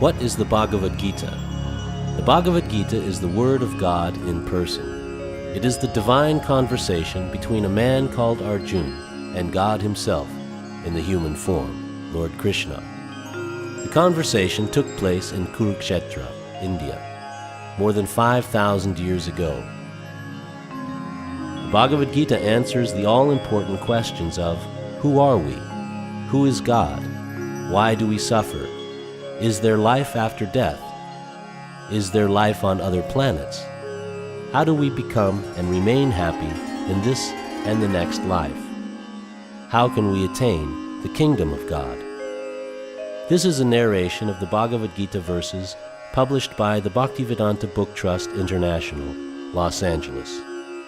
What is the Bhagavad Gita? The Bhagavad Gita is the Word of God in person. It is the divine conversation between a man called Arjuna and God himself in the human form, Lord Krishna. The conversation took place in Kurukshetra, India, more than 5,000 years ago. The Bhagavad Gita answers the all-important questions of who are we? Who is God? Why do we suffer? Is there life after death? Is there life on other planets? How do we become and remain happy in this and the next life? How can we attain the kingdom of God? This is a narration of the Bhagavad Gita verses published by the Bhaktivedanta Book Trust International, Los Angeles.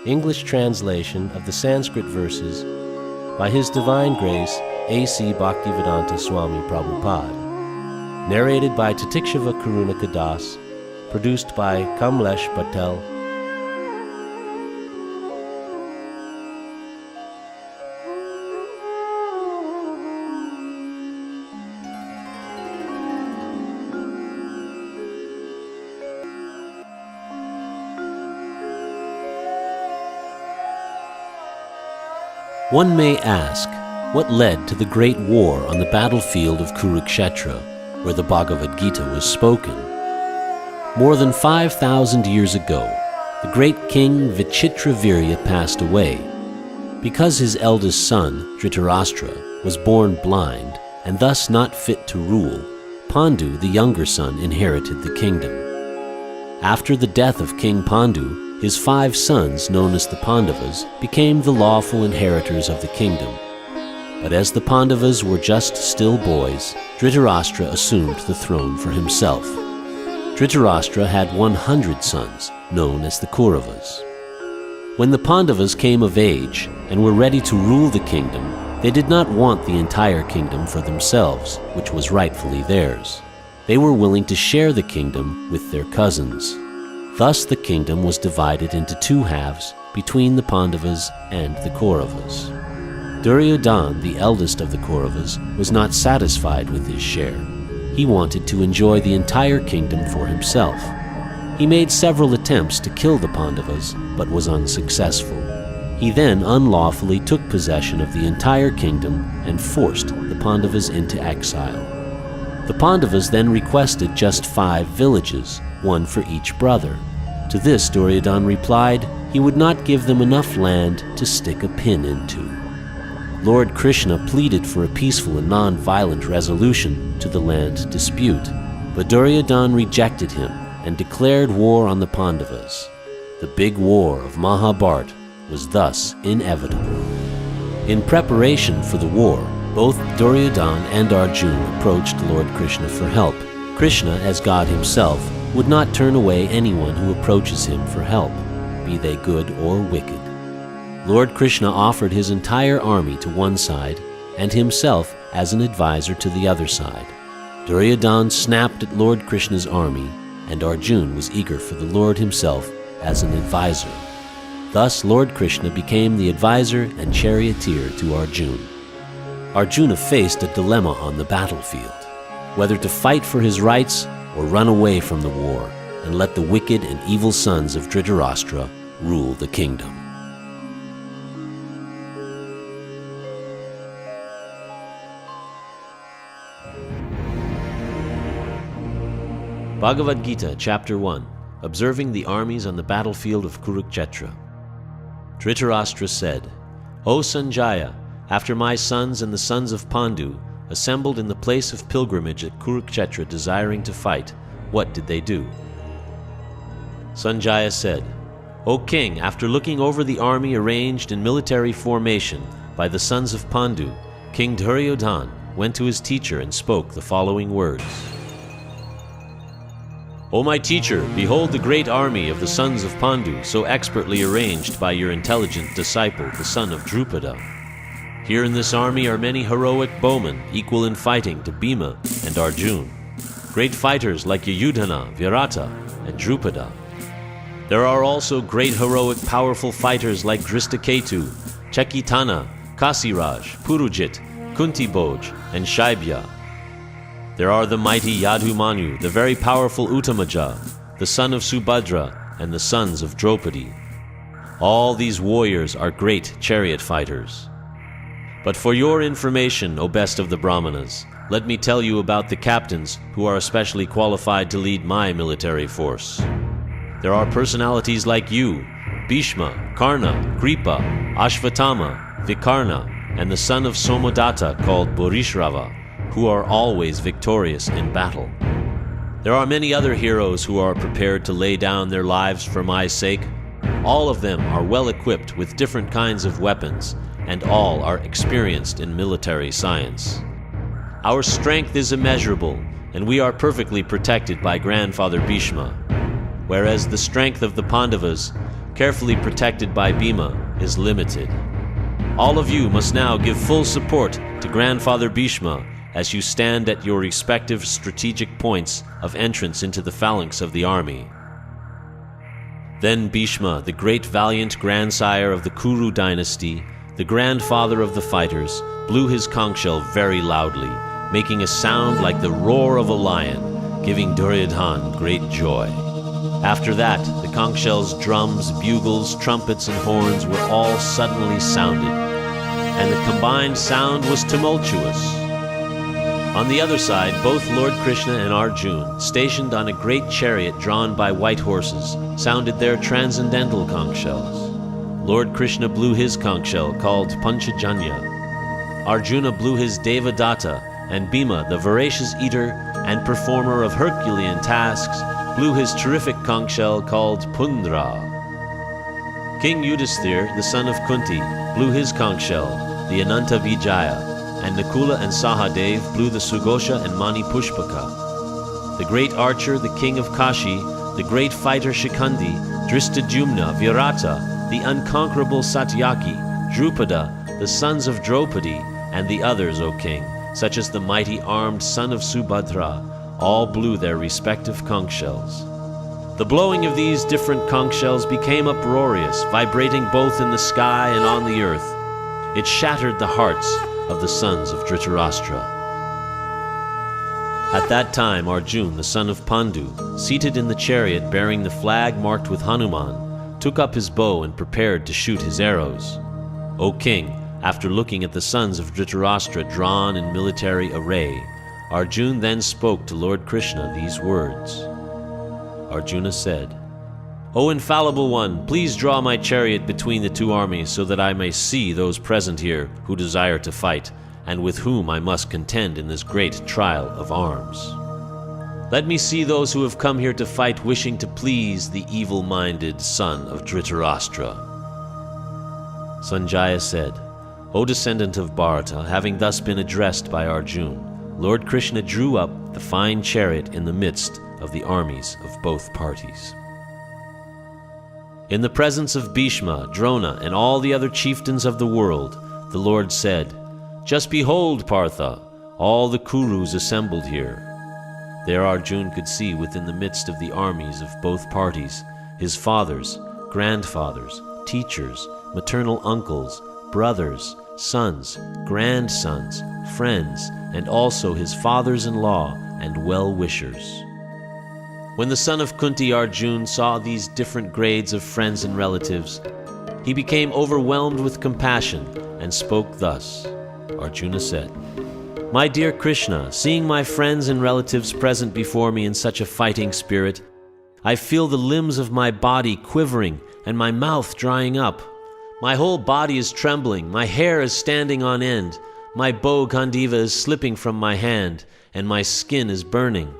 English translation of the Sanskrit verses by His Divine Grace A.C. Bhaktivedanta Swami Prabhupada. Narrated by Titikshava Karunaka Das, produced by Kamlesh Patel. One may ask, what led to the great war on the battlefield of Kurukshetra, where the Bhagavad Gita was spoken? More than 5,000 years ago, the great king Vichitravirya passed away. Because his eldest son, Dhritarashtra, was born blind and thus not fit to rule, Pandu, the younger son, inherited the kingdom. After the death of King Pandu, his 5 sons, known as the Pandavas, became the lawful inheritors of the kingdom. But as the Pandavas were just still boys, Dhritarashtra assumed the throne for himself. Dhritarashtra had 100 sons, known as the Kauravas. When the Pandavas came of age and were ready to rule the kingdom, they did not want the entire kingdom for themselves, which was rightfully theirs. They were willing to share the kingdom with their cousins. Thus the kingdom was divided into 2 halves between the Pandavas and the Kauravas. Duryodhana, the eldest of the Kauravas, was not satisfied with his share. He wanted to enjoy the entire kingdom for himself. He made several attempts to kill the Pandavas, but was unsuccessful. He then unlawfully took possession of the entire kingdom and forced the Pandavas into exile. The Pandavas then requested just 5 villages, 1 for each brother. To this, Duryodhana replied he would not give them enough land to stick a pin into. Lord Krishna pleaded for a peaceful and non-violent resolution to the land dispute, but Duryodhana rejected him and declared war on the Pandavas. The big war of Mahabharata was thus inevitable. In preparation for the war, both Duryodhana and Arjuna approached Lord Krishna for help. Krishna, as God himself, would not turn away anyone who approaches him for help, be they good or wicked. Lord Krishna offered his entire army to one side and himself as an advisor to the other side. Duryodhana snapped at Lord Krishna's army, and Arjuna was eager for the Lord himself as an advisor. Thus Lord Krishna became the advisor and charioteer to Arjuna. Arjuna faced a dilemma on the battlefield, whether to fight for his rights or run away from the war and let the wicked and evil sons of Dhritarashtra rule the kingdom. Bhagavad Gita, Chapter 1, Observing the Armies on the Battlefield of Kurukshetra. Dhritarashtra said, O Sanjaya, after my sons and the sons of Pandu assembled in the place of pilgrimage at Kurukshetra desiring to fight, what did they do? Sanjaya said, O king, after looking over the army arranged in military formation by the sons of Pandu, King Duryodhana went to his teacher and spoke the following words. O my teacher, behold the great army of the sons of Pandu, so expertly arranged by your intelligent disciple, the son of Drupada. Here in this army are many heroic bowmen, equal in fighting to Bhima and Arjuna, great fighters like Yayudhana, Virata, and Drupada. There are also great heroic powerful fighters like Drishtaketu, Chekitana, Kasiraj, Purujit, Kuntiboj, and Shaibya. There are the mighty Yadhumanyu, the very powerful Uttamaja, the son of Subhadra, and the sons of Draupadi. All these warriors are great chariot fighters. But for your information, O best of the Brahmanas, let me tell you about the captains who are especially qualified to lead my military force. There are personalities like you, Bhishma, Karna, Kripa, Ashvatthama, Vikarna, and the son of Somadatta called Bhurishrava, who are always victorious in battle. There are many other heroes who are prepared to lay down their lives for my sake. All of them are well equipped with different kinds of weapons, and all are experienced in military science. Our strength is immeasurable, and we are perfectly protected by Grandfather Bhishma, whereas the strength of the Pandavas, carefully protected by Bhima, is limited. All of you must now give full support to Grandfather Bhishma as you stand at your respective strategic points of entrance into the phalanx of the army. Then Bhishma, the great valiant grandsire of the Kuru dynasty, the grandfather of the fighters, blew his conch shell very loudly, making a sound like the roar of a lion, giving Duryodhana great joy. After that, the conch shell's drums, bugles, trumpets, and horns were all suddenly sounded, and the combined sound was tumultuous. On the other side, both Lord Krishna and Arjuna, stationed on a great chariot drawn by white horses, sounded their transcendental conch shells. Lord Krishna blew his conch shell, called Panchajanya. Arjuna blew his Devadatta, and Bhima, the voracious eater and performer of Herculean tasks, blew his terrific conch shell called Pundra. King Yudhisthira, the son of Kunti, blew his conch shell, the Ananta Vijaya, and Nakula and Sahadev blew the Sugosha and Mani Pushpaka. The great archer, the king of Kashi, the great fighter Shikhandi, Drishtadyumna, Virata, the unconquerable Satyaki, Drupada, the sons of Draupadi, and the others, O king, such as the mighty armed son of Subhadra, all blew their respective conch shells. The blowing of these different conch shells became uproarious, vibrating both in the sky and on the earth. It shattered the hearts of the sons of Dhritarashtra. At that time Arjuna, the son of Pandu, seated in the chariot bearing the flag marked with Hanuman, took up his bow and prepared to shoot his arrows. O king, after looking at the sons of Dhritarashtra drawn in military array, Arjuna then spoke to Lord Krishna these words. Arjuna said, O infallible one, please draw my chariot between the two armies so that I may see those present here who desire to fight, and with whom I must contend in this great trial of arms. Let me see those who have come here to fight wishing to please the evil-minded son of Dhritarashtra. Sanjaya said, O descendant of Bharata, having thus been addressed by Arjuna, Lord Krishna drew up the fine chariot in the midst of the armies of both parties. In the presence of Bhishma, Drona, and all the other chieftains of the world, the Lord said, Just behold, Partha, all the Kurus assembled here. There Arjuna could see within the midst of the armies of both parties his fathers, grandfathers, teachers, maternal uncles, brothers, sons, grandsons, friends, and also his fathers-in-law and well-wishers. When the son of Kunti Arjuna saw these different grades of friends and relatives, he became overwhelmed with compassion and spoke thus. Arjuna said, My dear Krishna, seeing my friends and relatives present before me in such a fighting spirit, I feel the limbs of my body quivering and my mouth drying up. My whole body is trembling, my hair is standing on end, my bow Gandiva is slipping from my hand, and my skin is burning.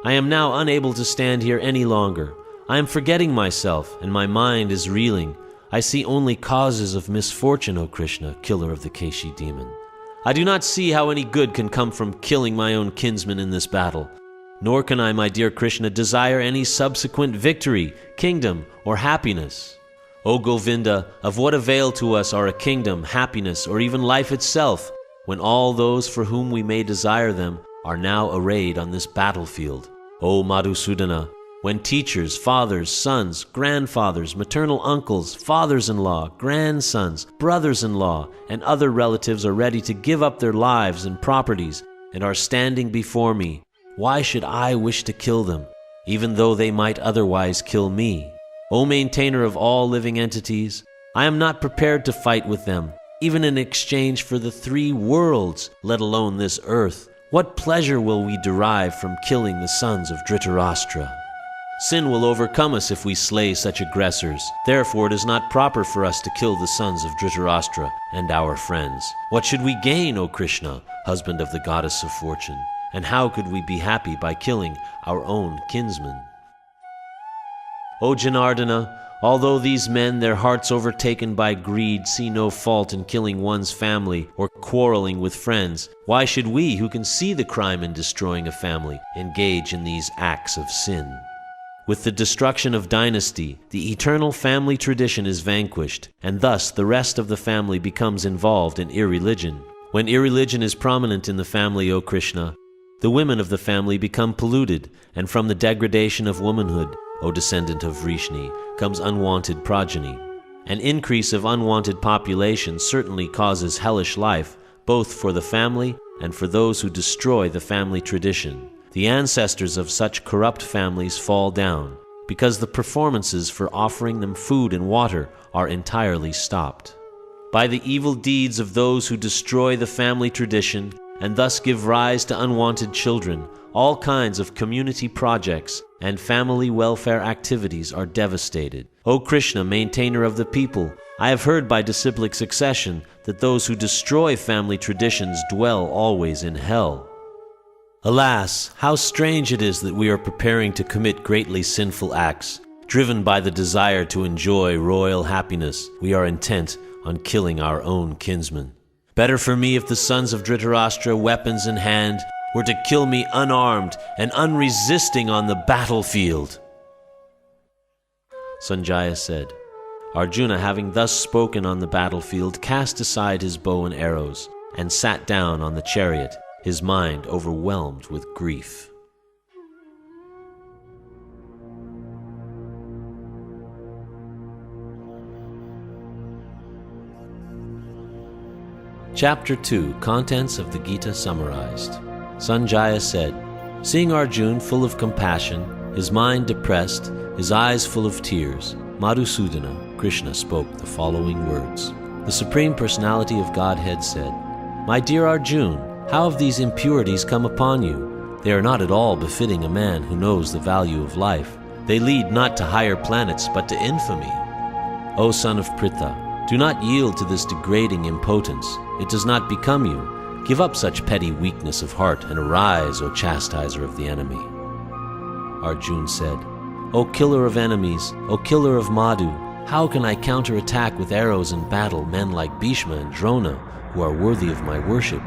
I am now unable to stand here any longer. I am forgetting myself, and my mind is reeling. I see only causes of misfortune, O Krishna, killer of the Keshi demon. I do not see how any good can come from killing my own kinsman in this battle. Nor can I, my dear Krishna, desire any subsequent victory, kingdom, or happiness. O Govinda, of what avail to us are a kingdom, happiness, or even life itself, when all those for whom we may desire them are now arrayed on this battlefield? O Madhusudana, when teachers, fathers, sons, grandfathers, maternal uncles, fathers-in-law, grandsons, brothers-in-law, and other relatives are ready to give up their lives and properties and are standing before me, Why should I wish to kill them, even though they might otherwise kill me? O maintainer of all living entities, I am not prepared to fight with them, even in exchange for the 3 worlds, let alone this earth. What pleasure will we derive from killing the sons of Dhritarashtra? Sin will overcome us if we slay such aggressors. Therefore it is not proper for us to kill the sons of Dhritarashtra and our friends. What should we gain, O Krishna, husband of the goddess of fortune? And how could we be happy by killing our own kinsmen? O Janardana, although these men, their hearts overtaken by greed, see no fault in killing one's family or quarreling with friends, why should we, who can see the crime in destroying a family, engage in these acts of sin? With the destruction of dynasty, the eternal family tradition is vanquished, and thus the rest of the family becomes involved in irreligion. When irreligion is prominent in the family, O Krishna, the women of the family become polluted, and from the degradation of womanhood, O descendant of Vrishni, comes unwanted progeny. An increase of unwanted population certainly causes hellish life, both for the family and for those who destroy the family tradition. The ancestors of such corrupt families fall down, because the performances for offering them food and water are entirely stopped. By the evil deeds of those who destroy the family tradition, and thus give rise to unwanted children, all kinds of community projects and family welfare activities are devastated. O Krishna, maintainer of the people, I have heard by disciplic succession that those who destroy family traditions dwell always in hell. Alas, how strange it is that we are preparing to commit greatly sinful acts. Driven by the desire to enjoy royal happiness, we are intent on killing our own kinsmen. Better for me if the sons of Dhritarashtra, weapons in hand, were to kill me unarmed and unresisting on the battlefield. Sanjaya said, Arjuna, having thus spoken on the battlefield, cast aside his bow and arrows and sat down on the chariot, his mind overwhelmed with grief. Chapter 2, Contents of the Gita Summarized. Sanjaya said, seeing Arjuna full of compassion, his mind depressed, his eyes full of tears, Madhusudana, Krishna, spoke the following words. The Supreme Personality of Godhead said, My dear Arjuna, how have these impurities come upon you? They are not at all befitting a man who knows the value of life. They lead not to higher planets, but to infamy. O son of Pritha, do not yield to this degrading impotence. It does not become you. Give up such petty weakness of heart and arise, O chastiser of the enemy. Arjuna said, O killer of enemies, O killer of Madhu, how can I counterattack with arrows in battle men like Bhishma and Drona, who are worthy of my worship?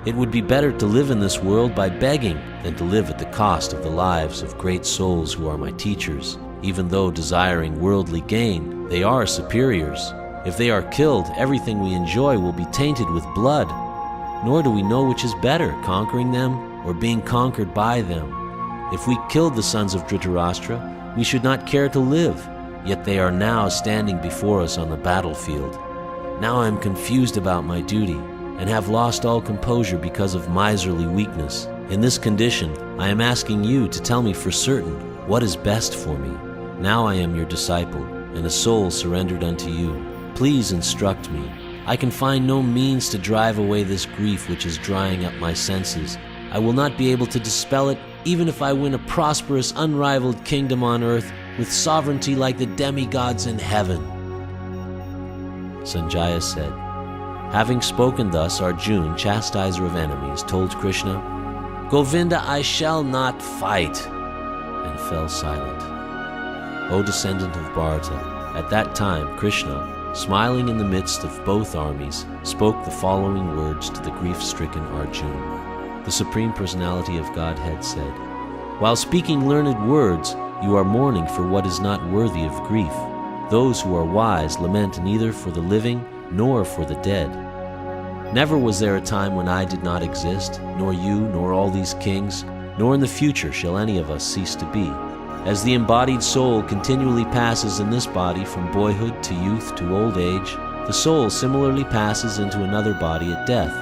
It would be better to live in this world by begging than to live at the cost of the lives of great souls who are my teachers. Even though desiring worldly gain, they are superiors. If they are killed, everything we enjoy will be tainted with blood. Nor do we know which is better, conquering them or being conquered by them. If we killed the sons of Dhritarashtra, we should not care to live, yet they are now standing before us on the battlefield. Now I am confused about my duty, and have lost all composure because of miserly weakness. In this condition, I am asking you to tell me for certain what is best for me. Now I am your disciple, and a soul surrendered unto you. Please instruct me. I can find no means to drive away this grief which is drying up my senses. I will not be able to dispel it, even if I win a prosperous, unrivaled kingdom on earth, with sovereignty like the demigods in heaven. Sanjaya said, having spoken thus, Arjuna, chastiser of enemies, told Krishna, Govinda, I shall not fight, and fell silent. O descendant of Bharata, at that time Krishna, smiling in the midst of both armies, spoke the following words to the grief-stricken Arjuna. The Supreme Personality of Godhead said, While speaking learned words, you are mourning for what is not worthy of grief. Those who are wise lament neither for the living nor for the dead. Never was there a time when I did not exist, nor you, nor all these kings, nor in the future shall any of us cease to be. As the embodied soul continually passes in this body from boyhood to youth to old age, the soul similarly passes into another body at death.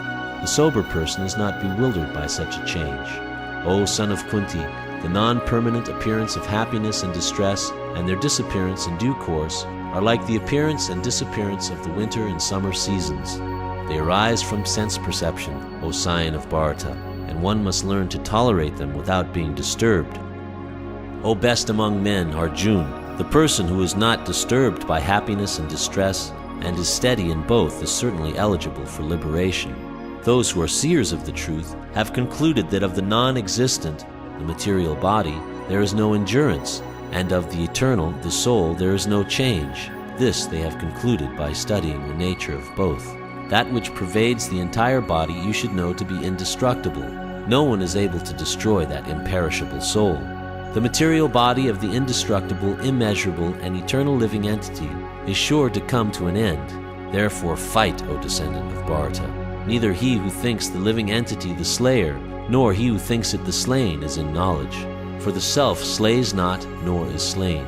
The sober person is not bewildered by such a change. O son of Kunti, the non-permanent appearance of happiness and distress, and their disappearance in due course, are like the appearance and disappearance of the winter and summer seasons. They arise from sense perception, O scion of Bharata, and one must learn to tolerate them without being disturbed. O best among men, Arjun, the person who is not disturbed by happiness and distress, and is steady in both, is certainly eligible for liberation. Those who are seers of the truth have concluded that of the non-existent, the material body, there is no endurance, and of the eternal, the soul, there is no change. This they have concluded by studying the nature of both. That which pervades the entire body you should know to be indestructible. No one is able to destroy that imperishable soul. The material body of the indestructible, immeasurable, and eternal living entity is sure to come to an end. Therefore fight, O descendant of Bharata. Neither he who thinks the living entity the slayer, nor he who thinks it the slain is in knowledge. For the self slays not, nor is slain.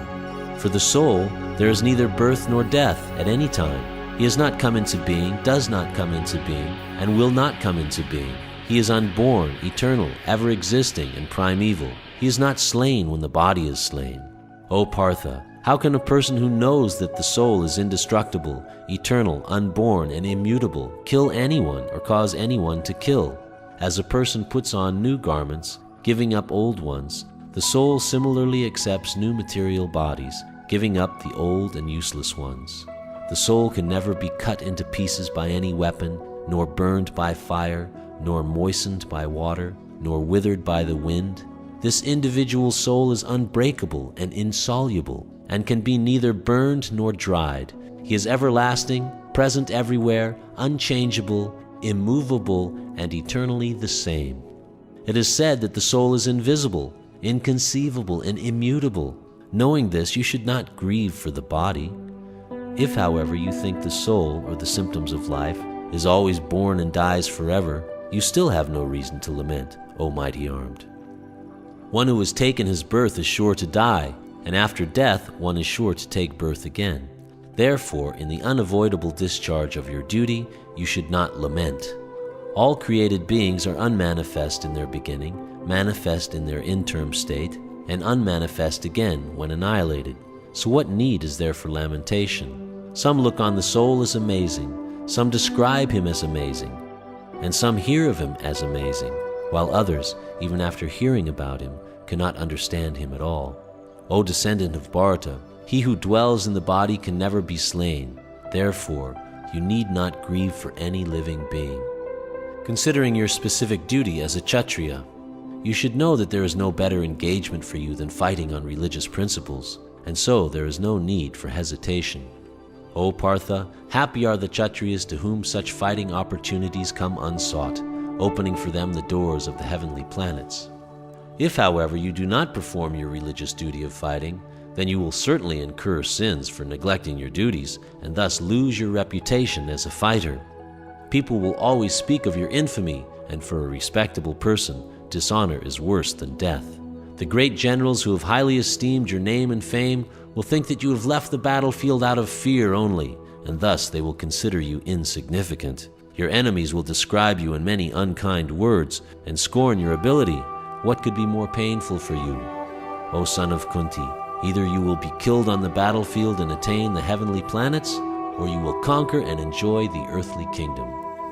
For the soul, there is neither birth nor death at any time. He has not come into being, does not come into being, and will not come into being. He is unborn, eternal, ever-existing, and primeval. He is not slain when the body is slain. O Partha, how can a person who knows that the soul is indestructible, eternal, unborn, and immutable kill anyone or cause anyone to kill? As a person puts on new garments, giving up old ones, the soul similarly accepts new material bodies, giving up the old and useless ones. The soul can never be cut into pieces by any weapon, nor burned by fire, nor moistened by water, nor withered by the wind. This individual soul is unbreakable and insoluble, and can be neither burned nor dried. He is everlasting, present everywhere, unchangeable, immovable, and eternally the same. It is said that the soul is invisible, inconceivable, and immutable. Knowing this, you should not grieve for the body. If, however, you think the soul, or the symptoms of life, is always born and dies forever, you still have no reason to lament, O mighty armed. One who has taken his birth is sure to die, and after death one is sure to take birth again. Therefore, in the unavoidable discharge of your duty, you should not lament. All created beings are unmanifest in their beginning, manifest in their interim state, and unmanifest again when annihilated. So what need is there for lamentation? Some look on the soul as amazing, some describe him as amazing, and some hear of him as amazing, while others, even after hearing about him, cannot understand him at all. O descendant of Bharata, he who dwells in the body can never be slain. Therefore, you need not grieve for any living being. Considering your specific duty as a Kshatriya, you should know that there is no better engagement for you than fighting on religious principles, and so there is no need for hesitation. O Partha, happy are the Kshatriyas to whom such fighting opportunities come unsought, opening for them the doors of the heavenly planets. If, however, you do not perform your religious duty of fighting, then you will certainly incur sins for neglecting your duties, and thus lose your reputation as a fighter. People will always speak of your infamy, and for a respectable person, dishonor is worse than death. The great generals who have highly esteemed your name and fame will think that you have left the battlefield out of fear only, and thus they will consider you insignificant. Your enemies will describe you in many unkind words and scorn your ability. What could be more painful for you? O son of Kunti, either you will be killed on the battlefield and attain the heavenly planets, or you will conquer and enjoy the earthly kingdom.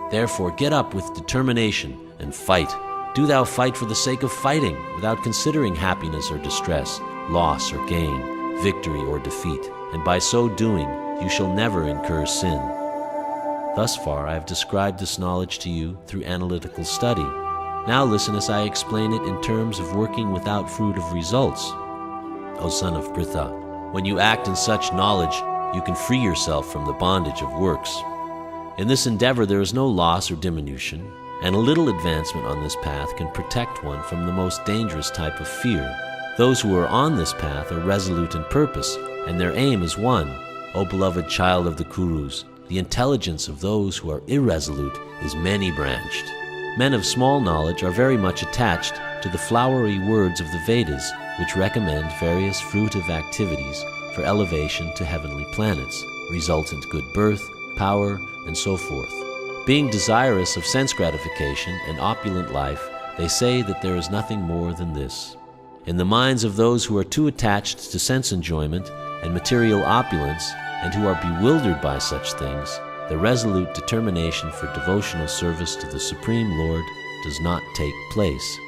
Therefore get up with determination and fight. Do thou fight for the sake of fighting, without considering happiness or distress, loss or gain, victory or defeat, and by so doing you shall never incur sin. Thus far I have described this knowledge to you through analytical study. Now listen as I explain it in terms of working without fruit of results. O son of Pritha, when you act in such knowledge, you can free yourself from the bondage of works. In this endeavor there is no loss or diminution, and a little advancement on this path can protect one from the most dangerous type of fear. Those who are on this path are resolute in purpose, and their aim is one. O beloved child of the Kurus, the intelligence of those who are irresolute is many-branched. Men of small knowledge are very much attached to the flowery words of the Vedas, which recommend various fruitive activities for elevation to heavenly planets, resultant good birth, power, and so forth. Being desirous of sense gratification and opulent life, They say that there is nothing more than this. In the minds of those who are too attached to sense enjoyment and material opulence, and who are bewildered by such things, the resolute determination for devotional service to the Supreme Lord does not take place.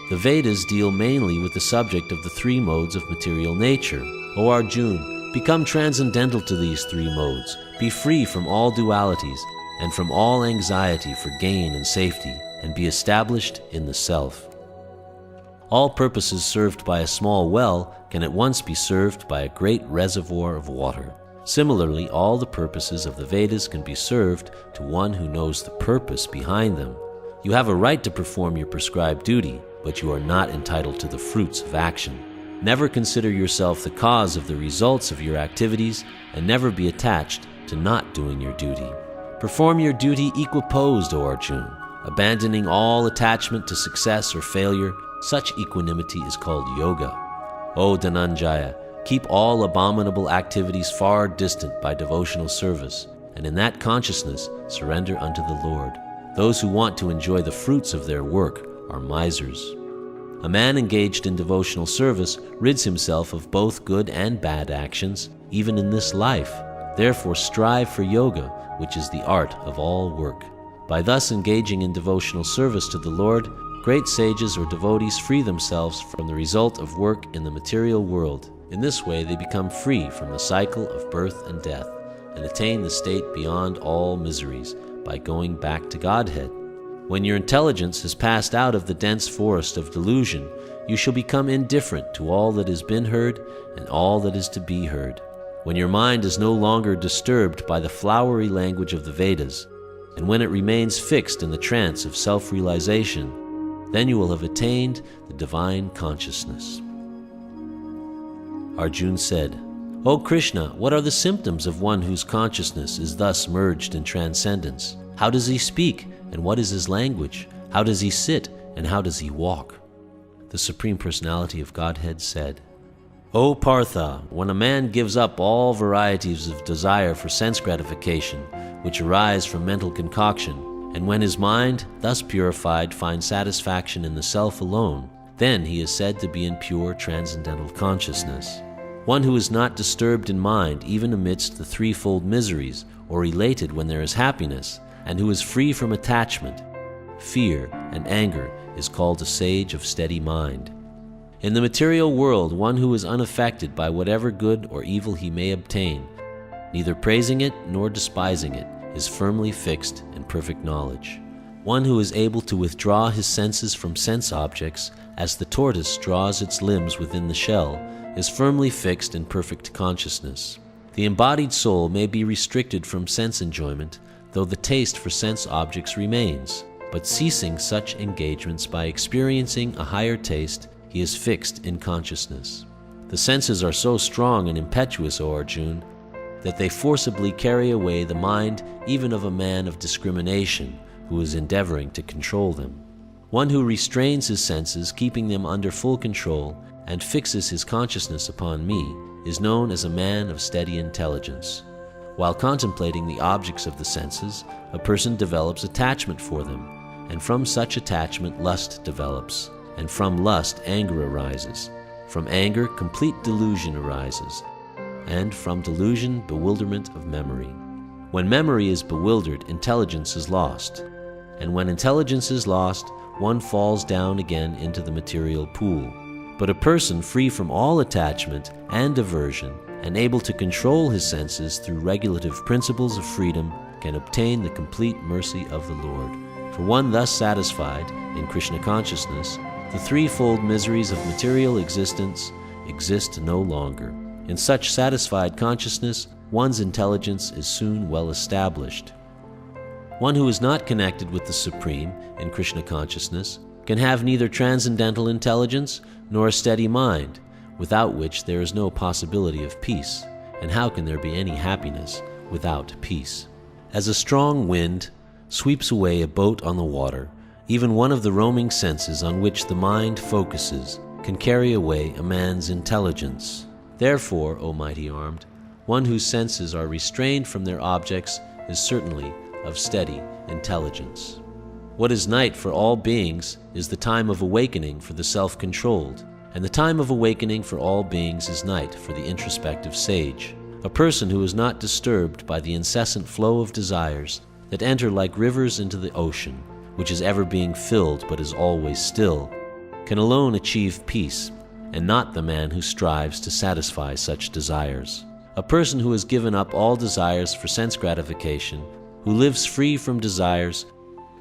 The Vedas deal mainly with the subject of the three modes of material nature. O Arjuna, become transcendental to these three modes, be free from all dualities and from all anxiety for gain and safety, and be established in the self. All purposes served by a small well can at once be served by a great reservoir of water. Similarly, all the purposes of the Vedas can be served to one who knows the purpose behind them. You have a right to perform your prescribed duty, but you are not entitled to the fruits of action. Never consider yourself the cause of the results of your activities, and never be attached to not doing your duty. Perform your duty equiposed, O Arjuna, abandoning all attachment to success or failure. Such equanimity is called yoga. O Dhananjaya, keep all abominable activities far distant by devotional service, and in that consciousness surrender unto the Lord. Those who want to enjoy the fruits of their work are misers. A man engaged in devotional service rids himself of both good and bad actions, even in this life. Therefore strive for yoga, which is the art of all work. By thus engaging in devotional service to the Lord, great sages or devotees free themselves from the result of work in the material world. In this way they become free from the cycle of birth and death, and attain the state beyond all miseries by going back to Godhead. When your intelligence has passed out of the dense forest of delusion, you shall become indifferent to all that has been heard and all that is to be heard. When your mind is no longer disturbed by the flowery language of the Vedas, and when it remains fixed in the trance of self-realization, then you will have attained the divine consciousness. Arjuna said, O Krishna, what are the symptoms of one whose consciousness is thus merged in transcendence? How does he speak, and what is his language? How does he sit, and how does he walk? The Supreme Personality of Godhead said, O Partha, when a man gives up all varieties of desire for sense gratification, which arise from mental concoction, and when his mind, thus purified, finds satisfaction in the self alone, then he is said to be in pure transcendental consciousness. One who is not disturbed in mind even amidst the threefold miseries, or elated when there is happiness, and who is free from attachment, fear, and anger, is called a sage of steady mind. In the material world, one who is unaffected by whatever good or evil he may obtain, neither praising it nor despising it, is firmly fixed in perfect knowledge. One who is able to withdraw his senses from sense objects, as the tortoise draws its limbs within the shell, is firmly fixed in perfect consciousness. The embodied soul may be restricted from sense enjoyment, though the taste for sense objects remains, but ceasing such engagements by experiencing a higher taste, he is fixed in consciousness. The senses are so strong and impetuous, O Arjuna, that they forcibly carry away the mind even of a man of discrimination who is endeavoring to control them. One who restrains his senses, keeping them under full control, and fixes his consciousness upon me, is known as a man of steady intelligence. While contemplating the objects of the senses, a person develops attachment for them, and from such attachment lust develops, and from lust anger arises. From anger complete delusion arises, and from delusion bewilderment of memory. When memory is bewildered, intelligence is lost, and when intelligence is lost, one falls down again into the material pool. But a person free from all attachment and aversion, and able to control his senses through regulative principles of freedom, can obtain the complete mercy of the Lord. For one thus satisfied in Krishna consciousness, the threefold miseries of material existence exist no longer. In such satisfied consciousness, one's intelligence is soon well established. One who is not connected with the Supreme in Krishna consciousness can have neither transcendental intelligence nor a steady mind, without which there is no possibility of peace. And how can there be any happiness without peace? As a strong wind sweeps away a boat on the water, even one of the roaming senses on which the mind focuses can carry away a man's intelligence. Therefore, O mighty armed, one whose senses are restrained from their objects is certainly of steady intelligence. What is night for all beings is the time of awakening for the self-controlled, and the time of awakening for all beings is night for the introspective sage. A person who is not disturbed by the incessant flow of desires that enter like rivers into the ocean, which is ever being filled but is always still, can alone achieve peace, and not the man who strives to satisfy such desires. A person who has given up all desires for sense gratification, who lives free from desires,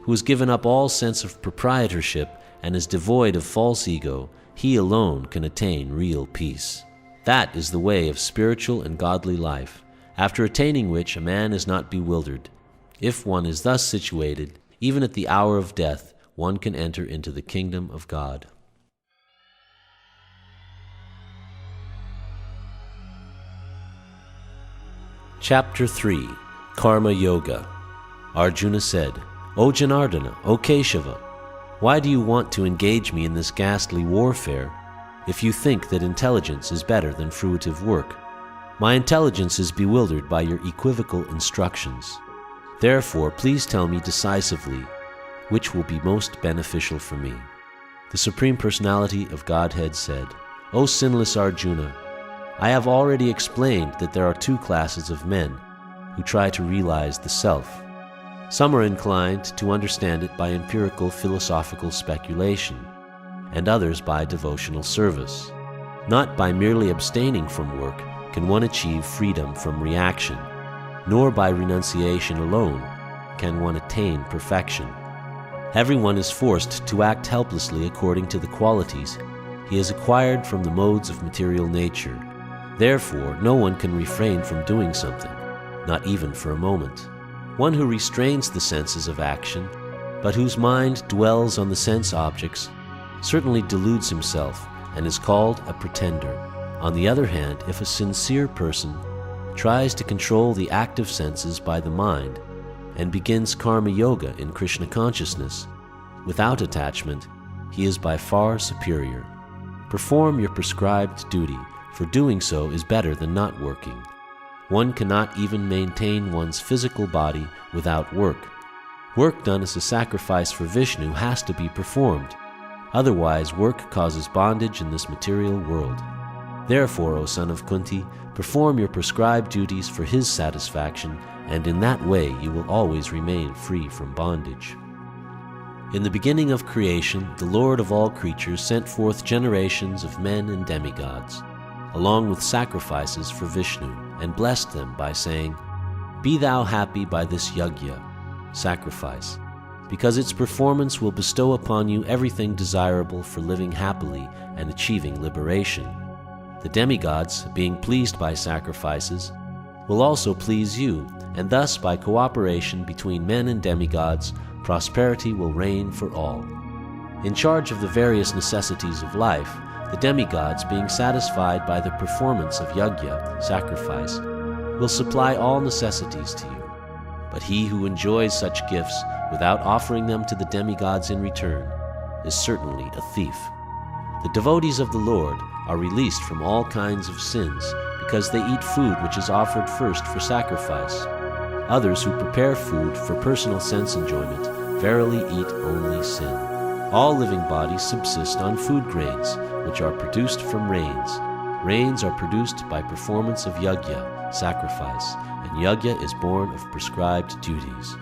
who has given up all sense of proprietorship and is devoid of false ego, he alone can attain real peace. That is the way of spiritual and godly life, after attaining which a man is not bewildered. If one is thus situated, even at the hour of death, one can enter into the kingdom of God. Chapter 3. Karma Yoga. Arjuna said, O Janardana, O Keshava, why do you want to engage me in this ghastly warfare if you think that intelligence is better than fruitive work? My intelligence is bewildered by your equivocal instructions. Therefore, please tell me decisively which will be most beneficial for me. The Supreme Personality of Godhead said, O sinless Arjuna, I have already explained that there are two classes of men who try to realize the self. Some are inclined to understand it by empirical philosophical speculation, and others by devotional service. Not by merely abstaining from work can one achieve freedom from reaction, nor by renunciation alone can one attain perfection. Everyone is forced to act helplessly according to the qualities he has acquired from the modes of material nature. Therefore, no one can refrain from doing something, not even for a moment. One who restrains the senses of action, but whose mind dwells on the sense objects, certainly deludes himself and is called a pretender. On the other hand, if a sincere person tries to control the active senses by the mind and begins karma yoga in Krishna consciousness, without attachment, he is by far superior. Perform your prescribed duty, for doing so is better than not working. One cannot even maintain one's physical body without work. Work done as a sacrifice for Vishnu has to be performed. Otherwise, work causes bondage in this material world. Therefore, O son of Kunti, perform your prescribed duties for his satisfaction, and in that way you will always remain free from bondage. In the beginning of creation, the Lord of all creatures sent forth generations of men and demigods, along with sacrifices for Vishnu, and blessed them by saying, Be thou happy by this yajna, sacrifice, because its performance will bestow upon you everything desirable for living happily and achieving liberation. The demigods, being pleased by sacrifices, will also please you, and thus by cooperation between men and demigods, prosperity will reign for all. In charge of the various necessities of life, the demigods, being satisfied by the performance of yajna, sacrifice, will supply all necessities to you. But he who enjoys such gifts without offering them to the demigods in return is certainly a thief. The devotees of the Lord are released from all kinds of sins because they eat food which is offered first for sacrifice. Others who prepare food for personal sense enjoyment verily eat only sin. All living bodies subsist on food grains, which are produced from rains. Rains are produced by performance of yajna, sacrifice, and yajna is born of prescribed duties.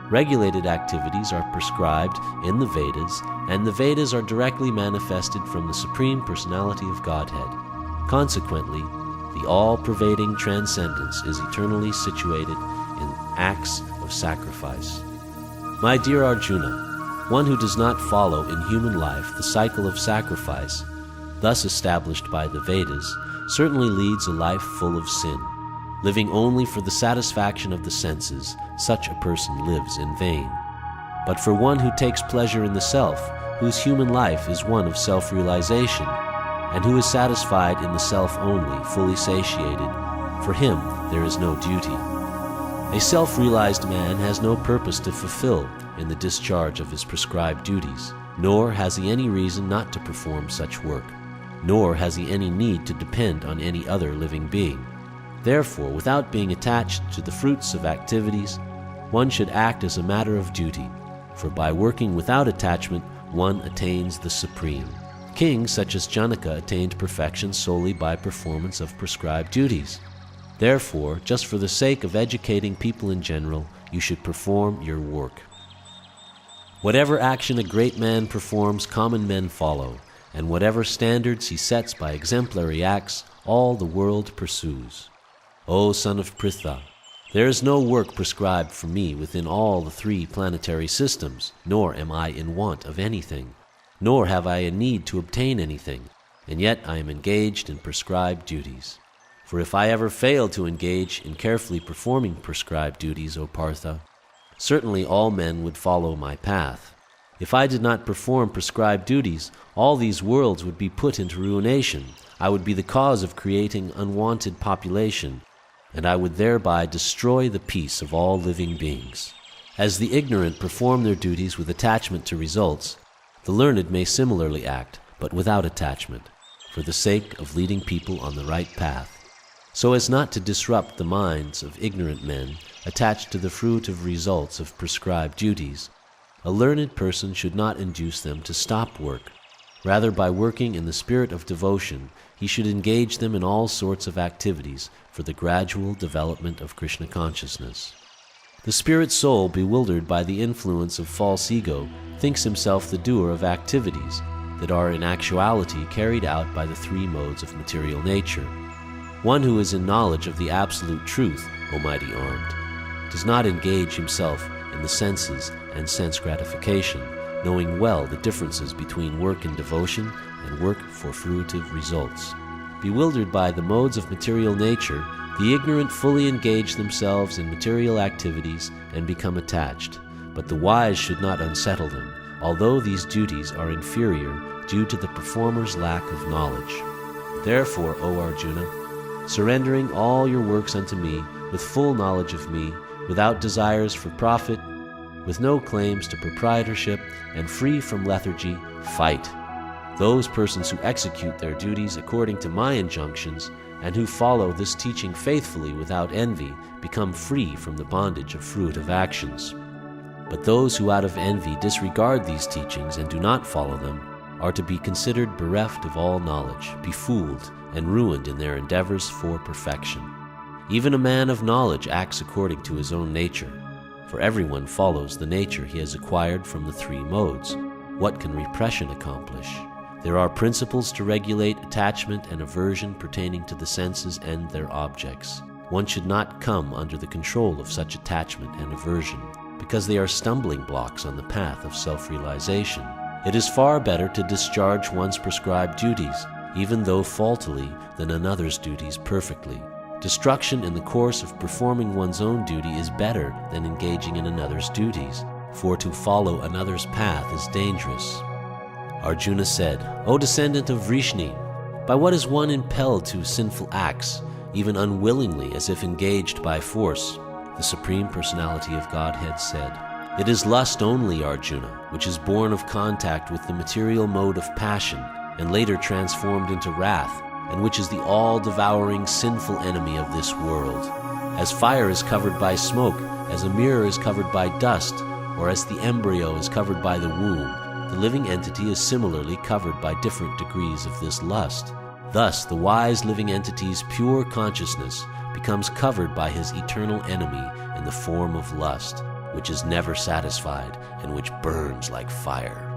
Regulated activities are prescribed in the Vedas, and the Vedas are directly manifested from the Supreme Personality of Godhead. Consequently, the all-pervading transcendence is eternally situated in acts of sacrifice. My dear Arjuna, one who does not follow in human life the cycle of sacrifice, thus established by the Vedas, certainly leads a life full of sin. Living only for the satisfaction of the senses, such a person lives in vain. But for one who takes pleasure in the self, whose human life is one of self-realization, and who is satisfied in the self only, fully satiated, for him there is no duty. A self-realized man has no purpose to fulfill in the discharge of his prescribed duties, nor has he any reason not to perform such work, nor has he any need to depend on any other living being. Therefore, without being attached to the fruits of activities, one should act as a matter of duty, for by working without attachment, one attains the supreme. Kings such as Janaka attained perfection solely by performance of prescribed duties. Therefore, just for the sake of educating people in general, you should perform your work. Whatever action a great man performs, common men follow, and whatever standards he sets by exemplary acts, all the world pursues. O son of Pritha, there is no work prescribed for me within all the 3 planetary systems, nor am I in want of anything, nor have I a need to obtain anything, and yet I am engaged in prescribed duties. For if I ever failed to engage in carefully performing prescribed duties, O Partha, certainly all men would follow my path. If I did not perform prescribed duties, all these worlds would be put into ruination. I would be the cause of creating unwanted population, and I would thereby destroy the peace of all living beings. As the ignorant perform their duties with attachment to results, the learned may similarly act, but without attachment, for the sake of leading people on the right path, so as not to disrupt the minds of ignorant men attached to the fruit of results of prescribed duties. A learned person should not induce them to stop work. Rather, by working in the spirit of devotion, he should engage them in all sorts of activities for the gradual development of Krishna consciousness. The spirit soul, bewildered by the influence of false ego, thinks himself the doer of activities that are in actuality carried out by the 3 modes of material nature. One who is in knowledge of the absolute truth, O mighty armed, does not engage himself in the senses and sense gratification, knowing well the differences between work in devotion and work for fruitive results. Bewildered by the modes of material nature, the ignorant fully engage themselves in material activities and become attached, but the wise should not unsettle them, although these duties are inferior due to the performer's lack of knowledge. Therefore, O Arjuna, surrendering all your works unto me, with full knowledge of me, without desires for profit, with no claims to proprietorship, and free from lethargy, fight. Those persons who execute their duties according to my injunctions, and who follow this teaching faithfully without envy, become free from the bondage of fruitive actions. But those who out of envy disregard these teachings and do not follow them are to be considered bereft of all knowledge, befooled, and ruined in their endeavors for perfection. Even a man of knowledge acts according to his own nature, for everyone follows the nature he has acquired from the 3 modes. What can repression accomplish? There are principles to regulate attachment and aversion pertaining to the senses and their objects. One should not come under the control of such attachment and aversion, because they are stumbling blocks on the path of self-realization. It is far better to discharge one's prescribed duties, even though faultily, than another's duties perfectly. Destruction in the course of performing one's own duty is better than engaging in another's duties, for to follow another's path is dangerous. Arjuna said, O descendant of Vrishni, by what is one impelled to sinful acts, even unwillingly as if engaged by force? The Supreme Personality of Godhead said, It is lust only, Arjuna, which is born of contact with the material mode of passion, and later transformed into wrath, and which is the all-devouring sinful enemy of this world. As fire is covered by smoke, as a mirror is covered by dust, or as the embryo is covered by the womb, the living entity is similarly covered by different degrees of this lust. Thus, the wise living entity's pure consciousness becomes covered by his eternal enemy in the form of lust, which is never satisfied and which burns like fire.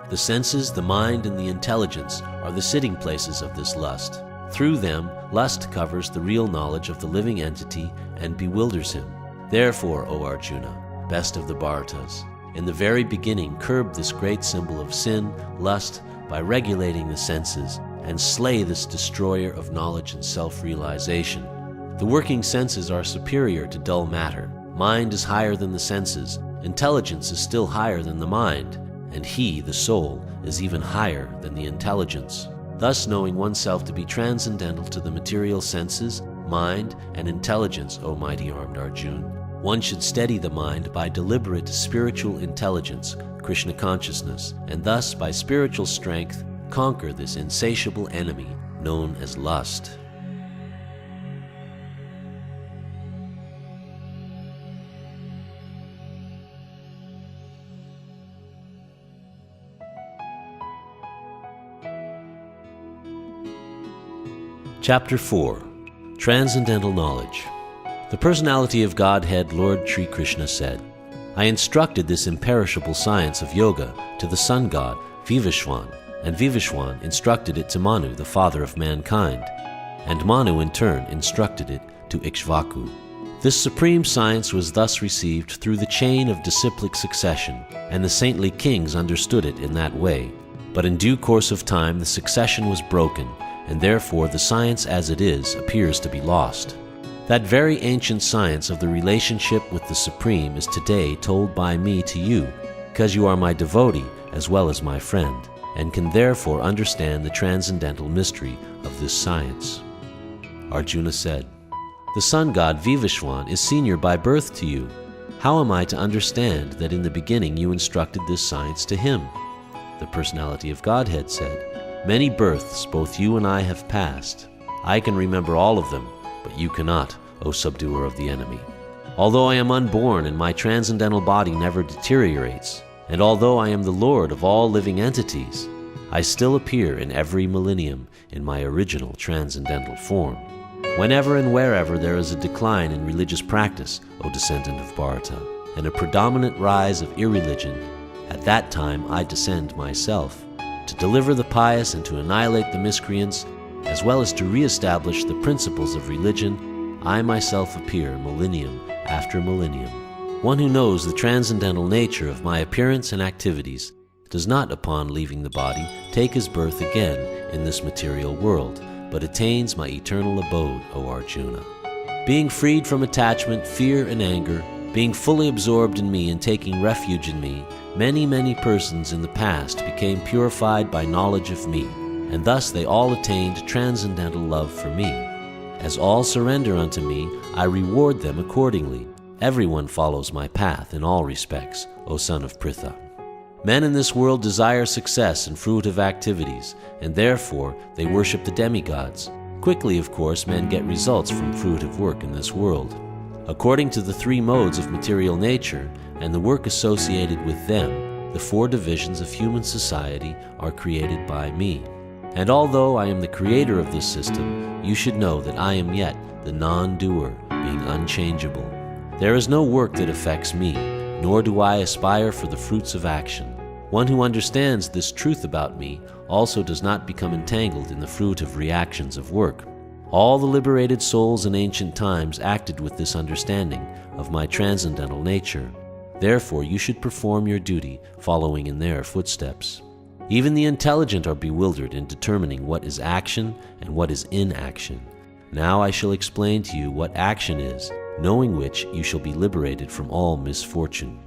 The senses, the mind, and the intelligence are the sitting places of this lust. Through them, lust covers the real knowledge of the living entity and bewilders him. Therefore, O Arjuna, best of the Bharatas, in the very beginning curb this great symbol of sin, lust, by regulating the senses, and slay this destroyer of knowledge and self-realization. The working senses are superior to dull matter. Mind is higher than the senses. Intelligence is still higher than the mind. And he, the soul, is even higher than the intelligence. Thus, knowing oneself to be transcendental to the material senses, mind, and intelligence, O mighty armed Arjuna, one should steady the mind by deliberate spiritual intelligence, Krishna consciousness, and thus, by spiritual strength, conquer this insatiable enemy known as lust. Chapter 4. Transcendental Knowledge. The personality of Godhead, Lord Sri Krishna, said, I instructed this imperishable science of yoga to the sun god, Vivishwan, and Vivishwan instructed it to Manu, the father of mankind, and Manu in turn instructed it to Ikshvaku. This supreme science was thus received through the chain of disciplic succession, and the saintly kings understood it in that way. But in due course of time the succession was broken, and therefore the science as it is appears to be lost. That very ancient science of the relationship with the Supreme is today told by me to you, because you are my devotee as well as my friend, and can therefore understand the transcendental mystery of this science. Arjuna said, The sun god Vivishwan is senior by birth to you. How am I to understand that in the beginning you instructed this science to him? The personality of Godhead said, Many births both you and I have passed. I can remember all of them, but you cannot, O subduer of the enemy. Although I am unborn and my transcendental body never deteriorates, and although I am the Lord of all living entities, I still appear in every millennium in my original transcendental form. Whenever and wherever there is a decline in religious practice, O descendant of Bharata, and a predominant rise of irreligion, at that time I descend myself, to deliver the pious and to annihilate the miscreants, as well as to re-establish the principles of religion. I myself appear millennium after millennium. One who knows the transcendental nature of my appearance and activities does not, upon leaving the body, take his birth again in this material world, but attains my eternal abode, O Arjuna. Being freed from attachment, fear, and anger, being fully absorbed in me and taking refuge in me, many persons in the past became purified by knowledge of me, and thus they all attained transcendental love for me. As all surrender unto me, I reward them accordingly. Everyone follows my path in all respects, O son of Pritha. Men in this world desire success and fruitive activities, and therefore they worship the demigods. Quickly, of course, men get results from fruitive work in this world. According to the three modes of material nature and the work associated with them, the four divisions of human society are created by me. And although I am the creator of this system, you should know that I am yet the non-doer, being unchangeable. There is no work that affects me, nor do I aspire for the fruits of action. One who understands this truth about me also does not become entangled in the fruit of reactions of work. All the liberated souls in ancient times acted with this understanding of my transcendental nature. Therefore you should perform your duty, following in their footsteps. Even the intelligent are bewildered in determining what is action and what is inaction. Now I shall explain to you what action is, knowing which you shall be liberated from all misfortune.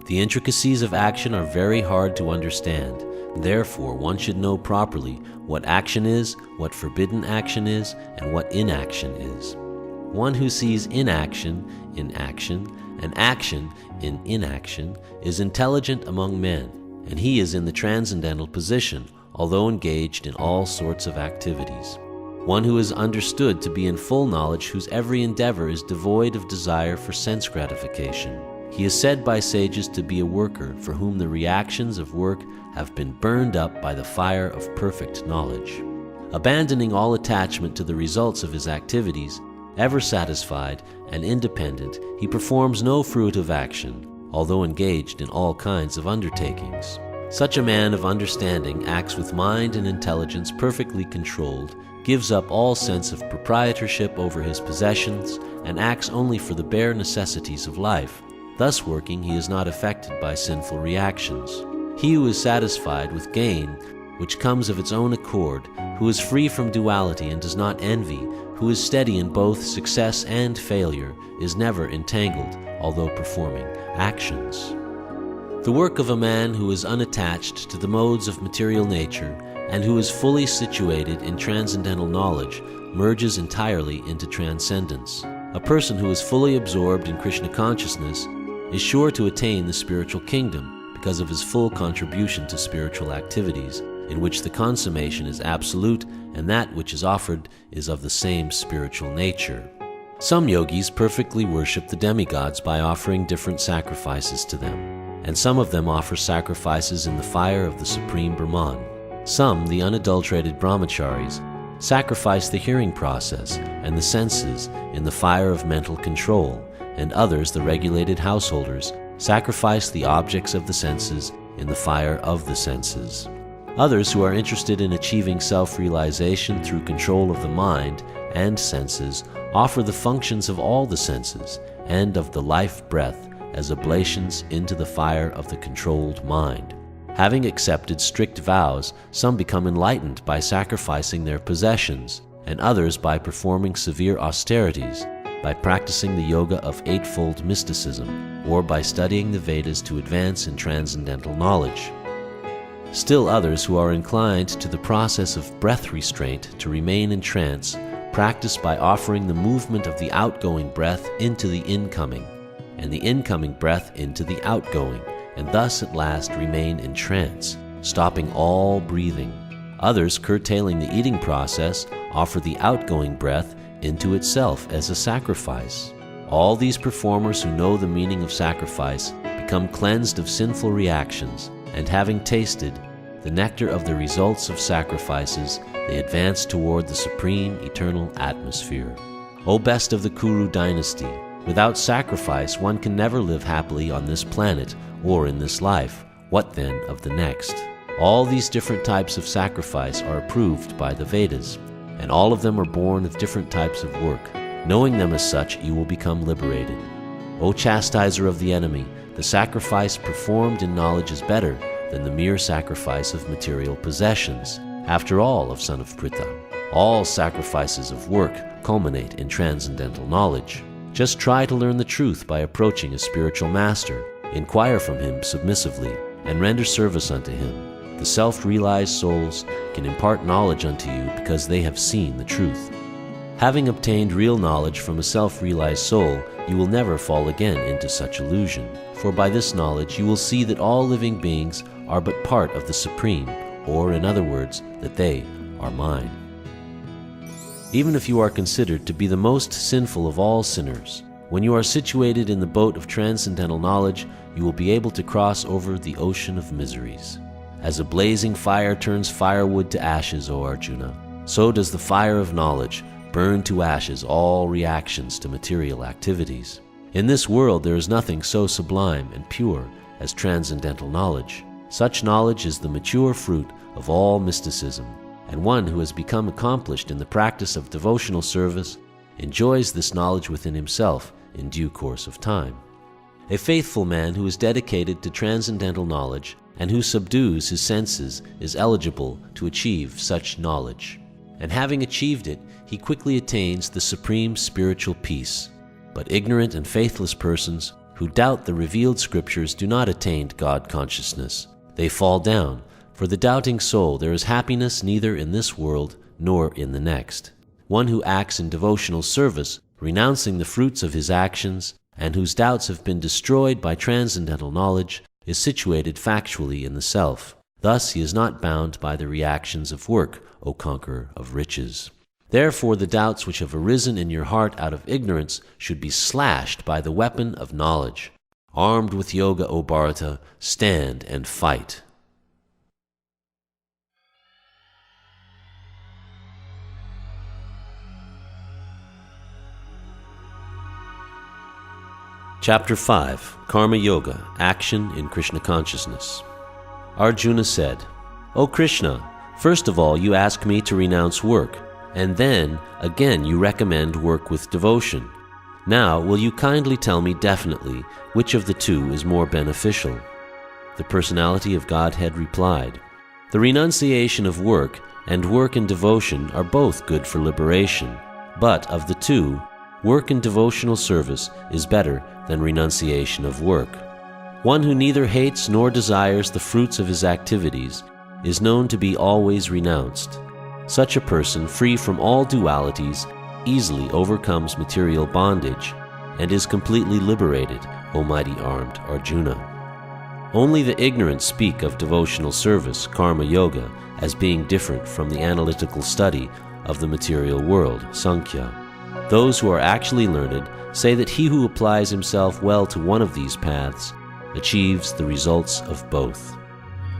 The intricacies of action are very hard to understand. Therefore, one should know properly what action is, what forbidden action is, and what inaction is. One who sees inaction in action and action in inaction is intelligent among men, and he is in the transcendental position, although engaged in all sorts of activities. One who is understood to be in full knowledge, whose every endeavor is devoid of desire for sense gratification. He is said by sages to be a worker for whom the reactions of work have been burned up by the fire of perfect knowledge. Abandoning all attachment to the results of his activities, ever satisfied and independent, he performs no fruitive action, although engaged in all kinds of undertakings. Such a man of understanding acts with mind and intelligence perfectly controlled, gives up all sense of proprietorship over his possessions, and acts only for the bare necessities of life. Thus working, he is not affected by sinful reactions. He who is satisfied with gain, which comes of its own accord, who is free from duality and does not envy, who is steady in both success and failure, is never entangled, although performing actions. The work of a man who is unattached to the modes of material nature and who is fully situated in transcendental knowledge merges entirely into transcendence. A person who is fully absorbed in Krishna consciousness is sure to attain the spiritual kingdom because of his full contribution to spiritual activities, in which the consummation is absolute and that which is offered is of the same spiritual nature. Some yogis perfectly worship the demigods by offering different sacrifices to them, and some of them offer sacrifices in the fire of the Supreme Brahman. Some, the unadulterated brahmacharis, sacrifice the hearing process and the senses in the fire of mental control, and others, the regulated householders, sacrifice the objects of the senses in the fire of the senses. Others who are interested in achieving self-realization through control of the mind and senses offer the functions of all the senses and of the life breath as oblations into the fire of the controlled mind. Having accepted strict vows, some become enlightened by sacrificing their possessions, and others by performing severe austerities, by practicing the yoga of eightfold mysticism, or by studying the Vedas to advance in transcendental knowledge. Still others who are inclined to the process of breath restraint to remain in trance practice by offering the movement of the outgoing breath into the incoming, and the incoming breath into the outgoing, and thus at last remain in trance, stopping all breathing. Others, curtailing the eating process, offer the outgoing breath into itself as a sacrifice. All these performers who know the meaning of sacrifice become cleansed of sinful reactions, and having tasted the nectar of the results of sacrifices, they advance toward the supreme eternal atmosphere. O best of the Kuru dynasty, without sacrifice one can never live happily on this planet or in this life. What then of the next? All these different types of sacrifice are approved by the Vedas, and all of them are born of different types of work. Knowing them as such, you will become liberated. O chastiser of the enemy, the sacrifice performed in knowledge is better than the mere sacrifice of material possessions. After all, of son of Pritha, all sacrifices of work culminate in transcendental knowledge. Just try to learn the truth by approaching a spiritual master. Inquire from him submissively, and render service unto him. The self-realized souls can impart knowledge unto you because they have seen the truth. Having obtained real knowledge from a self-realized soul, you will never fall again into such illusion. For by this knowledge you will see that all living beings are but part of the Supreme, or in other words, that they are mine. Even if you are considered to be the most sinful of all sinners, when you are situated in the boat of transcendental knowledge, you will be able to cross over the ocean of miseries. As a blazing fire turns firewood to ashes, O Arjuna, so does the fire of knowledge burn to ashes all reactions to material activities. In this world there is nothing so sublime and pure as transcendental knowledge. Such knowledge is the mature fruit of all mysticism, and one who has become accomplished in the practice of devotional service enjoys this knowledge within himself in due course of time. A faithful man who is dedicated to transcendental knowledge and who subdues his senses is eligible to achieve such knowledge. And having achieved it, he quickly attains the supreme spiritual peace. But ignorant and faithless persons who doubt the revealed scriptures do not attain God consciousness. They fall down. For the doubting soul there is happiness neither in this world nor in the next. One who acts in devotional service, renouncing the fruits of his actions, and whose doubts have been destroyed by transcendental knowledge, is situated factually in the self. Thus he is not bound by the reactions of work, O conqueror of riches. Therefore the doubts which have arisen in your heart out of ignorance should be slashed by the weapon of knowledge. Armed with yoga, O Bharata, stand and fight. Chapter 5, Karma Yoga, Action in Krishna Consciousness. Arjuna said, O Krishna, first of all you ask me to renounce work, and then again you recommend work with devotion. Now will you kindly tell me definitely which of the two is more beneficial? The personality of Godhead replied, The renunciation of work and work in devotion are both good for liberation, but of the two, work in devotional service is better than renunciation of work. One who neither hates nor desires the fruits of his activities is known to be always renounced. Such a person, free from all dualities, easily overcomes material bondage and is completely liberated, O mighty armed Arjuna. Only the ignorant speak of devotional service, karma yoga, as being different from the analytical study of the material world, Sankhya. Those who are actually learned say that he who applies himself well to one of these paths achieves the results of both.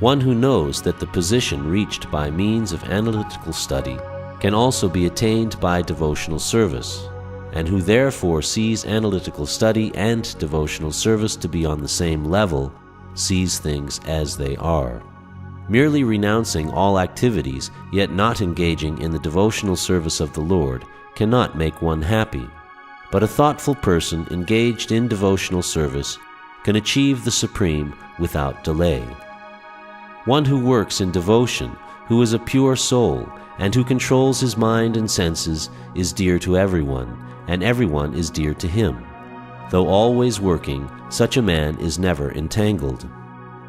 One who knows that the position reached by means of analytical study can also be attained by devotional service, and who therefore sees analytical study and devotional service to be on the same level, sees things as they are. Merely renouncing all activities, yet not engaging in the devotional service of the Lord, cannot make one happy. But a thoughtful person engaged in devotional service can achieve the supreme without delay. One who works in devotion, who is a pure soul, and who controls his mind and senses, is dear to everyone, and everyone is dear to him. Though always working, such a man is never entangled.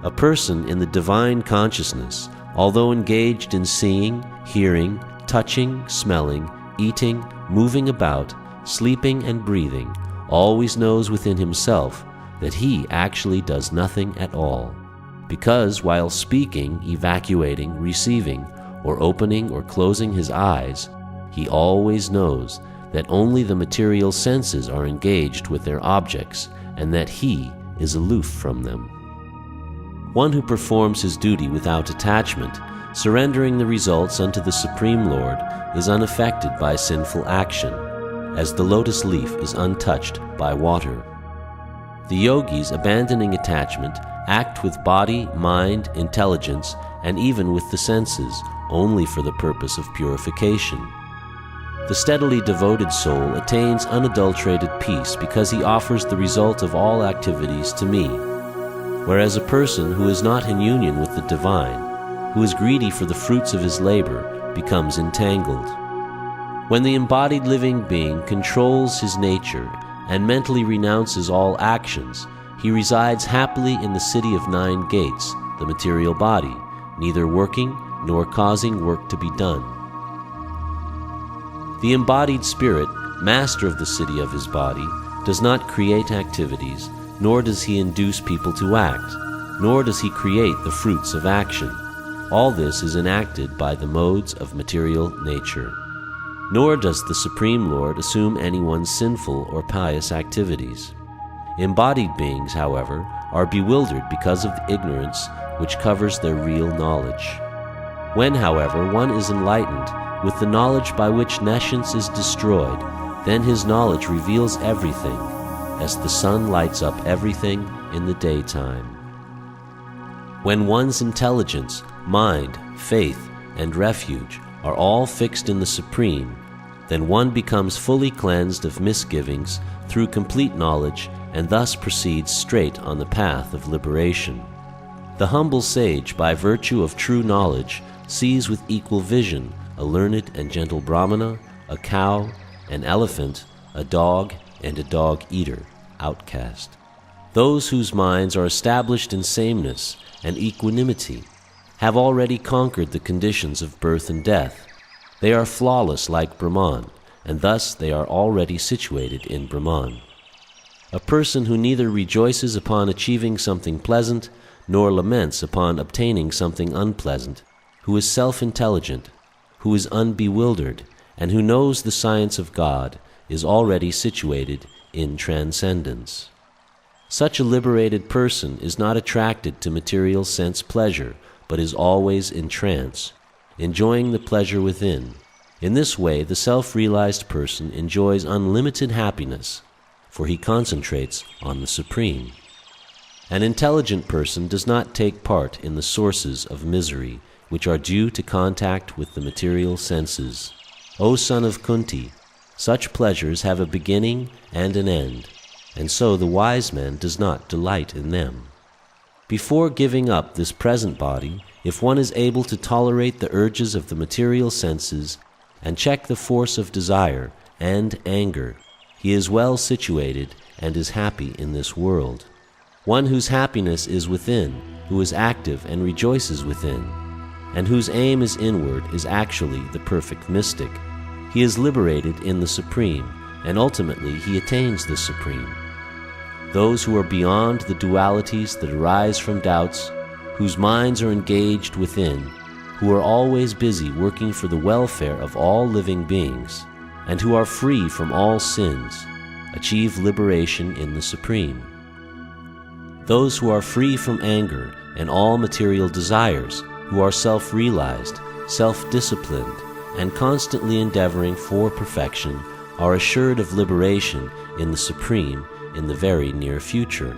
A person in the divine consciousness, although engaged in seeing, hearing, touching, smelling, eating, moving about, sleeping and breathing, always knows within himself that he actually does nothing at all, because while speaking, evacuating, receiving, or opening or closing his eyes, he always knows that only the material senses are engaged with their objects, and that he is aloof from them. One who performs his duty without attachment, surrendering the results unto the Supreme Lord, is unaffected by sinful action, as the lotus leaf is untouched by water. The yogis, abandoning attachment, act with body, mind, intelligence, and even with the senses, only for the purpose of purification. The steadily devoted soul attains unadulterated peace because he offers the result of all activities to me, whereas a person who is not in union with the divine, who is greedy for the fruits of his labor, becomes entangled. When the embodied living being controls his nature and mentally renounces all actions, he resides happily in the city of 9 gates, the material body, neither working nor causing work to be done. The embodied spirit, master of the city of his body, does not create activities, nor does he induce people to act, nor does he create the fruits of action. All this is enacted by the modes of material nature. Nor does the Supreme Lord assume anyone's sinful or pious activities. Embodied beings, however, are bewildered because of the ignorance which covers their real knowledge. When, however, one is enlightened with the knowledge by which nescience is destroyed, then his knowledge reveals everything, as the sun lights up everything in the daytime. When one's intelligence, mind, faith, and refuge are all fixed in the Supreme, then one becomes fully cleansed of misgivings through complete knowledge and thus proceeds straight on the path of liberation. The humble sage, by virtue of true knowledge, sees with equal vision a learned and gentle Brahmana, a cow, an elephant, a dog, and a dog-eater, outcast. Those whose minds are established in sameness and equanimity have already conquered the conditions of birth and death. They are flawless like Brahman, and thus they are already situated in Brahman. A person who neither rejoices upon achieving something pleasant, nor laments upon obtaining something unpleasant, who is self-intelligent, who is unbewildered, and who knows the science of God, is already situated in transcendence. Such a liberated person is not attracted to material sense pleasure, but is always in trance, enjoying the pleasure within. In this way, the self-realized person enjoys unlimited happiness, for he concentrates on the Supreme. An intelligent person does not take part in the sources of misery, which are due to contact with the material senses. O son of Kunti, such pleasures have a beginning and an end, and so the wise man does not delight in them. Before giving up this present body, if one is able to tolerate the urges of the material senses and check the force of desire and anger, he is well situated and is happy in this world. One whose happiness is within, who is active and rejoices within, and whose aim is inward, is actually the perfect mystic. He is liberated in the Supreme, and ultimately he attains the Supreme. Those who are beyond the dualities that arise from doubts, whose minds are engaged within, who are always busy working for the welfare of all living beings, and who are free from all sins, achieve liberation in the Supreme. Those who are free from anger and all material desires, who are self-realized, self-disciplined, and constantly endeavoring for perfection are assured of liberation in the Supreme in the very near future.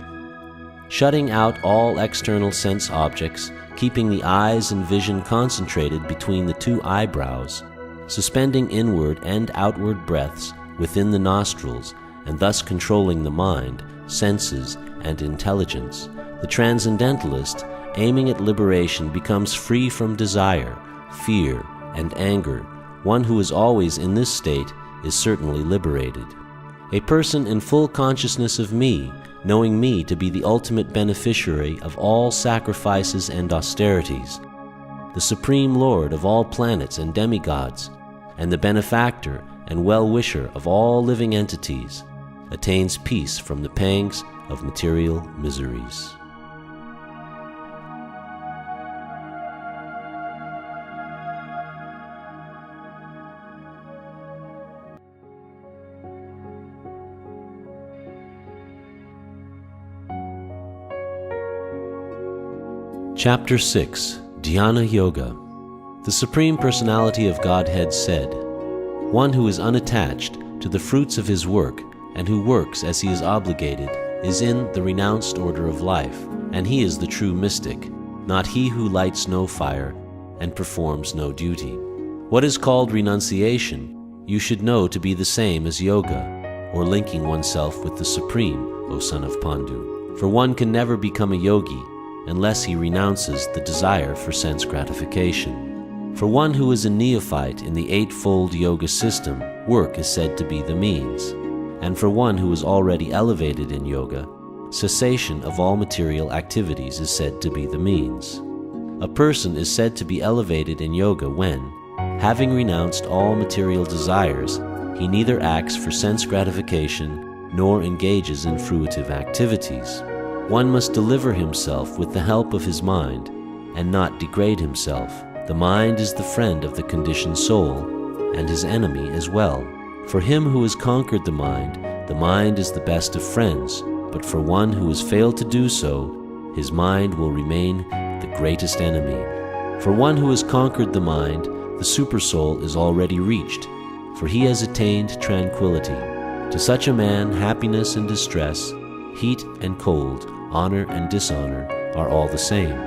Shutting out all external sense objects, keeping the eyes and vision concentrated between the two eyebrows, suspending inward and outward breaths within the nostrils, and thus controlling the mind, senses, and intelligence, the transcendentalist, aiming at liberation, becomes free from desire, fear, and anger. One who is always in this state is certainly liberated. A person in full consciousness of me, knowing me to be the ultimate beneficiary of all sacrifices and austerities, the Supreme Lord of all planets and demigods, and the benefactor and well-wisher of all living entities, attains peace from the pangs of material miseries. Chapter 6, Dhyana Yoga. The Supreme Personality of Godhead said, "One who is unattached to the fruits of his work and who works as he is obligated is in the renounced order of life, and he is the true mystic, not he who lights no fire and performs no duty." What is called renunciation, you should know to be the same as yoga, or linking oneself with the Supreme, O son of Pandu. For one can never become a yogi unless he renounces the desire for sense gratification. For one who is a neophyte in the eightfold yoga system, work is said to be the means. And for one who is already elevated in yoga, cessation of all material activities is said to be the means. A person is said to be elevated in yoga when, having renounced all material desires, he neither acts for sense gratification nor engages in fruitive activities. One must deliver himself with the help of his mind, and not degrade himself. The mind is the friend of the conditioned soul, and his enemy as well. For him who has conquered the mind is the best of friends, but for one who has failed to do so, his mind will remain the greatest enemy. For one who has conquered the mind, the supersoul is already reached, for he has attained tranquility. To such a man, happiness and distress, heat and cold, honor and dishonor are all the same.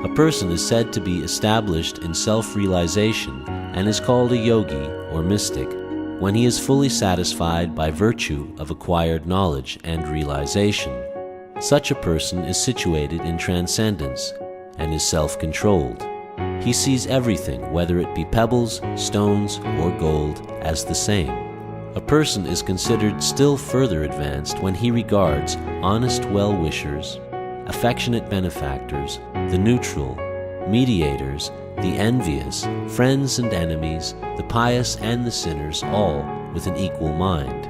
A person is said to be established in self-realization and is called a yogi or mystic when he is fully satisfied by virtue of acquired knowledge and realization. Such a person is situated in transcendence and is self-controlled. He sees everything, whether it be pebbles, stones, or gold, as the same. A person is considered still further advanced when he regards honest well-wishers, affectionate benefactors, the neutral, mediators, the envious, friends and enemies, the pious and the sinners, all with an equal mind.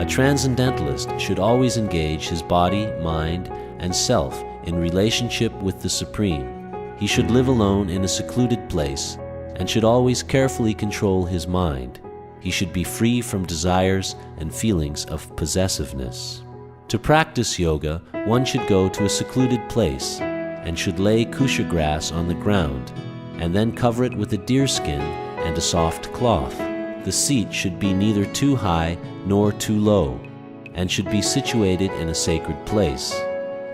A transcendentalist should always engage his body, mind, and self in relationship with the Supreme. He should live alone in a secluded place and should always carefully control his mind. He should be free from desires and feelings of possessiveness. To practice yoga, one should go to a secluded place and should lay kusha grass on the ground and then cover it with a deerskin and a soft cloth. The seat should be neither too high nor too low and should be situated in a sacred place.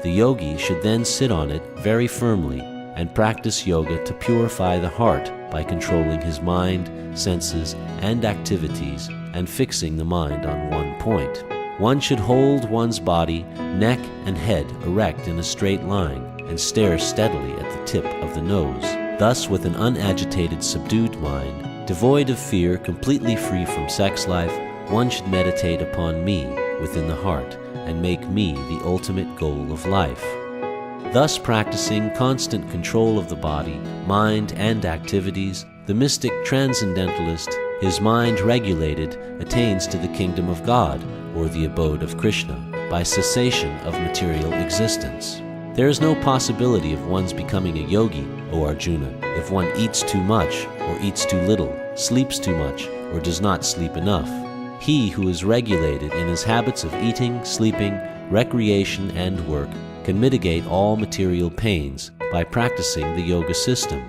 The yogi should then sit on it very firmly and practice yoga to purify the heart by controlling his mind, senses, and activities and fixing the mind on one point. One should hold one's body, neck, and head erect in a straight line and stare steadily at the tip of the nose. Thus, with an unagitated, subdued mind, devoid of fear, completely free from sex life, one should meditate upon me within the heart and make me the ultimate goal of life. Thus, practicing constant control of the body, mind, and activities, the mystic transcendentalist, his mind regulated, attains to the kingdom of God, or the abode of Krishna, by cessation of material existence. There is no possibility of one's becoming a yogi, O Arjuna, if one eats too much, or eats too little, sleeps too much, or does not sleep enough. He who is regulated in his habits of eating, sleeping, recreation, and work can mitigate all material pains by practicing the yoga system.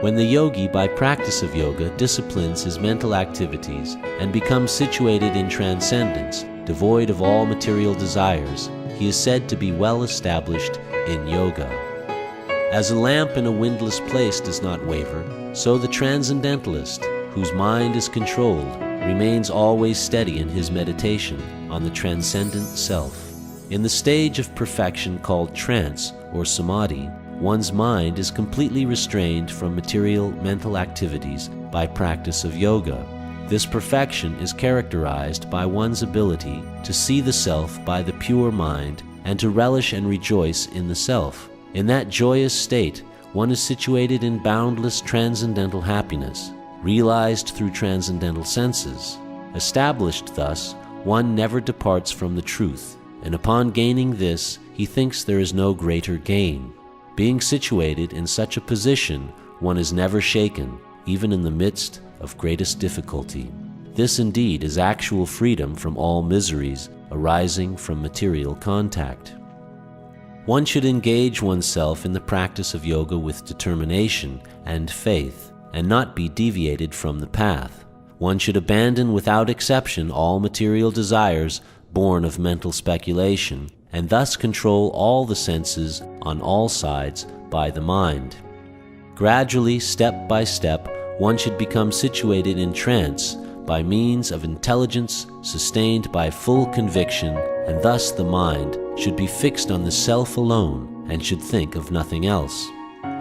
When the yogi, by practice of yoga, disciplines his mental activities and becomes situated in transcendence, devoid of all material desires, he is said to be well established in yoga. As a lamp in a windless place does not waver, so the transcendentalist, whose mind is controlled, remains always steady in his meditation on the transcendent self. In the stage of perfection called trance or samadhi, one's mind is completely restrained from material mental activities by practice of yoga. This perfection is characterized by one's ability to see the self by the pure mind and to relish and rejoice in the self. In that joyous state, one is situated in boundless transcendental happiness, realized through transcendental senses. Established thus, one never departs from the truth, and upon gaining this, he thinks there is no greater gain. Being situated in such a position, one is never shaken, even in the midst of greatest difficulty. This indeed is actual freedom from all miseries arising from material contact. One should engage oneself in the practice of yoga with determination and faith, and not be deviated from the path. One should abandon without exception all material desires born of mental speculation, and thus control all the senses on all sides by the mind. Gradually, step by step, one should become situated in trance by means of intelligence sustained by full conviction, and thus the mind should be fixed on the self alone and should think of nothing else.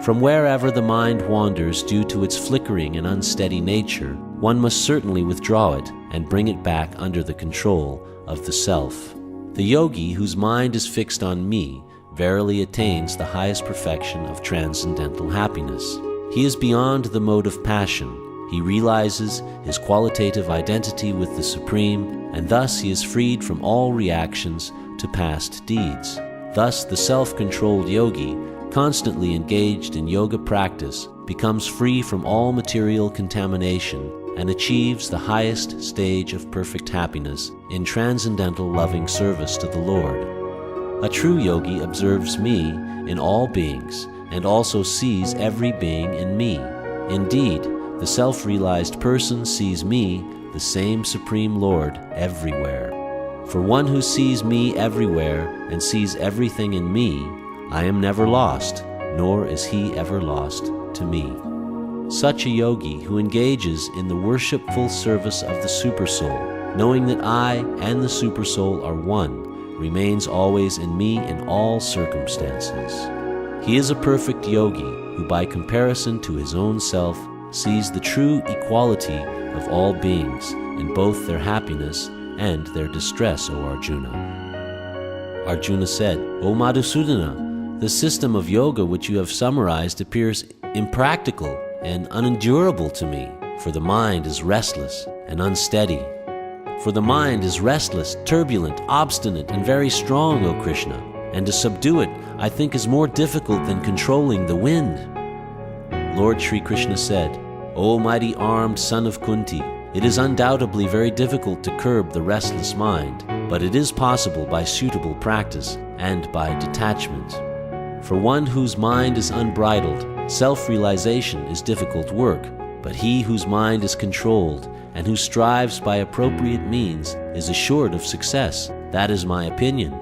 From wherever the mind wanders due to its flickering and unsteady nature, one must certainly withdraw it and bring it back under the control of the self. The yogi whose mind is fixed on me verily attains the highest perfection of transcendental happiness. He is beyond the mode of passion. He realizes his qualitative identity with the Supreme, and thus he is freed from all reactions to past deeds. Thus the self-controlled yogi, constantly engaged in yoga practice, becomes free from all material contamination and achieves the highest stage of perfect happiness in transcendental loving service to the Lord. A true yogi observes me in all beings and also sees every being in me. Indeed, the self-realized person sees me, the same Supreme Lord, everywhere. For one who sees me everywhere and sees everything in me, I am never lost, nor is he ever lost to me. Such a yogi who engages in the worshipful service of the Supersoul, knowing that I and the Supersoul are one, remains always in me in all circumstances. He is a perfect yogi who, by comparison to his own self, sees the true equality of all beings in both their happiness and their distress, O Arjuna. Arjuna said, O Madhusudana, the system of yoga which you have summarized appears impractical and unendurable to me, for the mind is restless and unsteady. For the mind is restless, turbulent, obstinate, and very strong, O Krishna, and to subdue it, I think, is more difficult than controlling the wind. Lord Sri Krishna said, O mighty armed son of Kunti, it is undoubtedly very difficult to curb the restless mind, but it is possible by suitable practice and by detachment. For one whose mind is unbridled, self-realization is difficult work, but he whose mind is controlled and who strives by appropriate means is assured of success. That is my opinion.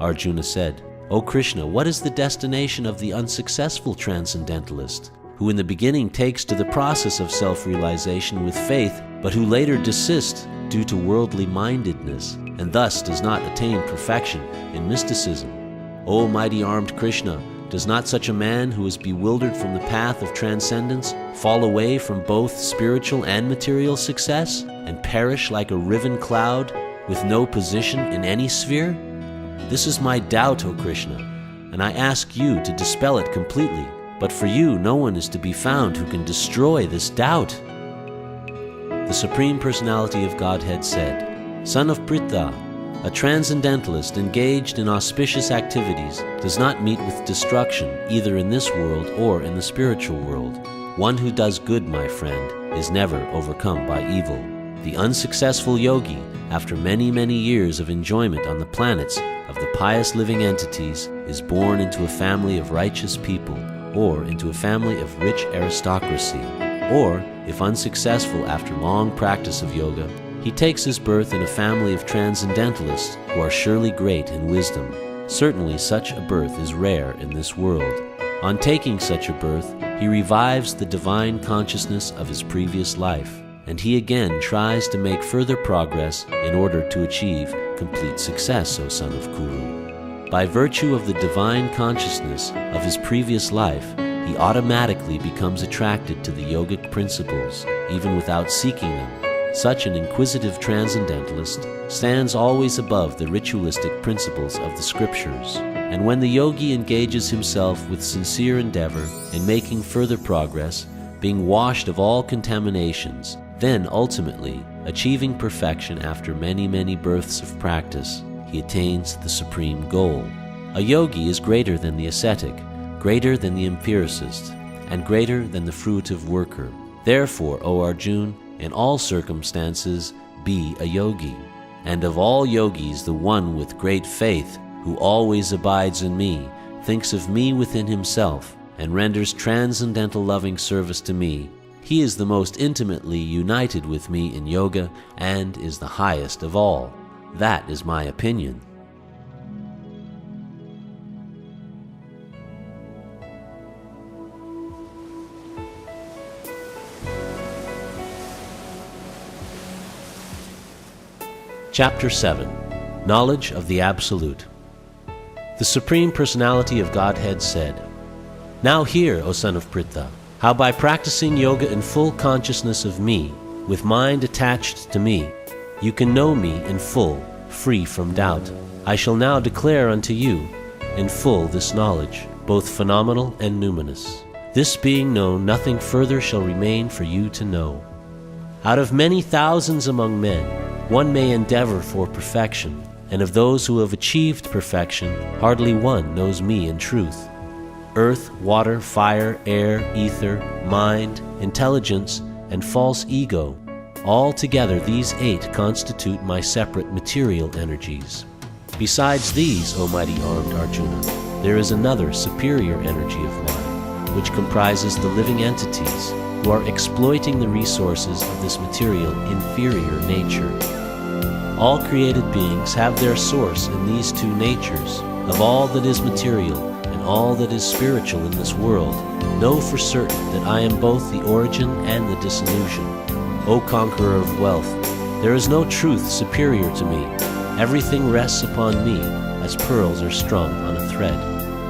Arjuna said, O Krishna, what is the destination of the unsuccessful transcendentalist, who in the beginning takes to the process of self-realization with faith, but who later desists due to worldly mindedness, and thus does not attain perfection in mysticism? O mighty armed Krishna, does not such a man who is bewildered from the path of transcendence fall away from both spiritual and material success, and perish like a riven cloud with no position in any sphere? This is my doubt, O Krishna, and I ask you to dispel it completely. But for you, no one is to be found who can destroy this doubt. The Supreme Personality of Godhead said, Son of Pritha, a transcendentalist engaged in auspicious activities does not meet with destruction either in this world or in the spiritual world. One who does good, my friend, is never overcome by evil. The unsuccessful yogi, after many, many years of enjoyment on the planets of the pious living entities, is born into a family of righteous people or into a family of rich aristocracy, or, if unsuccessful after long practice of yoga, he takes his birth in a family of transcendentalists who are surely great in wisdom. Certainly such a birth is rare in this world. On taking such a birth, he revives the divine consciousness of his previous life, and he again tries to make further progress in order to achieve complete success, O son of Kuru. By virtue of the divine consciousness of his previous life, he automatically becomes attracted to the yogic principles, even without seeking them. Such an inquisitive transcendentalist stands always above the ritualistic principles of the scriptures, and when the yogi engages himself with sincere endeavor in making further progress, being washed of all contaminations, then ultimately, achieving perfection after many, many births of practice, he attains the supreme goal. A yogi is greater than the ascetic, greater than the empiricist, and greater than the fruitive worker. Therefore, O Arjuna, in all circumstances, be a yogi. And of all yogis, the one with great faith, who always abides in me, thinks of me within himself, and renders transcendental loving service to me, he is the most intimately united with me in yoga and is the highest of all. That is my opinion. Chapter 7. Knowledge of the Absolute. The Supreme Personality of Godhead said, "Now hear, O son of Pritha, how by practicing yoga in full consciousness of me, with mind attached to me, you can know me in full, free from doubt. I shall now declare unto you in full this knowledge, both phenomenal and numinous. This being known, nothing further shall remain for you to know. Out of many thousands among men, one may endeavor for perfection, and of those who have achieved perfection, hardly one knows me in truth. Earth, water, fire, air, ether, mind, intelligence, and false ego, all together these 8 constitute my separate material energies. Besides these, O mighty armed Arjuna, there is another superior energy of mine, which comprises the living entities who are exploiting the resources of this material inferior nature. All created beings have their source in these 2 natures. Of all that is material and all that is spiritual in this world, know for certain that I am both the origin and the dissolution. O conqueror of wealth, there is no truth superior to me. Everything rests upon me as pearls are strung on a thread.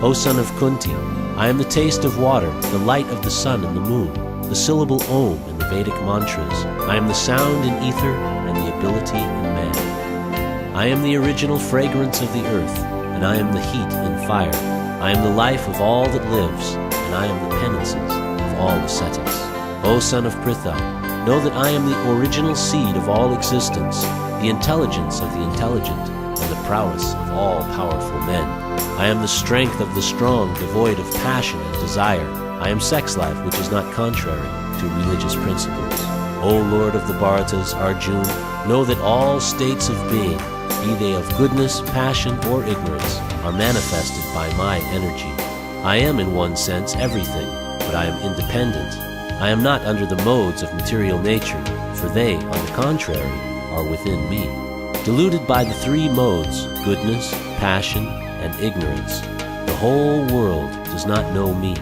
O son of Kunti, I am the taste of water, the light of the sun and the moon, the syllable Om in the Vedic mantras. I am the sound in ether and the ability in man. I am the original fragrance of the earth, and I am the heat in fire. I am the life of all that lives, and I am the penances of all ascetics. O son of Pritha, know that I am the original seed of all existence, the intelligence of the intelligent, and the prowess of all powerful men. I am the strength of the strong, devoid of passion and desire. I am sex life which is not contrary to religious principles. O Lord of the Bharatas, Arjuna, know that all states of being, be they of goodness, passion, or ignorance, are manifested by my energy. I am in one sense everything, but I am independent. I am not under the modes of material nature, for they, on the contrary, are within me. Deluded by the 3 modes, goodness, passion, and ignorance, the whole world does not know me,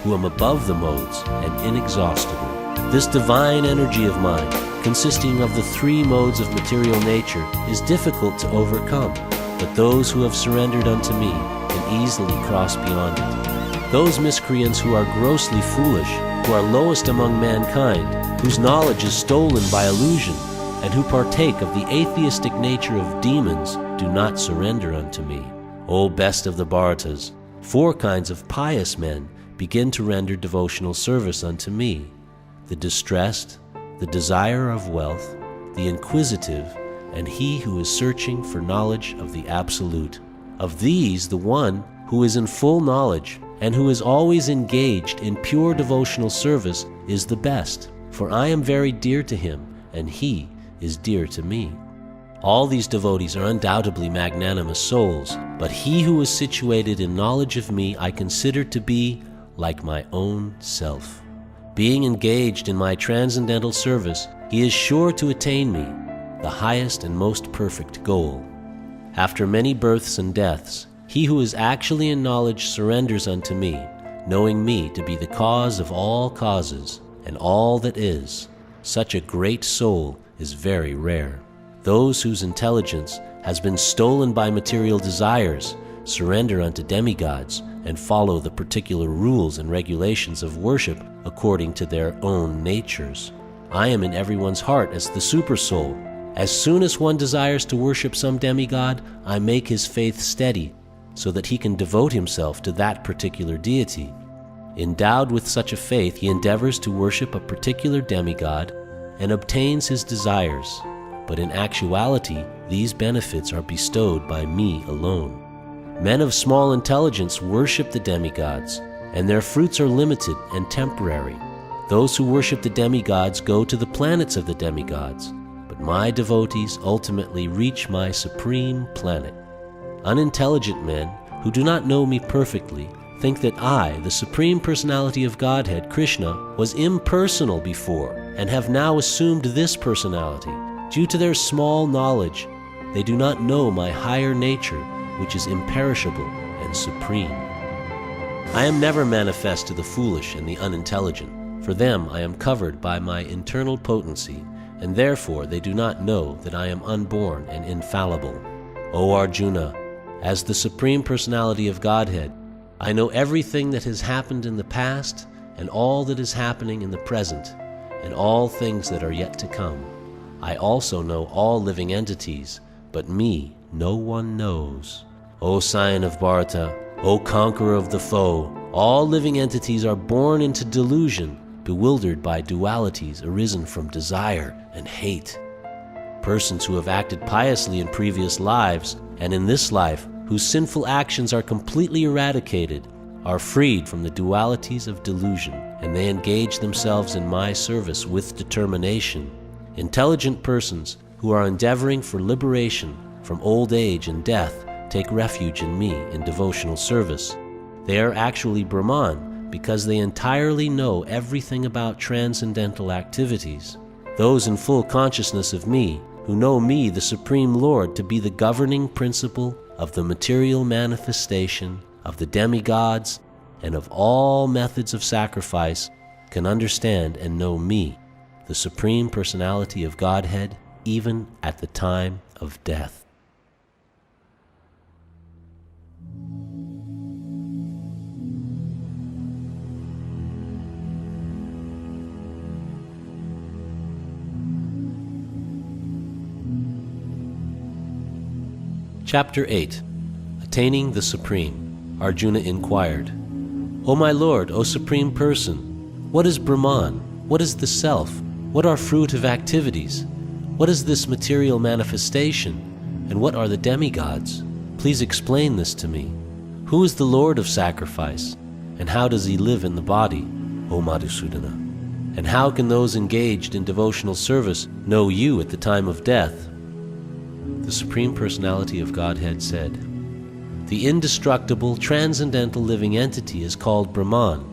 who am above the modes and inexhaustible. This divine energy of mine, consisting of the 3 modes of material nature, is difficult to overcome, but those who have surrendered unto me can easily cross beyond it. Those miscreants who are grossly foolish, who are lowest among mankind, whose knowledge is stolen by illusion, and who partake of the atheistic nature of demons, do not surrender unto me. O best of the Bharatas, 4 kinds of pious men begin to render devotional service unto me: the distressed, the desire of wealth, the inquisitive, and he who is searching for knowledge of the Absolute. Of these, the one who is in full knowledge and who is always engaged in pure devotional service is the best, for I am very dear to him, and he is dear to me. All these devotees are undoubtedly magnanimous souls, but he who is situated in knowledge of me I consider to be like my own self. Being engaged in my transcendental service, he is sure to attain me, the highest and most perfect goal. After many births and deaths, he who is actually in knowledge surrenders unto me, knowing me to be the cause of all causes and all that is. Such a great soul is very rare. Those whose intelligence has been stolen by material desires surrender unto demigods and follow the particular rules and regulations of worship according to their own natures. I am in everyone's heart as the supersoul. As soon as one desires to worship some demigod, I make his faith steady, so that he can devote himself to that particular deity. Endowed with such a faith, he endeavors to worship a particular demigod and obtains his desires. But in actuality, these benefits are bestowed by me alone. Men of small intelligence worship the demigods, and their fruits are limited and temporary. Those who worship the demigods go to the planets of the demigods, but my devotees ultimately reach my supreme planet. Unintelligent men who do not know me perfectly think that I, the Supreme Personality of Godhead, Krishna, was impersonal before and have now assumed this personality. Due to their small knowledge, they do not know my higher nature, which is imperishable and supreme. I am never manifest to the foolish and the unintelligent. For them I am covered by my internal potency, and therefore they do not know that I am unborn and infallible. O Arjuna, as the Supreme Personality of Godhead, I know everything that has happened in the past and all that is happening in the present and all things that are yet to come. I also know all living entities, but me no one knows. O scion of Bharata, O conqueror of the foe, all living entities are born into delusion, bewildered by dualities arisen from desire and hate. Persons who have acted piously in previous lives and in this life, whose sinful actions are completely eradicated, are freed from the dualities of delusion, and they engage themselves in my service with determination. Intelligent persons who are endeavoring for liberation from old age and death take refuge in me in devotional service. They are actually Brahman because they entirely know everything about transcendental activities. Those in full consciousness of me, who know me, the Supreme Lord, to be the governing principle of the material manifestation of the demigods and of all methods of sacrifice, can understand and know me, the Supreme Personality of Godhead, even at the time of death. Chapter 8. Attaining the Supreme. Arjuna inquired, O my Lord, O Supreme Person, what is Brahman? What is the Self? What are fruitive activities? What is this material manifestation? And what are the demigods? Please explain this to me. Who is the Lord of sacrifice? And how does he live in the body, O Madhusudana? And how can those engaged in devotional service know you at the time of death? The Supreme Personality of Godhead said, The indestructible, transcendental living entity is called Brahman,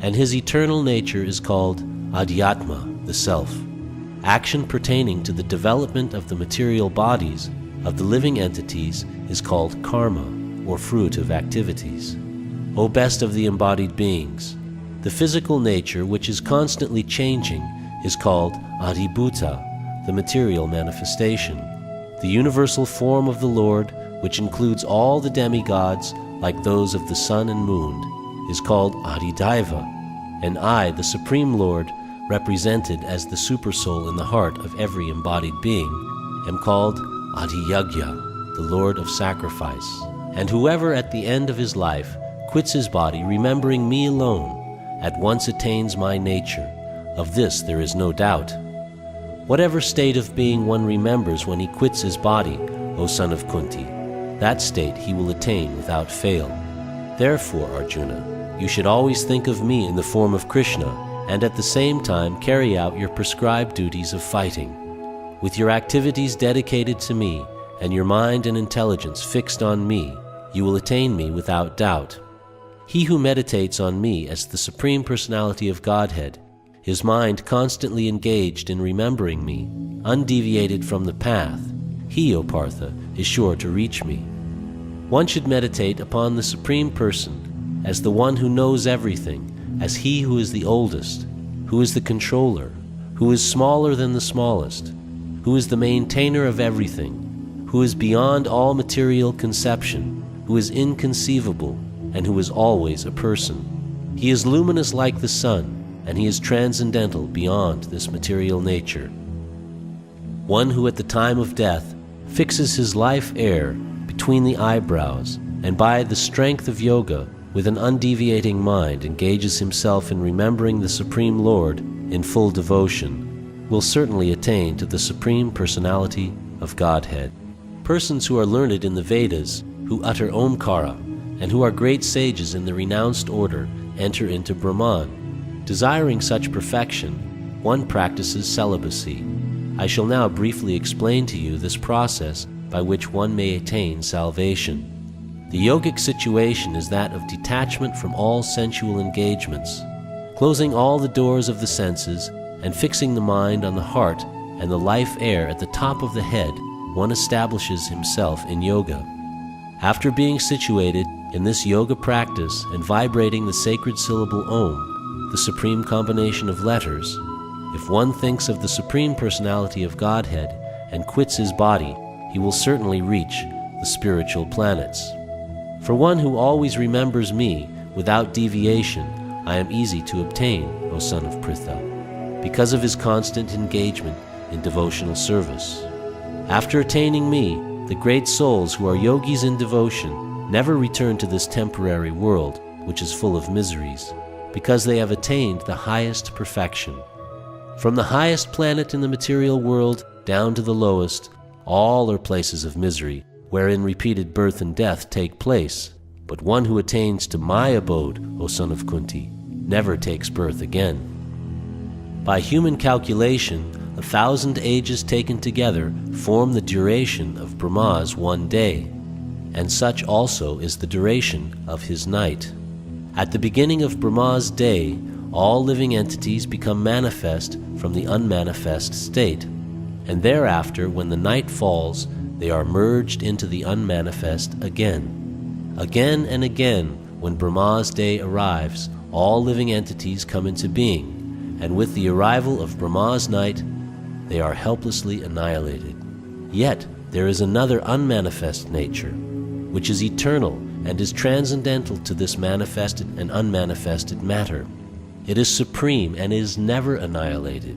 and his eternal nature is called Adhyatma, the Self. Action pertaining to the development of the material bodies of the living entities is called karma, or fruitive activities. O best of the embodied beings, the physical nature, which is constantly changing, is called Adhibhuta, the material manifestation. The universal form of the Lord, which includes all the demigods, like those of the sun and moon, is called Adidaiva, and I, the Supreme Lord, represented as the supersoul in the heart of every embodied being, am called Adiyagya, the Lord of sacrifice. And whoever at the end of his life quits his body remembering me alone, at once attains my nature. Of this there is no doubt. Whatever state of being one remembers when he quits his body, O son of Kunti, that state he will attain without fail. Therefore, Arjuna, you should always think of me in the form of Krishna, and at the same time carry out your prescribed duties of fighting. With your activities dedicated to me, and your mind and intelligence fixed on me, you will attain me without doubt. He who meditates on me as the Supreme Personality of Godhead, his mind constantly engaged in remembering me, undeviated from the path, he, O Partha, is sure to reach me. One should meditate upon the Supreme Person as the one who knows everything, as he who is the oldest, who is the controller, who is smaller than the smallest, who is the maintainer of everything, who is beyond all material conception, who is inconceivable, and who is always a person. He is luminous like the sun, and he is transcendental beyond this material nature. One who at the time of death fixes his life air between the eyebrows, and by the strength of yoga, with an undeviating mind, engages himself in remembering the Supreme Lord in full devotion, will certainly attain to the Supreme Personality of Godhead. Persons who are learned in the Vedas, who utter Omkara, and who are great sages in the renounced order, enter into Brahman. Desiring such perfection, one practices celibacy. I shall now briefly explain to you this process by which one may attain salvation. The yogic situation is that of detachment from all sensual engagements, closing all the doors of the senses and fixing the mind on the heart and the life air at the top of the head. One establishes himself in yoga. After being situated in this yoga practice and vibrating the sacred syllable Om, the supreme combination of letters, if one thinks of the Supreme Personality of Godhead and quits his body, he will certainly reach the spiritual planets. For one who always remembers me without deviation, I am easy to obtain, O son of Pritha, because of his constant engagement in devotional service. After attaining me, the great souls who are yogis in devotion never return to this temporary world, which is full of miseries, because they have attained the highest perfection. From the highest planet in the material world down to the lowest, all are places of misery, wherein repeated birth and death take place. But one who attains to my abode, O son of Kunti, never takes birth again. By human calculation, 1,000 ages taken together form the duration of Brahma's one day, and such also is the duration of his night. At the beginning of Brahma's day, all living entities become manifest from the unmanifest state, and thereafter, when the night falls, they are merged into the unmanifest again. Again and again, when Brahma's day arrives, all living entities come into being, and with the arrival of Brahma's night, they are helplessly annihilated. Yet there is another unmanifest nature, which is eternal and is transcendental to this manifested and unmanifested matter. It is supreme and is never annihilated.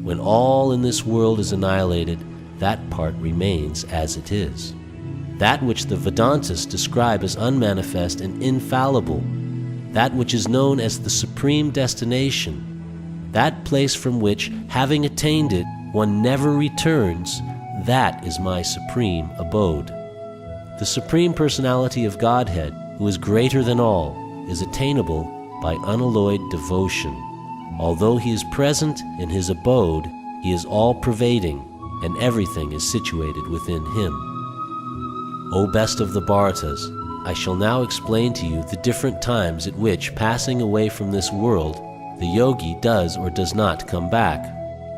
When all in this world is annihilated, that part remains as it is. That which the Vedantas describe as unmanifest and infallible, that which is known as the supreme destination, that place from which, having attained it, one never returns, that is my supreme abode. The Supreme Personality of Godhead, who is greater than all, is attainable by unalloyed devotion. Although he is present in his abode, he is all-pervading, and everything is situated within him. O best of the Bharatas, I shall now explain to you the different times at which, passing away from this world, the yogi does or does not come back.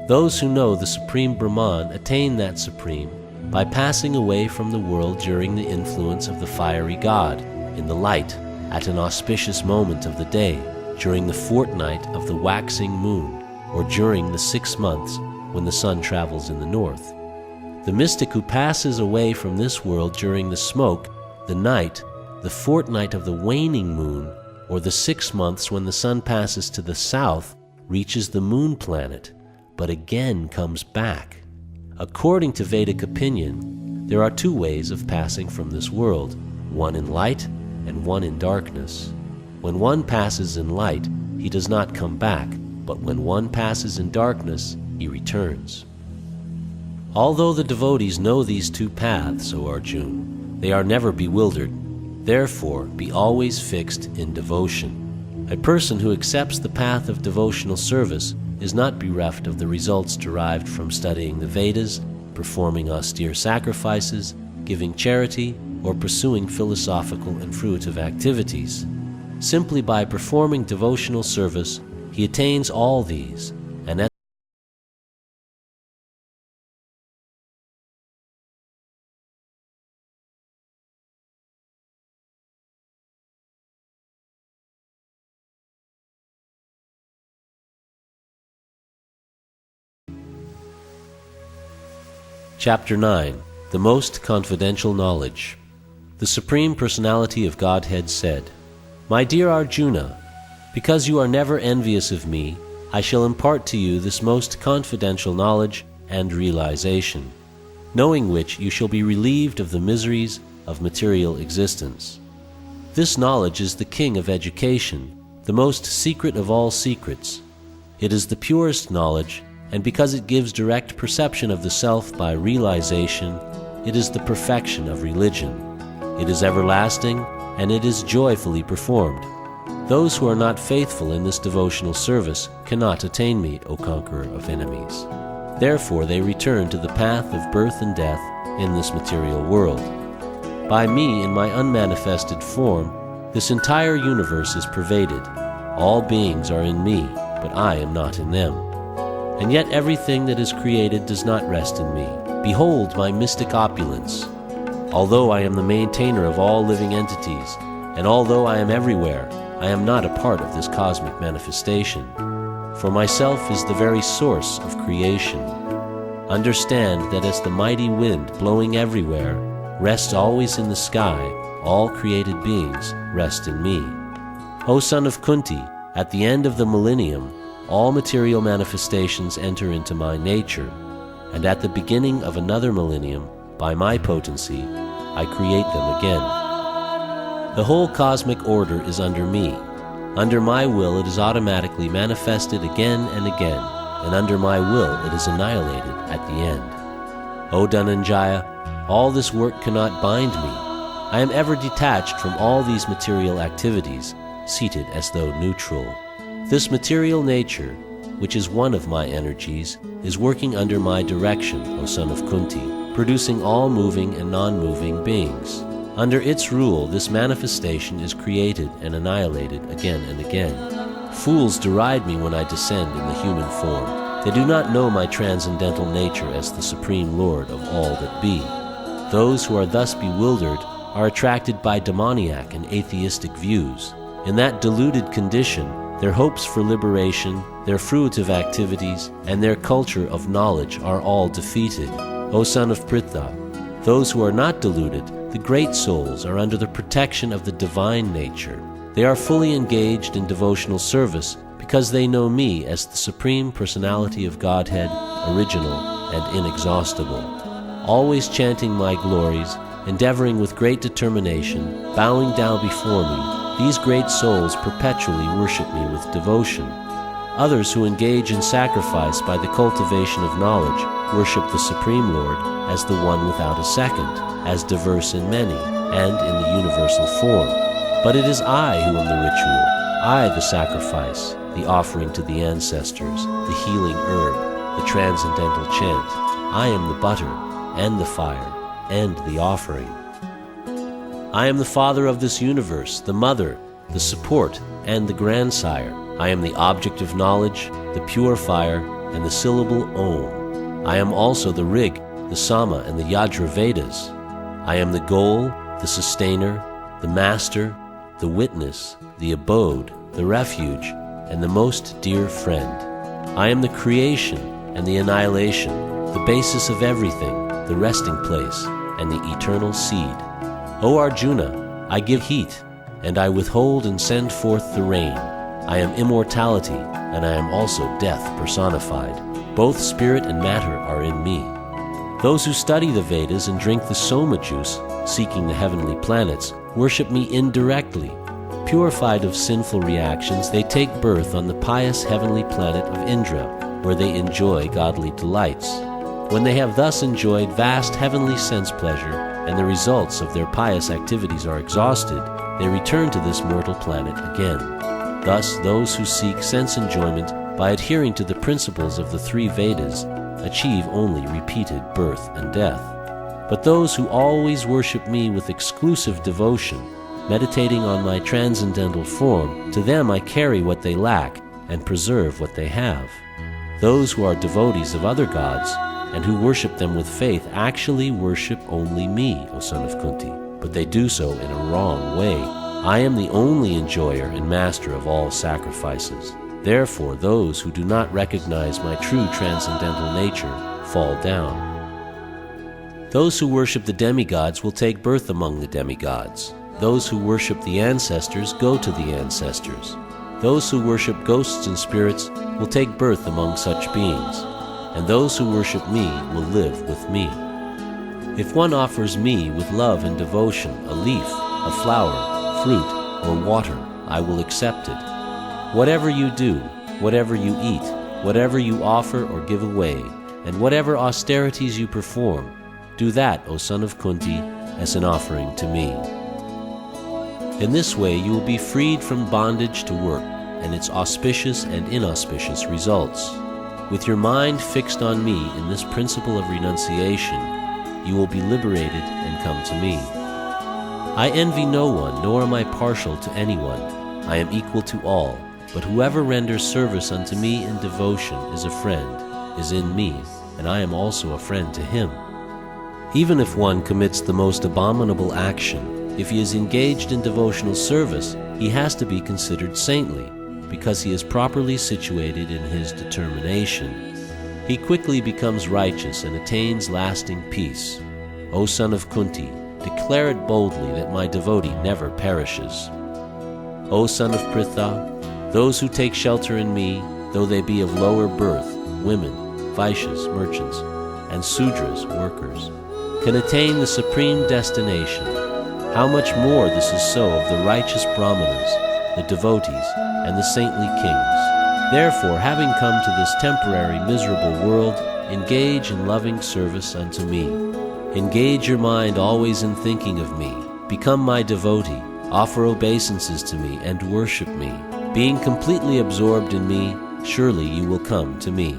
Those who know the Supreme Brahman attain that Supreme by passing away from the world during the influence of the fiery god, in the light, at an auspicious moment of the day, during the fortnight of the waxing moon, or during the 6 months when the sun travels in the north. The mystic who passes away from this world during the smoke, the night, the fortnight of the waning moon, or the 6 months when the sun passes to the south, reaches the moon planet, but again comes back. According to Vedic opinion, there are 2 ways of passing from this world, one in light and one in darkness. When one passes in light, he does not come back, but when one passes in darkness, he returns. Although the devotees know these 2 paths, O Arjuna, they are never bewildered. Therefore, be always fixed in devotion. A person who accepts the path of devotional service is not bereft of the results derived from studying the Vedas, performing austere sacrifices, giving charity, or pursuing philosophical and fruitive activities. Simply by performing devotional service, he attains all these, and at Chapter 9. The Most Confidential Knowledge. The Supreme Personality of Godhead said, My dear Arjuna, because you are never envious of me, I shall impart to you this most confidential knowledge and realization, knowing which you shall be relieved of the miseries of material existence. This knowledge is the king of education, the most secret of all secrets. It is the purest knowledge, and because it gives direct perception of the self by realization, it is the perfection of religion. It is everlasting, and it is joyfully performed. Those who are not faithful in this devotional service cannot attain me, O conqueror of enemies. Therefore they return to the path of birth and death in this material world. By me, in my unmanifested form, this entire universe is pervaded. All beings are in me, but I am not in them. And yet everything that is created does not rest in me. Behold my mystic opulence. Although I am the maintainer of all living entities, and although I am everywhere, I am not a part of this cosmic manifestation. For myself is the very source of creation. Understand that as the mighty wind blowing everywhere rests always in the sky, all created beings rest in me. O son of Kunti, at the end of the millennium, all material manifestations enter into my nature, and at the beginning of another millennium, by my potency, I create them again. The whole cosmic order is under me. Under my will it is automatically manifested again and again, and under my will it is annihilated at the end. O Dhananjaya, all this work cannot bind me. I am ever detached from all these material activities, seated as though neutral. This material nature, which is one of my energies, is working under my direction, O son of Kunti, producing all moving and non-moving beings. Under its rule, this manifestation is created and annihilated again and again. Fools deride me when I descend in the human form. They do not know my transcendental nature as the Supreme Lord of all that be. Those who are thus bewildered are attracted by demoniac and atheistic views. In that deluded condition, their hopes for liberation, their fruitive activities, and their culture of knowledge are all defeated. O son of Pritha, those who are not deluded, the great souls, are under the protection of the divine nature. They are fully engaged in devotional service because they know me as the Supreme Personality of Godhead, original and inexhaustible. Always chanting my glories, endeavoring with great determination, bowing down before me, these great souls perpetually worship me with devotion. Others who engage in sacrifice by the cultivation of knowledge worship the Supreme Lord as the one without a second, as diverse in many, and in the universal form. But it is I who am the ritual, I the sacrifice, the offering to the ancestors, the healing herb, the transcendental chant. I am the butter, and the fire, and the offering. I am the father of this universe, the mother, the support, and the grandsire. I am the object of knowledge, the purifier, and the syllable Om. I am also the Rig, the Sama, and the Yajur Vedas. I am the goal, the sustainer, the master, the witness, the abode, the refuge, and the most dear friend. I am the creation and the annihilation, the basis of everything, the resting place, and the eternal seed. O Arjuna, I give heat, and I withhold and send forth the rain. I am immortality, and I am also death personified. Both spirit and matter are in me. Those who study the Vedas and drink the soma juice, seeking the heavenly planets, worship me indirectly. Purified of sinful reactions, they take birth on the pious heavenly planet of Indra, where they enjoy godly delights. When they have thus enjoyed vast heavenly sense pleasure, and the results of their pious activities are exhausted, they return to this mortal planet again. Thus, those who seek sense enjoyment by adhering to the principles of the three Vedas achieve only repeated birth and death. But those who always worship me with exclusive devotion, meditating on my transcendental form, to them I carry what they lack and preserve what they have. Those who are devotees of other gods and who worship them with faith actually worship only me, O son of Kunti, but they do so in a wrong way. I am the only enjoyer and master of all sacrifices. Therefore, those who do not recognize my true transcendental nature fall down. Those who worship the demigods will take birth among the demigods. Those who worship the ancestors go to the ancestors. Those who worship ghosts and spirits will take birth among such beings, and those who worship me will live with me. If one offers me with love and devotion a leaf, a flower, fruit, or water, I will accept it. Whatever you do, whatever you eat, whatever you offer or give away, and whatever austerities you perform, do that, O son of Kunti, as an offering to me. In this way you will be freed from bondage to work and its auspicious and inauspicious results. With your mind fixed on me in this principle of renunciation, you will be liberated and come to me. I envy no one, nor am I partial to anyone. I am equal to all, but whoever renders service unto me in devotion is a friend, is in me, and I am also a friend to him. Even if one commits the most abominable action, if he is engaged in devotional service, he has to be considered saintly, because he is properly situated in his determination. He quickly becomes righteous and attains lasting peace. O son of Kunti, declare it boldly that my devotee never perishes. O son of Pritha, those who take shelter in me, though they be of lower birth, women, Vaishyas, merchants, and Sudras, workers, can attain the supreme destination. How much more this is so of the righteous brahmanas, the devotees, and the saintly kings. Therefore, having come to this temporary miserable world, engage in loving service unto me. Engage your mind always in thinking of me. Become my devotee, offer obeisances to me, and worship me. Being completely absorbed in me, surely you will come to me.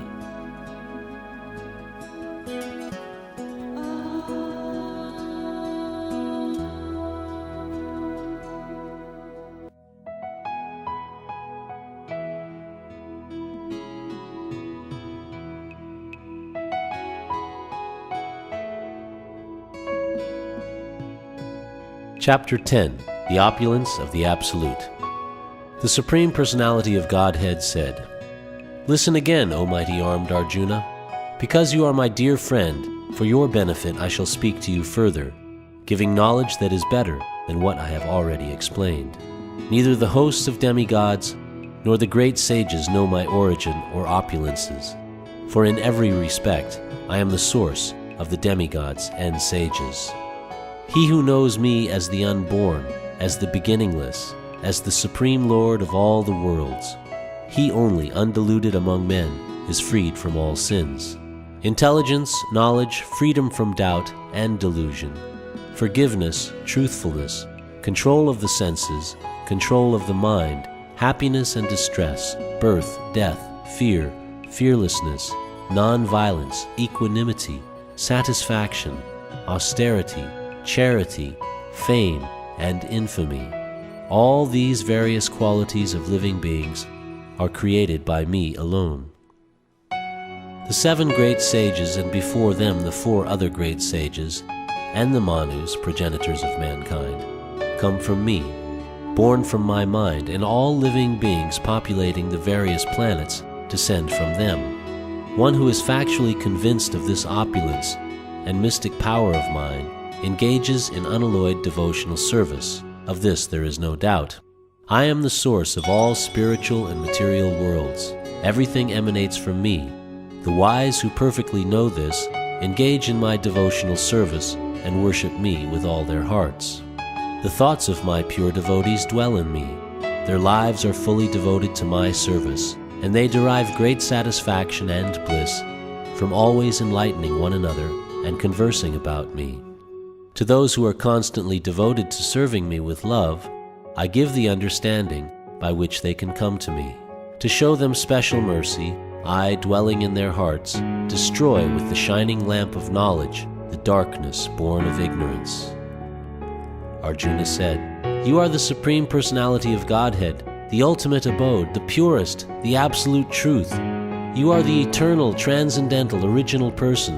Chapter 10. The Opulence of the Absolute. The Supreme Personality of Godhead said, "Listen again, O mighty armed Arjuna. Because you are my dear friend, for your benefit I shall speak to you further, giving knowledge that is better than what I have already explained. Neither the hosts of demigods nor the great sages know my origin or opulences, for in every respect I am the source of the demigods and sages. He who knows me as the unborn, as the beginningless, as the supreme Lord of all the worlds, he only, undiluted among men, is freed from all sins. Intelligence, knowledge, freedom from doubt and delusion, forgiveness, truthfulness, control of the senses, control of the mind, happiness and distress, birth, death, fear, fearlessness, non-violence, equanimity, satisfaction, austerity, charity, fame, and infamy. All these various qualities of living beings are created by me alone. The 7 great sages, and before them the 4 other great sages, and the Manus, progenitors of mankind, come from me, born from my mind, and all living beings populating the various planets descend from them. One who is factually convinced of this opulence and mystic power of mine engages in unalloyed devotional service. Of this there is no doubt. I am the source of all spiritual and material worlds. Everything emanates from me. The wise who perfectly know this engage in my devotional service and worship me with all their hearts. The thoughts of my pure devotees dwell in me. Their lives are fully devoted to my service, and they derive great satisfaction and bliss from always enlightening one another and conversing about me. To those who are constantly devoted to serving me with love, I give the understanding by which they can come to me. To show them special mercy, I, dwelling in their hearts, destroy with the shining lamp of knowledge the darkness born of ignorance." Arjuna said, You are the Supreme Personality of Godhead, the ultimate abode, the purest, the absolute truth. You are the eternal, transcendental, original person,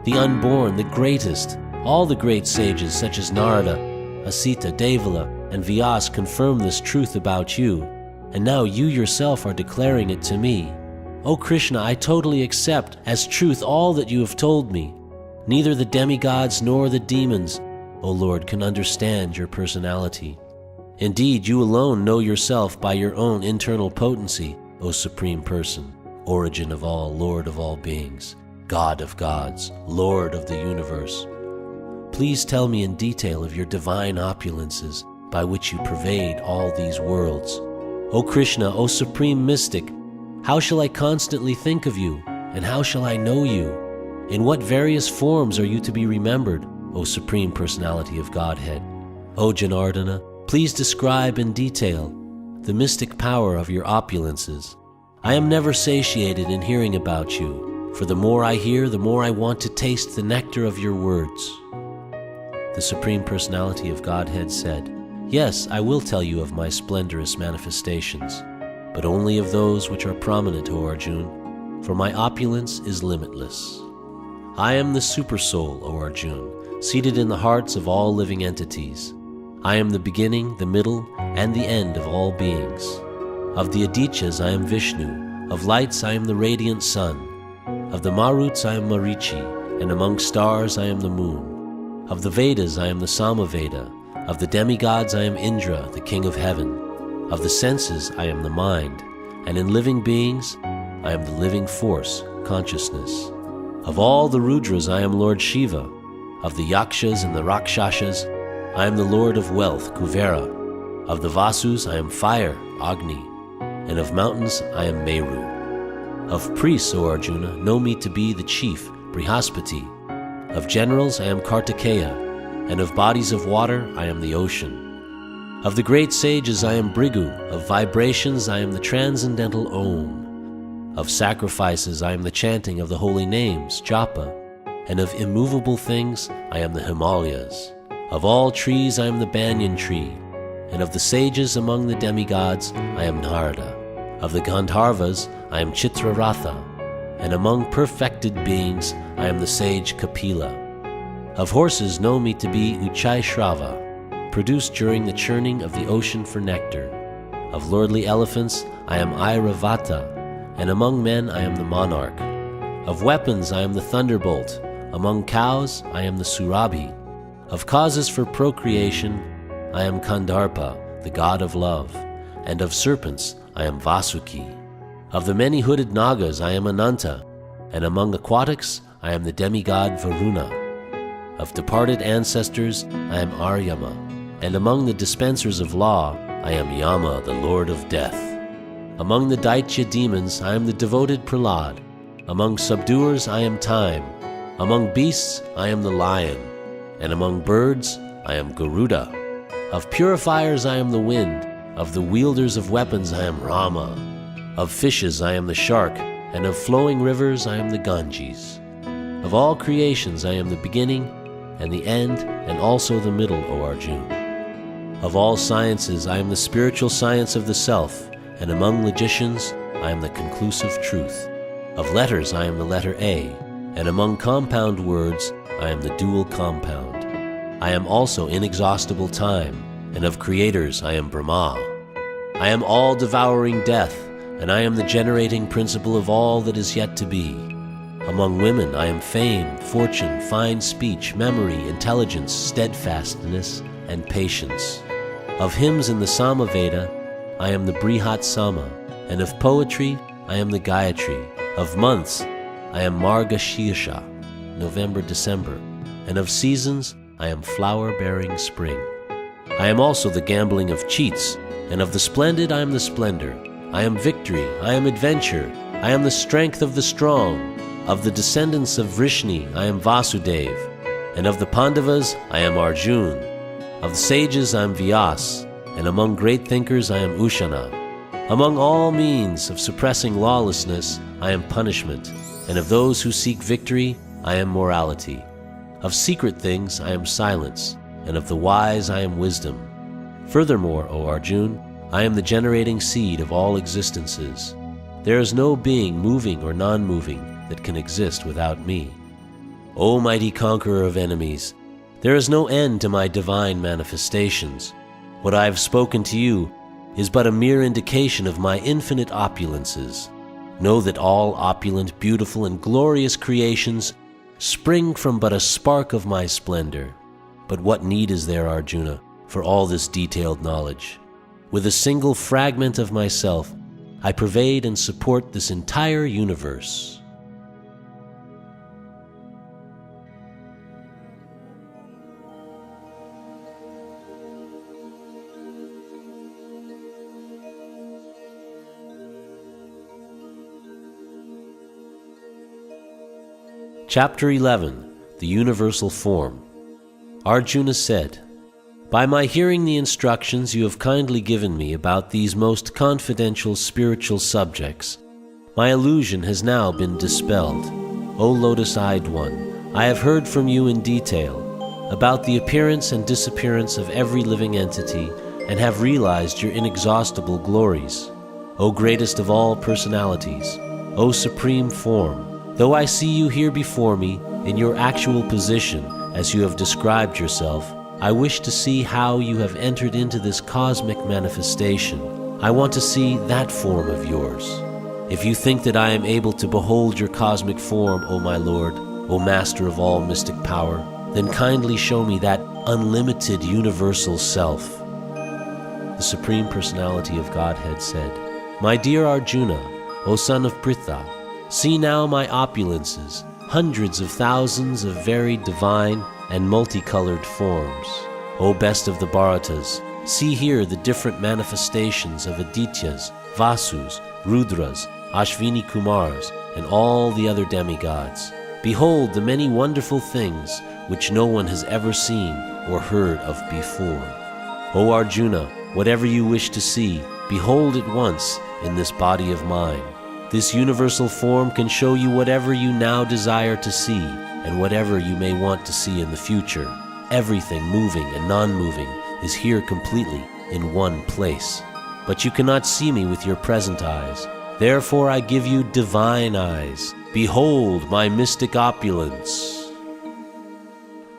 the unborn, the greatest. All the great sages such as Narada, Asita, Devala, and Vyas confirm this truth about you, and now you yourself are declaring it to me. O Krishna, I totally accept as truth all that you have told me. Neither the demigods nor the demons, O Lord, can understand your personality. Indeed, you alone know yourself by your own internal potency, O Supreme Person, origin of all, Lord of all beings, God of gods, Lord of the universe. Please tell me in detail of your divine opulences by which you pervade all these worlds. O Krishna, O Supreme Mystic, how shall I constantly think of you, and how shall I know you? In what various forms are you to be remembered, O Supreme Personality of Godhead? O Janardana, please describe in detail the mystic power of your opulences. I am never satiated in hearing about you, for the more I hear, the more I want to taste the nectar of your words. The Supreme Personality of Godhead said, Yes, I will tell you of my splendorous manifestations, but only of those which are prominent, O Arjun, for my opulence is limitless. I am the Supersoul, O Arjun, seated in the hearts of all living entities. I am the beginning, the middle, and the end of all beings. Of the Adityas I am Vishnu, of lights I am the radiant sun, of the Maruts I am Marichi, and among stars I am the moon. Of the Vedas I am the Samaveda, of the demigods I am Indra, the king of heaven, of the senses I am the mind, and in living beings I am the living force, consciousness. Of all the Rudras I am Lord Shiva, of the Yakshas and the Rakshasas I am the Lord of wealth, Kuvera, of the Vasus I am fire, Agni, and of mountains I am Meru. Of priests, O Arjuna, know me to be the chief, Brihaspati. Of generals I am Kartikeya, and of bodies of water I am the ocean. Of the great sages I am Brigu, of vibrations I am the transcendental Om. Of sacrifices I am the chanting of the holy names, Japa, and of immovable things I am the Himalayas. Of all trees I am the banyan tree, and of the sages among the demigods I am Narada. Of the Gandharvas I am Chitraratha, and among perfected beings I am the sage Kapila. Of horses know me to be Uchai-shrava, produced during the churning of the ocean for nectar. Of lordly elephants I am Airavata, and among men I am the monarch. Of weapons I am the thunderbolt, among cows I am the Surabhi. Of causes for procreation I am Kandarpa, the god of love, and of serpents I am Vasuki. Of the many-hooded Nagas I am Ananta, and among aquatics I am the demigod Varuna. Of departed ancestors I am Aryama, and among the dispensers of law I am Yama, the lord of death. Among the Daitya demons I am the devoted Prahlad. Among subduers I am Time. Among beasts I am the lion, and among birds I am Garuda. Of purifiers I am the wind. Of the wielders of weapons I am Rama. Of fishes I am the shark, and of flowing rivers I am the Ganges. Of all creations I am the beginning and the end, and also the middle, O Arjun. Of all sciences I am the spiritual science of the self, and among logicians I am the conclusive truth. Of letters I am the letter A, and among compound words I am the dual compound. I am also inexhaustible time, and of creators I am Brahma. I am all-devouring death, and I am the generating principle of all that is yet to be. Among women I am fame, fortune, fine speech, memory, intelligence, steadfastness, and patience. Of hymns in the Samaveda I am the Brihat Sama, and of poetry I am the Gayatri. Of months I am Margashirsha, November, December, and of seasons I am flower-bearing spring. I am also the gambling of cheats, and of the splendid I am the splendor. I am victory, I am adventure, I am the strength of the strong. Of the descendants of Vrishni I am Vasudev, and of the Pandavas I am Arjun. Of the sages I am Vyas, and among great thinkers I am Ushana. Among all means of suppressing lawlessness I am punishment, and of those who seek victory I am morality. Of secret things I am silence, and of the wise I am wisdom. Furthermore, O Arjun, I am the generating seed of all existences. There is no being moving or non-moving that can exist without me. O mighty conqueror of enemies, there is no end to my divine manifestations. What I have spoken to you is but a mere indication of my infinite opulences. Know that all opulent, beautiful, and glorious creations spring from but a spark of my splendor. But what need is there, Arjuna, for all this detailed knowledge? With a single fragment of myself, I pervade and support this entire universe. Chapter 11. The Universal Form. Arjuna said, "By my hearing the instructions you have kindly given me about these most confidential spiritual subjects, my illusion has now been dispelled. O lotus-eyed one, I have heard from you in detail about the appearance and disappearance of every living entity and have realized your inexhaustible glories. O greatest of all personalities, O supreme form, though I see you here before me in your actual position as you have described yourself, I wish to see how you have entered into this cosmic manifestation. I want to see that form of yours. If you think that I am able to behold your cosmic form, O my Lord, O Master of all mystic power, then kindly show me that unlimited universal self." The Supreme Personality of Godhead said, "My dear Arjuna, O son of Pritha, see now my opulences, hundreds of thousands of varied divine and multicolored forms. O best of the Bharatas, see here the different manifestations of Adityas, Vasus, Rudras, Ashvini Kumars, and all the other demigods. Behold the many wonderful things which no one has ever seen or heard of before. O Arjuna, whatever you wish to see, behold at once in this body of mine. This universal form can show you whatever you now desire to see and whatever you may want to see in the future. Everything moving and non-moving is here completely in one place. But you cannot see me with your present eyes. Therefore I give you divine eyes. Behold my mystic opulence."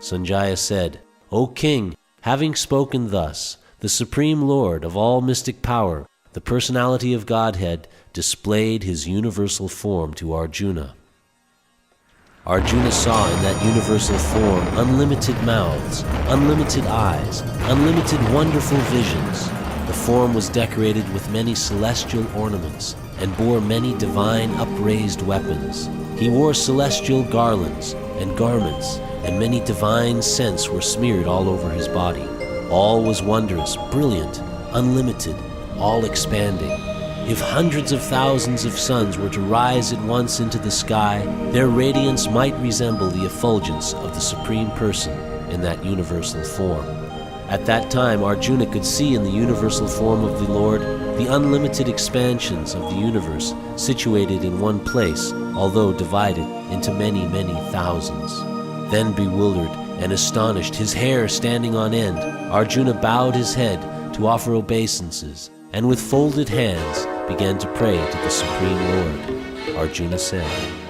Sanjaya said, "O king, having spoken thus, the Supreme Lord of all mystic power, the Personality of Godhead, displayed his universal form to Arjuna. Arjuna saw in that universal form unlimited mouths, unlimited eyes, unlimited wonderful visions. The form was decorated with many celestial ornaments and bore many divine upraised weapons. He wore celestial garlands and garments, and many divine scents were smeared all over his body. All was wondrous, brilliant, unlimited, all expanding. If hundreds of thousands of suns were to rise at once into the sky, their radiance might resemble the effulgence of the Supreme Person in that universal form. At that time, Arjuna could see in the universal form of the Lord the unlimited expansions of the universe situated in one place, although divided into many, many thousands. Then, bewildered and astonished, his hair standing on end, Arjuna bowed his head to offer obeisances, and with folded hands began to pray to the Supreme Lord. Arjuna said,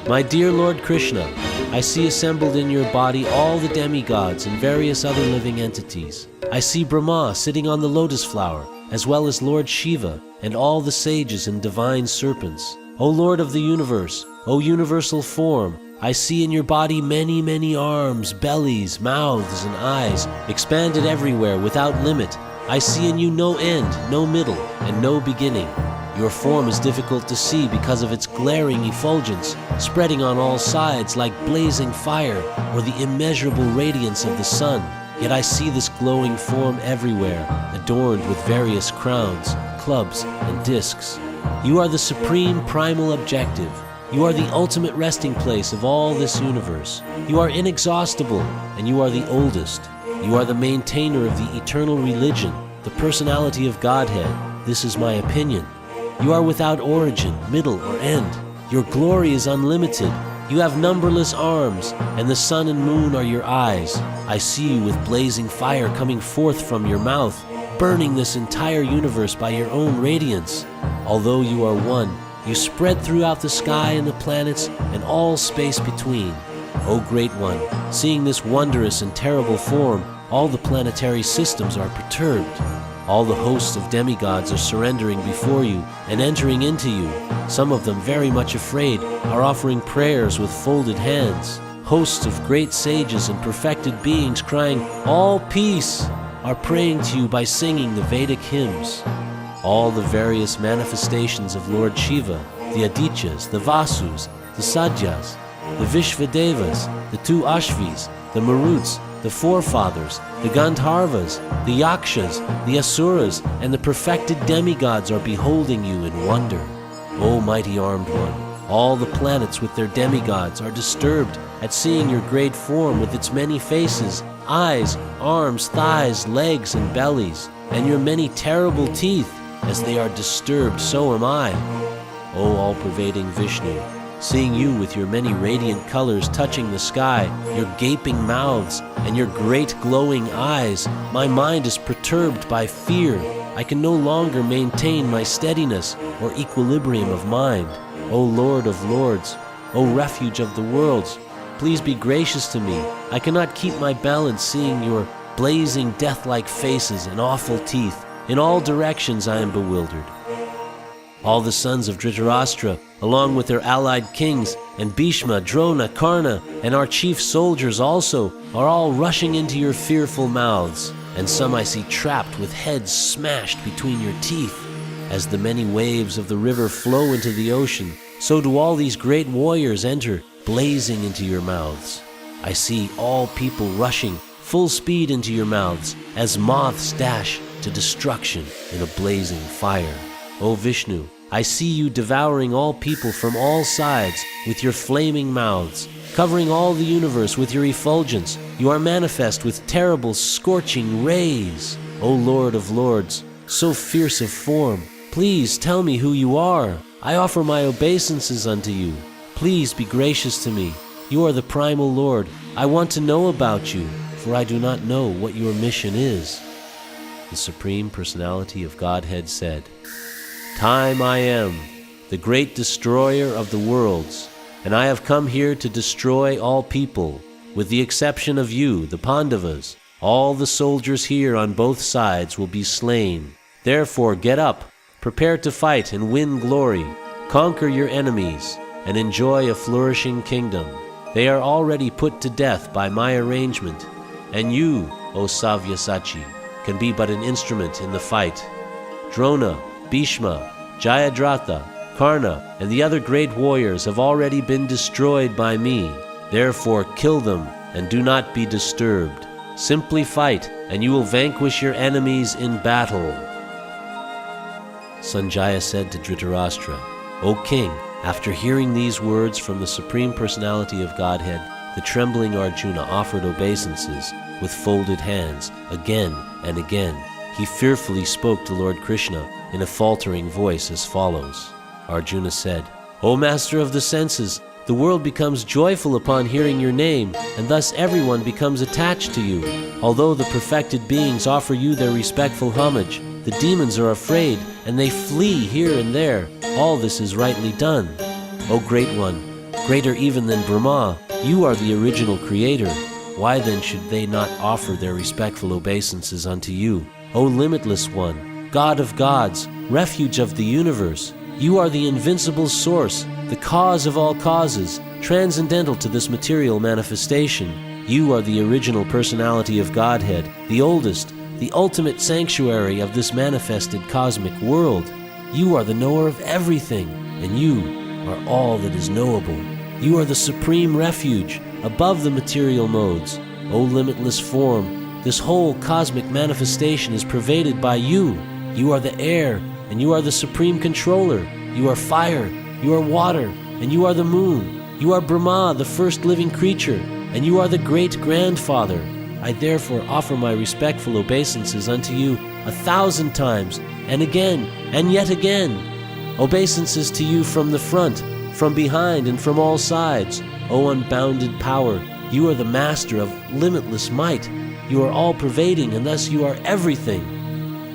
"My dear Lord Krishna, I see assembled in your body all the demigods and various other living entities. I see Brahma sitting on the lotus flower, as well as Lord Shiva and all the sages and divine serpents. O Lord of the universe, O universal form, I see in your body many, many arms, bellies, mouths, and eyes, expanded everywhere without limit. I see in you no end, no middle, and no beginning. Your form is difficult to see because of its glaring effulgence, spreading on all sides like blazing fire or the immeasurable radiance of the sun. Yet I see this glowing form everywhere, adorned with various crowns, clubs, and discs. You are the supreme primal objective. You are the ultimate resting place of all this universe. You are inexhaustible, and you are the oldest. You are the maintainer of the eternal religion, the Personality of Godhead. This is my opinion. You are without origin, middle, or end. Your glory is unlimited. You have numberless arms, and the sun and moon are your eyes. I see you with blazing fire coming forth from your mouth. burning this entire universe by your own radiance. Although you are one, you spread throughout the sky and the planets and all space between. O Great One, seeing this wondrous and terrible form, all the planetary systems are perturbed. All the hosts of demigods are surrendering before you and entering into you. Some of them, very much afraid, are offering prayers with folded hands. Hosts of great sages and perfected beings crying, "All peace," are praying to you by singing the Vedic hymns. All the various manifestations of Lord Shiva, the Adityas, the Vasus, the Sadyas, the Vishvadevas, the two Ashvis, the Maruts, the Forefathers, the Gandharvas, the Yakshas, the Asuras, and the perfected demigods are beholding you in wonder. O mighty armed one, all the planets with their demigods are disturbed at seeing your great form with its many faces, eyes, arms, thighs, legs, and bellies, and your many terrible teeth. As they are disturbed, so am I. O all-pervading Vishnu, seeing you with your many radiant colors touching the sky, your gaping mouths, and your great glowing eyes, my mind is perturbed by fear. I can no longer maintain my steadiness or equilibrium of mind. O Lord of Lords, O refuge of the worlds, please be gracious to me. I cannot keep my balance seeing your blazing death-like faces and awful teeth. In all directions I am bewildered. All the sons of Dhritarashtra, along with their allied kings, and Bhishma, Drona, Karna, and our chief soldiers also, are all rushing into your fearful mouths, and some I see trapped with heads smashed between your teeth. As the many waves of the river flow into the ocean, so do all these great warriors enter, blazing into your mouths. I see all people rushing full speed into your mouths, as moths dash to destruction in a blazing fire. O Vishnu, I see you devouring all people from all sides with your flaming mouths, covering all the universe with your effulgence. You are manifest with terrible scorching rays. O Lord of Lords, so fierce of form, please tell me who you are. I offer my obeisances unto you. Please be gracious to me. You are the primal Lord. I want to know about you, for I do not know what your mission is. The Supreme Personality of Godhead said, Time I am, the great destroyer of the worlds, and I have come here to destroy all people, with the exception of you, the Pandavas. All the soldiers here on both sides will be slain. Therefore get up, prepare to fight and win glory, conquer your enemies, and enjoy a flourishing kingdom. They are already put to death by my arrangement, and you, O Savyasachi, can be but an instrument in the fight. Drona, Bhishma, Jayadratha, Karna, and the other great warriors have already been destroyed by me. Therefore kill them and do not be disturbed. Simply fight, and you will vanquish your enemies in battle. Sanjaya said to Dhritarashtra, O king, after hearing these words from the Supreme Personality of Godhead, the trembling Arjuna offered obeisances with folded hands again and again. He fearfully spoke to Lord Krishna in a faltering voice as follows. Arjuna said, O master of the senses, the world becomes joyful upon hearing your name, and thus everyone becomes attached to you. Although the perfected beings offer you their respectful homage, the demons are afraid, and they flee here and there. All this is rightly done. O Great One, greater even than Brahma, you are the original creator. Why then should they not offer their respectful obeisances unto you? O Limitless One, God of gods, refuge of the universe, you are the invincible source, the cause of all causes, transcendental to this material manifestation. You are the original personality of Godhead, the oldest, the ultimate sanctuary of this manifested cosmic world. You are the knower of everything, and you are all that is knowable. You are the supreme refuge, above the material modes. O limitless form, this whole cosmic manifestation is pervaded by you. You are the air, and you are the supreme controller. You are fire, you are water, and you are the moon. You are Brahma, the first living creature, and you are the great grandfather. I therefore offer my respectful obeisances unto you 1,000 times, and again, and yet again. Obeisances to you from the front, from behind, and from all sides. O unbounded power, you are the master of limitless might. You are all-pervading, and thus you are everything.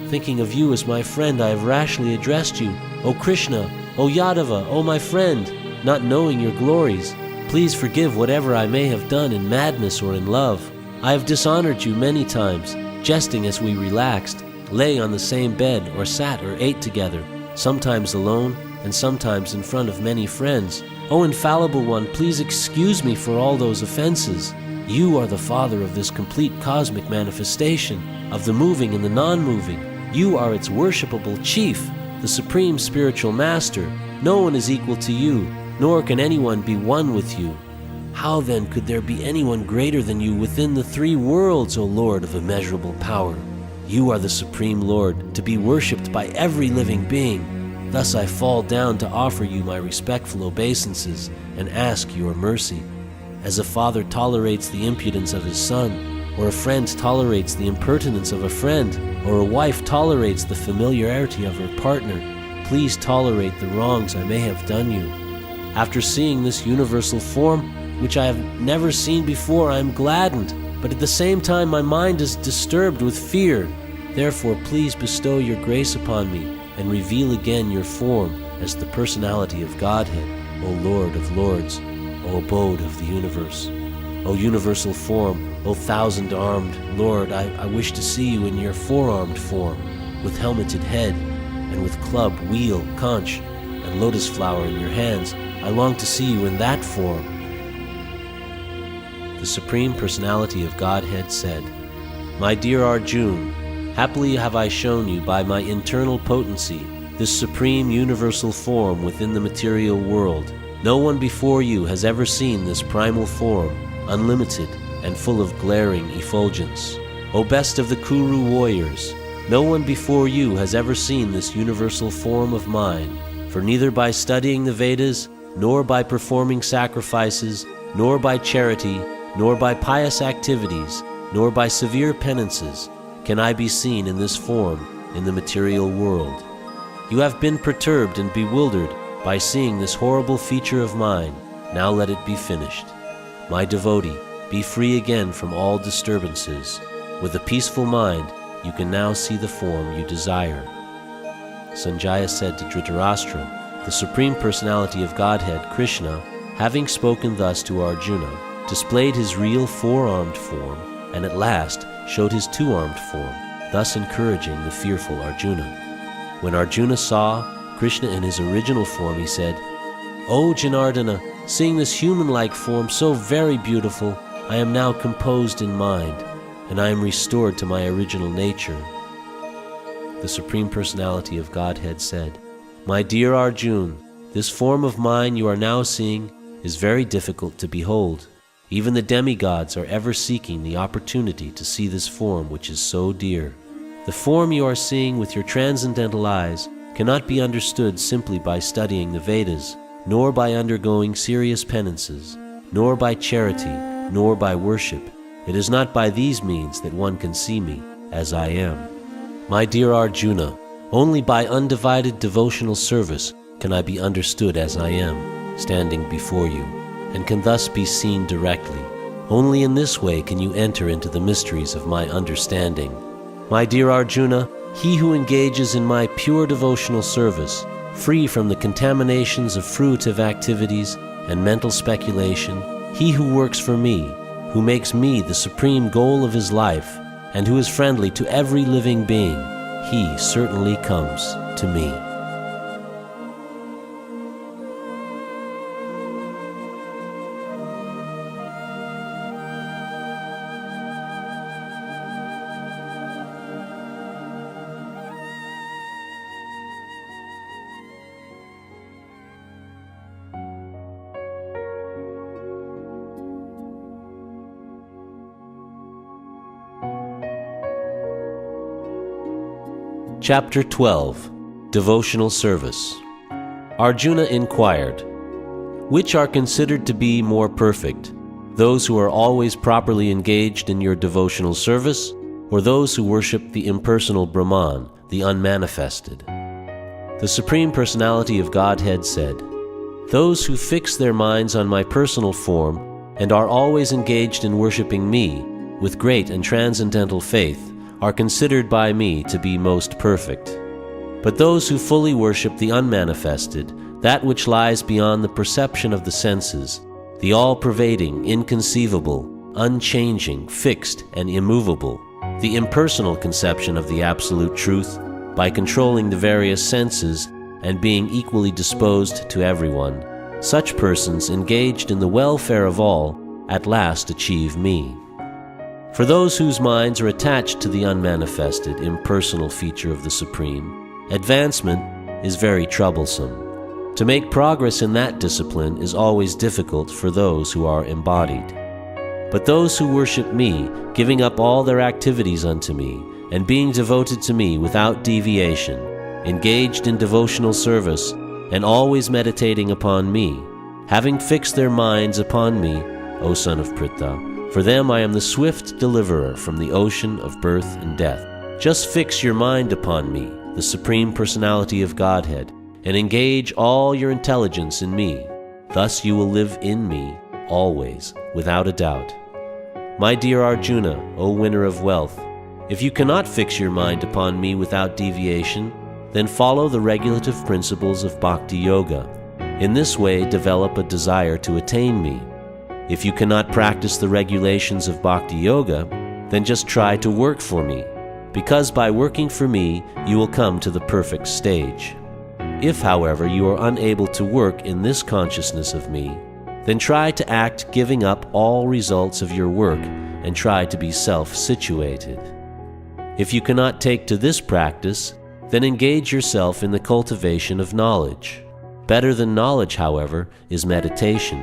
Thinking of you as my friend, I have rashly addressed you, O Krishna, O Yadava, O my friend, not knowing your glories. Please forgive whatever I may have done in madness or in love. I have dishonored you many times, jesting as we relaxed, lay on the same bed, or sat or ate together, sometimes alone and sometimes in front of many friends. O infallible one, please excuse me for all those offenses. You are the Father of this complete cosmic manifestation, of the moving and the non-moving. You are its worshipable chief, the supreme spiritual master. No one is equal to you, nor can anyone be one with you. How then could there be anyone greater than you within the three worlds, O Lord of immeasurable power? You are the Supreme Lord, to be worshipped by every living being. Thus I fall down to offer you my respectful obeisances and ask your mercy. As a father tolerates the impudence of his son, or a friend tolerates the impertinence of a friend, or a wife tolerates the familiarity of her partner, please tolerate the wrongs I may have done you. After seeing this universal form, which I have never seen before, I am gladdened, but at the same time my mind is disturbed with fear. Therefore, please bestow your grace upon me and reveal again your form as the personality of Godhead, O Lord of Lords, O abode of the universe. O universal form, O thousand-armed Lord, I wish to see you in your four-armed form, with helmeted head, and with club, wheel, conch, and lotus flower in your hands. I long to see you in that form. The Supreme Personality of Godhead said, My dear Arjuna, happily have I shown you by my internal potency this supreme universal form within the material world. No one before you has ever seen this primal form, unlimited and full of glaring effulgence. O best of the Kuru warriors, no one before you has ever seen this universal form of mine, for neither by studying the Vedas, nor by performing sacrifices, nor by charity, nor by pious activities, nor by severe penances, can I be seen in this form in the material world. You have been perturbed and bewildered by seeing this horrible feature of mine. Now let it be finished. My devotee, be free again from all disturbances. With a peaceful mind, you can now see the form you desire. Sanjaya said to Dhritarashtra, the Supreme Personality of Godhead, Krishna, having spoken thus to Arjuna, displayed his real four-armed form, and at last showed his two-armed form, thus encouraging the fearful Arjuna. When Arjuna saw Krishna in his original form, he said, O Janardana, seeing this human-like form so very beautiful, I am now composed in mind, and I am restored to my original nature. The Supreme Personality of Godhead said, My dear Arjuna, this form of mine you are now seeing is very difficult to behold. Even the demigods are ever seeking the opportunity to see this form which is so dear. The form you are seeing with your transcendental eyes cannot be understood simply by studying the Vedas, nor by undergoing serious penances, nor by charity, nor by worship. It is not by these means that one can see me as I am. My dear Arjuna, only by undivided devotional service can I be understood as I am, standing before you, and can thus be seen directly. Only in this way can you enter into the mysteries of my understanding. My dear Arjuna, he who engages in my pure devotional service, free from the contaminations of fruitive activities and mental speculation, he who works for me, who makes me the supreme goal of his life, and who is friendly to every living being, he certainly comes to me. Chapter 12. Devotional Service. Arjuna inquired, which are considered to be more perfect, those who are always properly engaged in your devotional service, or those who worship the impersonal Brahman, the unmanifested? The Supreme Personality of Godhead said, those who fix their minds on my personal form and are always engaged in worshiping me with great and transcendental faith are considered by me to be most perfect. But those who fully worship the unmanifested, that which lies beyond the perception of the senses, the all-pervading, inconceivable, unchanging, fixed, and immovable, the impersonal conception of the absolute truth, by controlling the various senses and being equally disposed to everyone, such persons engaged in the welfare of all at last achieve me. For those whose minds are attached to the unmanifested, impersonal feature of the Supreme, advancement is very troublesome. To make progress in that discipline is always difficult for those who are embodied. But those who worship me, giving up all their activities unto me, and being devoted to me without deviation, engaged in devotional service, and always meditating upon me, having fixed their minds upon me, O son of Pritha, for them I am the swift deliverer from the ocean of birth and death. Just fix your mind upon me, the Supreme Personality of Godhead, and engage all your intelligence in me. Thus you will live in me, always, without a doubt. My dear Arjuna, O winner of wealth, if you cannot fix your mind upon me without deviation, then follow the regulative principles of Bhakti Yoga. In this way, develop a desire to attain me. If you cannot practice the regulations of Bhakti Yoga, then just try to work for me, because by working for me, you will come to the perfect stage. If, however, you are unable to work in this consciousness of me, then try to act giving up all results of your work and try to be self-situated. If you cannot take to this practice, then engage yourself in the cultivation of knowledge. Better than knowledge, however, is meditation,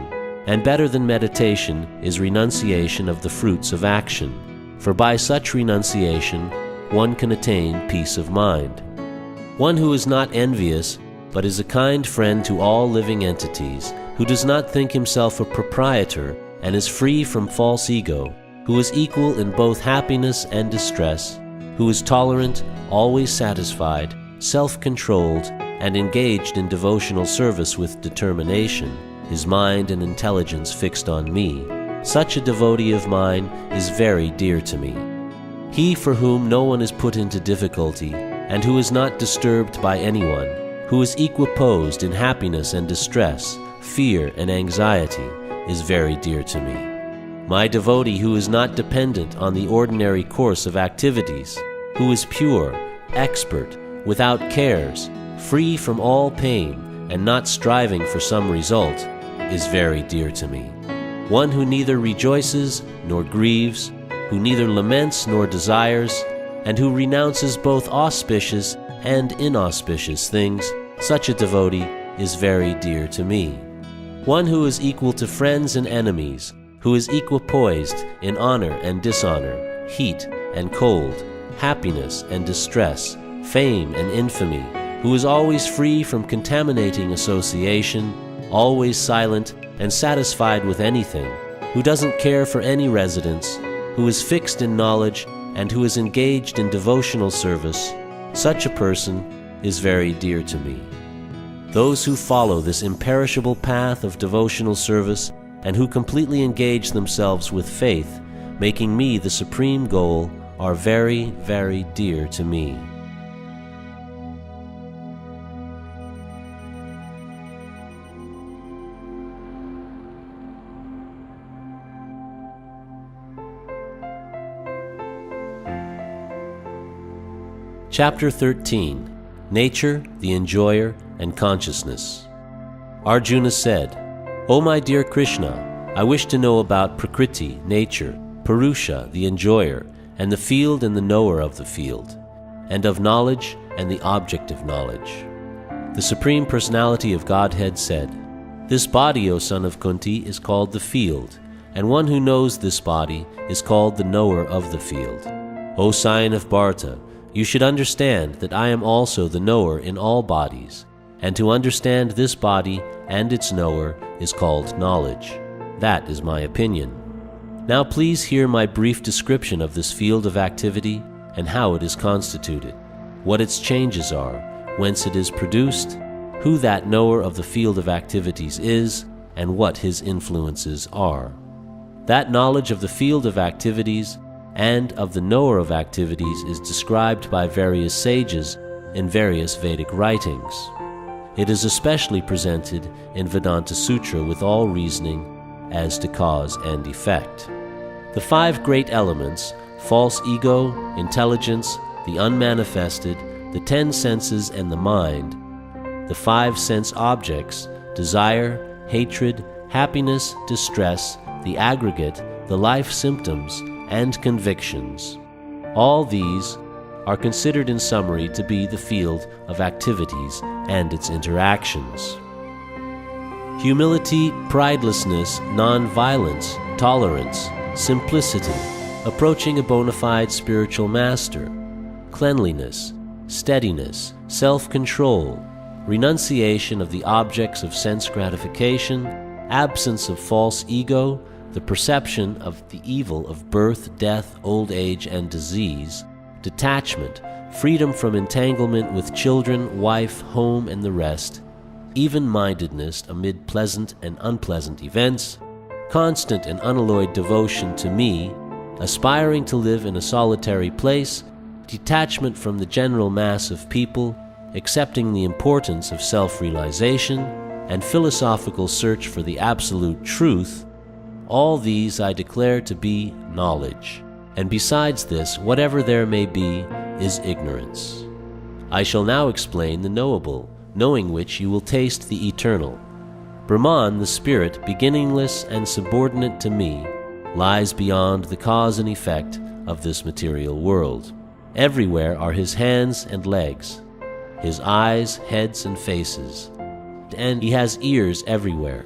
and better than meditation is renunciation of the fruits of action, for by such renunciation one can attain peace of mind. One who is not envious, but is a kind friend to all living entities, who does not think himself a proprietor and is free from false ego, who is equal in both happiness and distress, who is tolerant, always satisfied, self-controlled, and engaged in devotional service with determination, his mind and intelligence fixed on me, such a devotee of mine is very dear to me. He for whom no one is put into difficulty, and who is not disturbed by anyone, who is equiposed in happiness and distress, fear and anxiety, is very dear to me. My devotee who is not dependent on the ordinary course of activities, who is pure, expert, without cares, free from all pain, and not striving for some result, is very dear to me. One who neither rejoices nor grieves, who neither laments nor desires, and who renounces both auspicious and inauspicious things, such a devotee is very dear to me. One who is equal to friends and enemies, who is equipoised in honor and dishonor, heat and cold, happiness and distress, fame and infamy, who is always free from contaminating association, always silent and satisfied with anything, who doesn't care for any residence, who is fixed in knowledge, and who is engaged in devotional service, such a person is very dear to me. Those who follow this imperishable path of devotional service and who completely engage themselves with faith, making me the supreme goal, are very, very dear to me. Chapter 13. Nature, the Enjoyer, and Consciousness. Arjuna said, O my dear Krishna, I wish to know about Prakriti, nature, Purusha, the Enjoyer, and the field and the knower of the field, and of knowledge and the object of knowledge. The Supreme Personality of Godhead said, This body, O son of Kunti, is called the field, and one who knows this body is called the knower of the field. O scion of Bharata, you should understand that I am also the knower in all bodies, and to understand this body and its knower is called knowledge. That is my opinion. Now please hear my brief description of this field of activity and how it is constituted, what its changes are, whence it is produced, who that knower of the field of activities is, and what his influences are. That knowledge of the field of activities, and of the knower of activities is described by various sages in various Vedic writings. It is especially presented in Vedanta Sutra with all reasoning as to cause and effect. The 5 great elements, false ego, intelligence, the unmanifested, the 10 senses and the mind, the 5 sense objects, desire, hatred, happiness, distress, the aggregate, the life symptoms, and convictions. All these are considered in summary to be the field of activities and its interactions. Humility, pridelessness, non-violence, tolerance, simplicity, approaching a bona fide spiritual master, cleanliness, steadiness, self-control, renunciation of the objects of sense gratification, absence of false ego, the perception of the evil of birth, death, old age, and disease, detachment, freedom from entanglement with children, wife, home, and the rest, even-mindedness amid pleasant and unpleasant events, constant and unalloyed devotion to me, aspiring to live in a solitary place, detachment from the general mass of people, accepting the importance of self-realization, and philosophical search for the absolute truth, all these I declare to be knowledge, and besides this, whatever there may be, is ignorance. I shall now explain the knowable, knowing which you will taste the eternal. Brahman, the spirit, beginningless and subordinate to me, lies beyond the cause and effect of this material world. Everywhere are his hands and legs, his eyes, heads, and faces, and he has ears everywhere.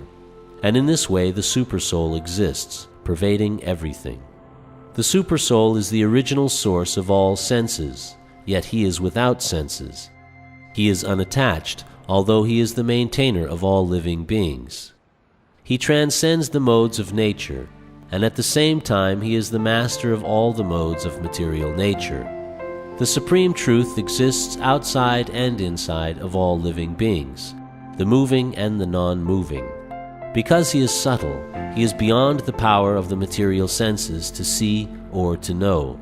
And in this way the Supersoul exists, pervading everything. The Supersoul is the original source of all senses, yet he is without senses. He is unattached, although he is the maintainer of all living beings. He transcends the modes of nature, and at the same time he is the master of all the modes of material nature. The Supreme Truth exists outside and inside of all living beings, the moving and the non-moving. Because he is subtle, he is beyond the power of the material senses to see or to know.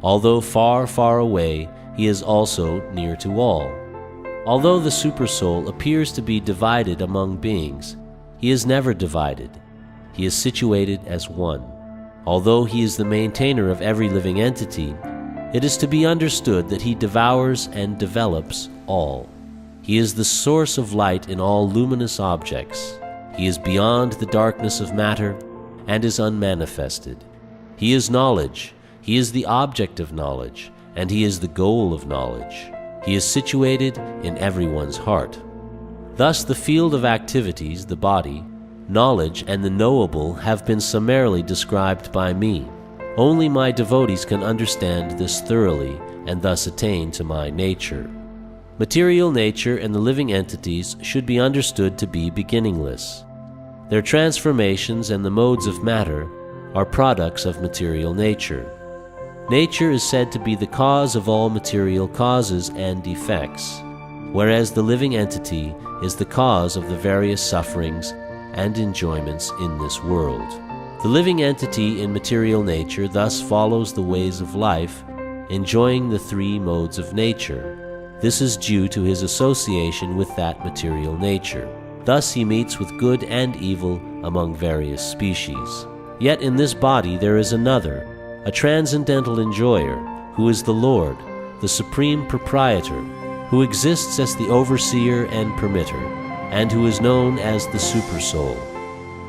Although far, far away, he is also near to all. Although the Supersoul appears to be divided among beings, he is never divided. He is situated as one. Although he is the maintainer of every living entity, it is to be understood that he devours and develops all. He is the source of light in all luminous objects. He is beyond the darkness of matter and is unmanifested. He is knowledge. He is the object of knowledge, and he is the goal of knowledge. He is situated in everyone's heart. Thus the field of activities, the body, knowledge, and the knowable have been summarily described by me. Only my devotees can understand this thoroughly and thus attain to my nature. Material nature and the living entities should be understood to be beginningless. Their transformations and the modes of matter are products of material nature. Nature is said to be the cause of all material causes and effects, whereas the living entity is the cause of the various sufferings and enjoyments in this world. The living entity in material nature thus follows the ways of life, enjoying the 3 modes of nature. This is due to his association with that material nature. Thus he meets with good and evil among various species. Yet in this body there is another, a transcendental enjoyer, who is the Lord, the supreme proprietor, who exists as the overseer and permitter, and who is known as the Supersoul.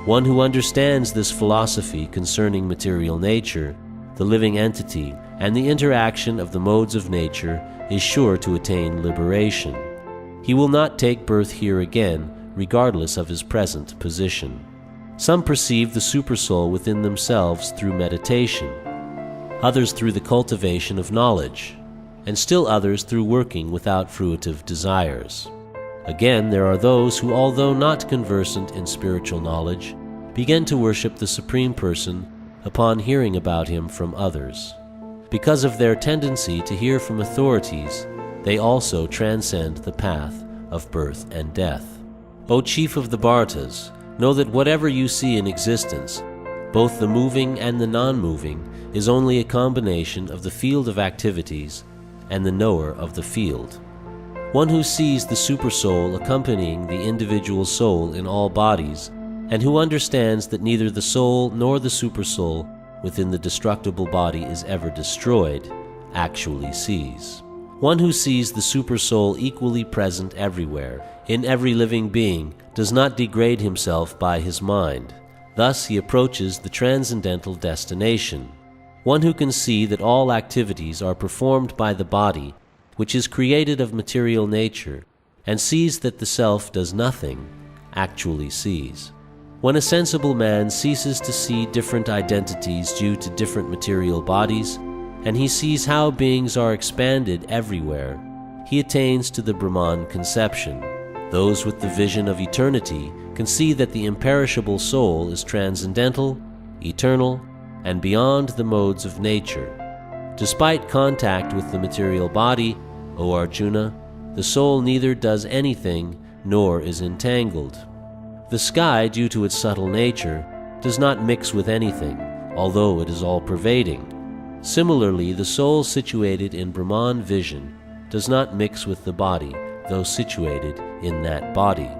One who understands this philosophy concerning material nature, the living entity, and the interaction of the modes of nature is sure to attain liberation. He will not take birth here again, regardless of his present position. Some perceive the Supersoul within themselves through meditation, others through the cultivation of knowledge, and still others through working without fruitive desires. Again, there are those who, although not conversant in spiritual knowledge, begin to worship the Supreme Person upon hearing about him from others. Because of their tendency to hear from authorities, they also transcend the path of birth and death. O Chief of the Bhartas, know that whatever you see in existence, both the moving and the non-moving is only a combination of the field of activities and the knower of the field. One who sees the supersoul accompanying the individual soul in all bodies, and who understands that neither the soul nor the supersoul within the destructible body is ever destroyed, actually sees. One who sees the supersoul equally present everywhere, in every living being, does not degrade himself by his mind. Thus he approaches the transcendental destination. One who can see that all activities are performed by the body, which is created of material nature, and sees that the self does nothing, actually sees. When a sensible man ceases to see different identities due to different material bodies, and he sees how beings are expanded everywhere, he attains to the Brahman conception. Those with the vision of eternity can see that the imperishable soul is transcendental, eternal, and beyond the modes of nature. Despite contact with the material body, O Arjuna, the soul neither does anything nor is entangled. The sky, due to its subtle nature, does not mix with anything, although it is all-pervading. Similarly, the soul situated in Brahman vision does not mix with the body, though situated in that body.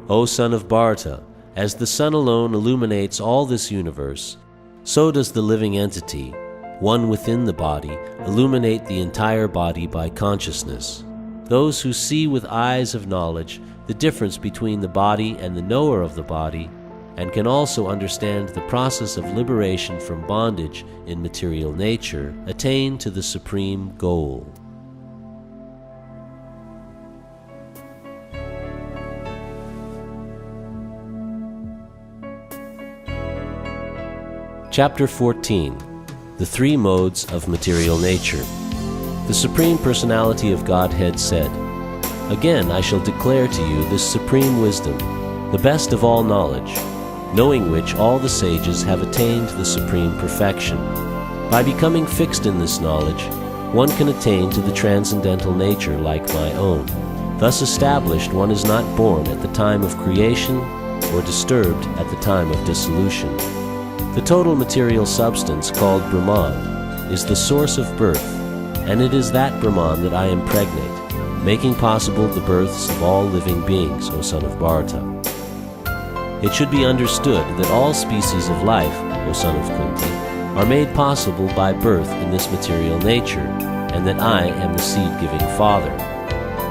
O son of Bharata, as the sun alone illuminates all this universe, so does the living entity, one within the body, illuminate the entire body by consciousness. Those who see with eyes of knowledge the difference between the body and the knower of the body, and can also understand the process of liberation from bondage in material nature, attain to the supreme goal. Chapter 14. The Three Modes of Material Nature. The Supreme Personality of Godhead said, "Again I shall declare to you this supreme wisdom, the best of all knowledge, knowing which all the sages have attained the supreme perfection. By becoming fixed in this knowledge, one can attain to the transcendental nature like my own. Thus established, one is not born at the time of creation or disturbed at the time of dissolution. The total material substance called Brahman is the source of birth, and it is that Brahman that I impregnate, making possible the births of all living beings, O son of Bharata. It should be understood that all species of life, O son of Kunti, are made possible by birth in this material nature, and that I am the seed-giving father.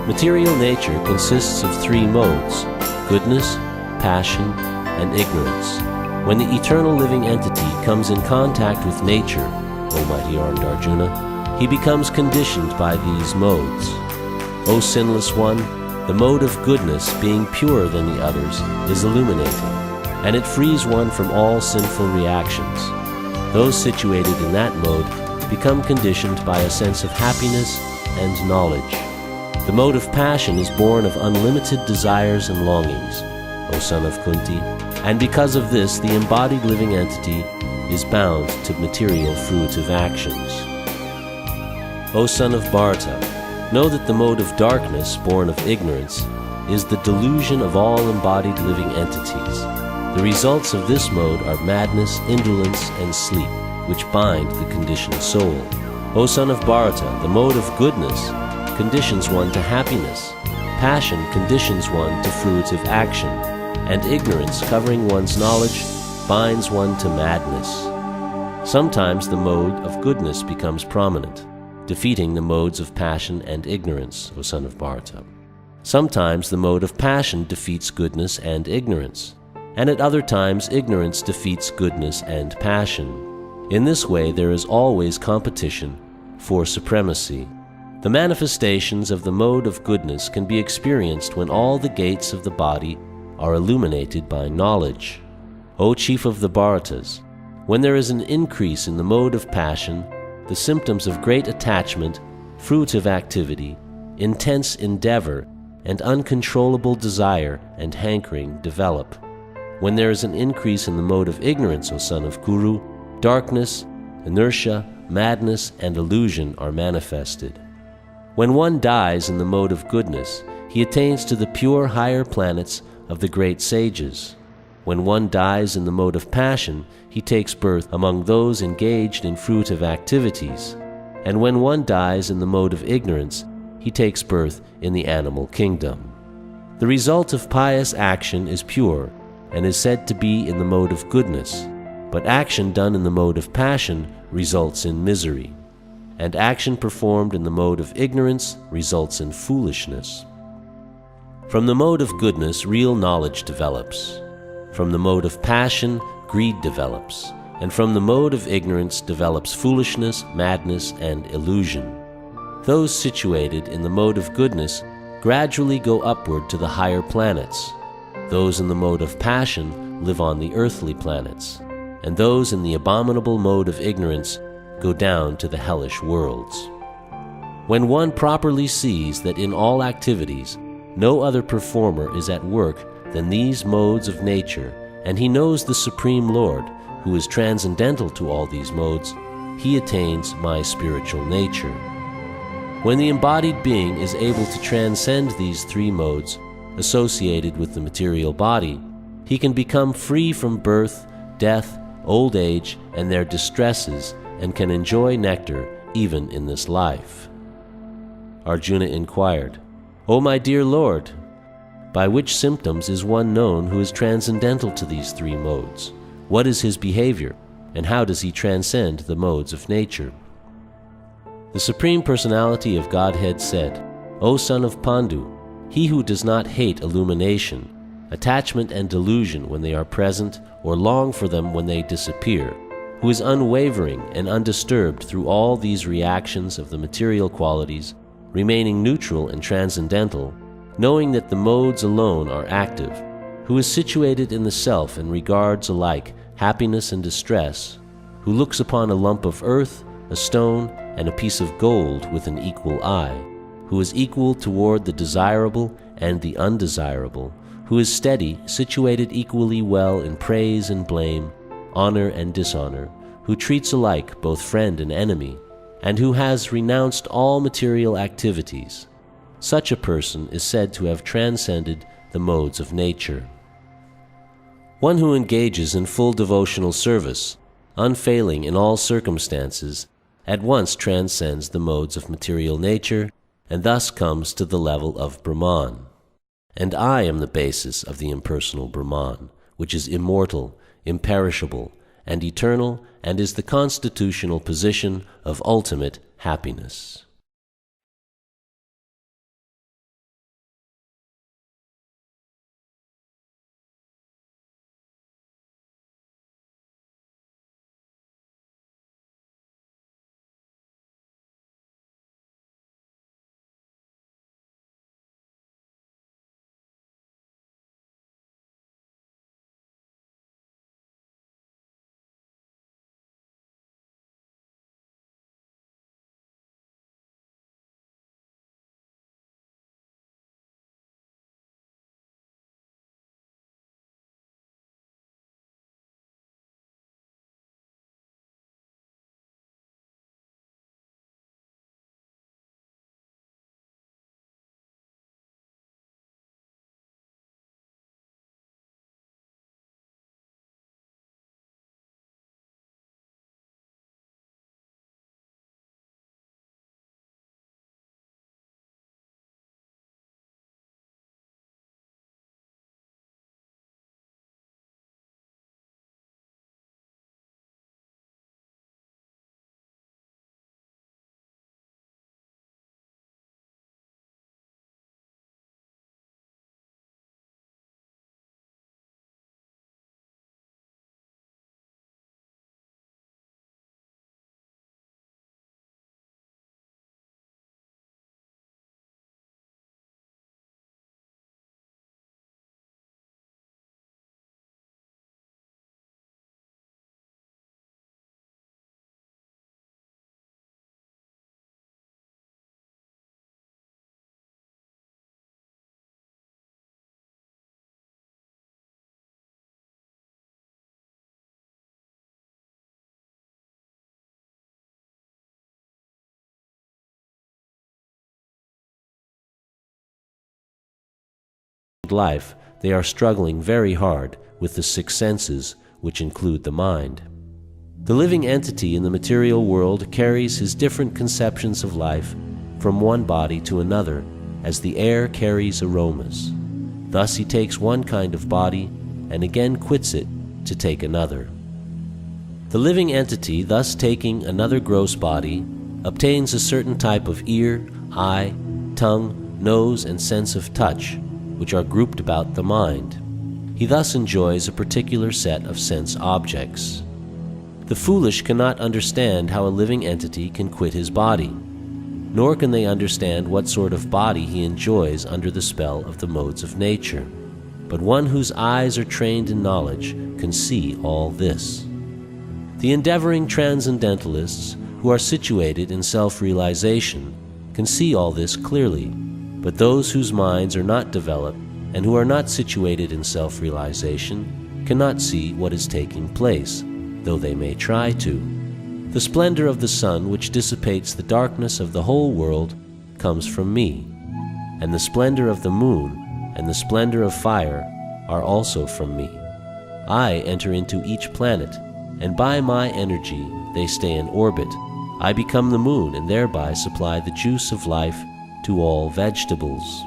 Material nature consists of three modes: goodness, passion, and ignorance. When the eternal living entity comes in contact with nature, O mighty armed Arjuna, he becomes conditioned by these modes. O sinless one, the mode of goodness, being purer than the others, is illuminating, and it frees one from all sinful reactions. Those situated in that mode become conditioned by a sense of happiness and knowledge. The mode of passion is born of unlimited desires and longings, O son of Kunti, and because of this the embodied living entity is bound to material fruitive actions. O son of Bharata, know that the mode of darkness, born of ignorance, is the delusion of all embodied living entities. The results of this mode are madness, indolence, and sleep, which bind the conditioned soul. O son of Bharata, the mode of goodness conditions one to happiness, passion conditions one to fruitive action, and ignorance, covering one's knowledge, binds one to madness. Sometimes the mode of goodness becomes prominent, defeating the modes of passion and ignorance, O son of Bharata. Sometimes the mode of passion defeats goodness and ignorance, and at other times ignorance defeats goodness and passion. In this way there is always competition for supremacy. The manifestations of the mode of goodness can be experienced when all the gates of the body are illuminated by knowledge. O chief of the Bharatas, when there is an increase in the mode of passion, the symptoms of great attachment, fruitive activity, intense endeavour, and uncontrollable desire and hankering develop. When there is an increase in the mode of ignorance, O son of Kuru, darkness, inertia, madness, and illusion are manifested. When one dies in the mode of goodness, he attains to the pure higher planets of the great sages. When one dies in the mode of passion, he takes birth among those engaged in fruitive activities, and when one dies in the mode of ignorance, he takes birth in the animal kingdom. The result of pious action is pure and is said to be in the mode of goodness, but action done in the mode of passion results in misery, and action performed in the mode of ignorance results in foolishness. From the mode of goodness, real knowledge develops. From the mode of passion, greed develops, and from the mode of ignorance develops foolishness, madness, and illusion. Those situated in the mode of goodness gradually go upward to the higher planets. Those in the mode of passion live on the earthly planets, and those in the abominable mode of ignorance go down to the hellish worlds. When one properly sees that in all activities no other performer is at work than these modes of nature, and he knows the Supreme Lord, who is transcendental to all these modes, he attains my spiritual nature. When the embodied being is able to transcend these three modes associated with the material body, he can become free from birth, death, old age, and their distresses, and can enjoy nectar even in this life. Arjuna inquired, "O my dear Lord, by which symptoms is one known who is transcendental to these three modes? What is his behavior, and how does he transcend the modes of nature?" The Supreme Personality of Godhead said, "O son of Pandu, he who does not hate illumination, attachment and delusion when they are present, or long for them when they disappear, who is unwavering and undisturbed through all these reactions of the material qualities, remaining neutral and transcendental, knowing that the modes alone are active, who is situated in the self and regards alike happiness and distress, who looks upon a lump of earth, a stone, and a piece of gold with an equal eye, who is equal toward the desirable and the undesirable, who is steady, situated equally well in praise and blame, honor and dishonor, who treats alike both friend and enemy, and who has renounced all material activities. Such a person is said to have transcended the modes of nature." One who engages in full devotional service, unfailing in all circumstances, at once transcends the modes of material nature, and thus comes to the level of Brahman. And I am the basis of the impersonal Brahman, which is immortal, imperishable, and eternal, and is the constitutional position of ultimate happiness. Life they are struggling very hard with the six senses, which include the mind. The living entity in the material world carries his different conceptions of life from one body to another, as the air carries aromas. Thus he takes one kind of body and again quits it to take another. The living entity, thus taking another gross body, obtains a certain type of ear, eye, tongue, nose, and sense of touch, which are grouped about the mind. He thus enjoys a particular set of sense objects. The foolish cannot understand how a living entity can quit his body, nor can they understand what sort of body he enjoys under the spell of the modes of nature. But one whose eyes are trained in knowledge can see all this. The endeavoring transcendentalists, who are situated in self-realization, can see all this clearly, but those whose minds are not developed and who are not situated in self-realization cannot see what is taking place, though they may try to. The splendor of the sun, which dissipates the darkness of the whole world, comes from me, and the splendor of the moon and the splendor of fire are also from me. I enter into each planet, and by my energy they stay in orbit. I become the moon and thereby supply the juice of life to all vegetables.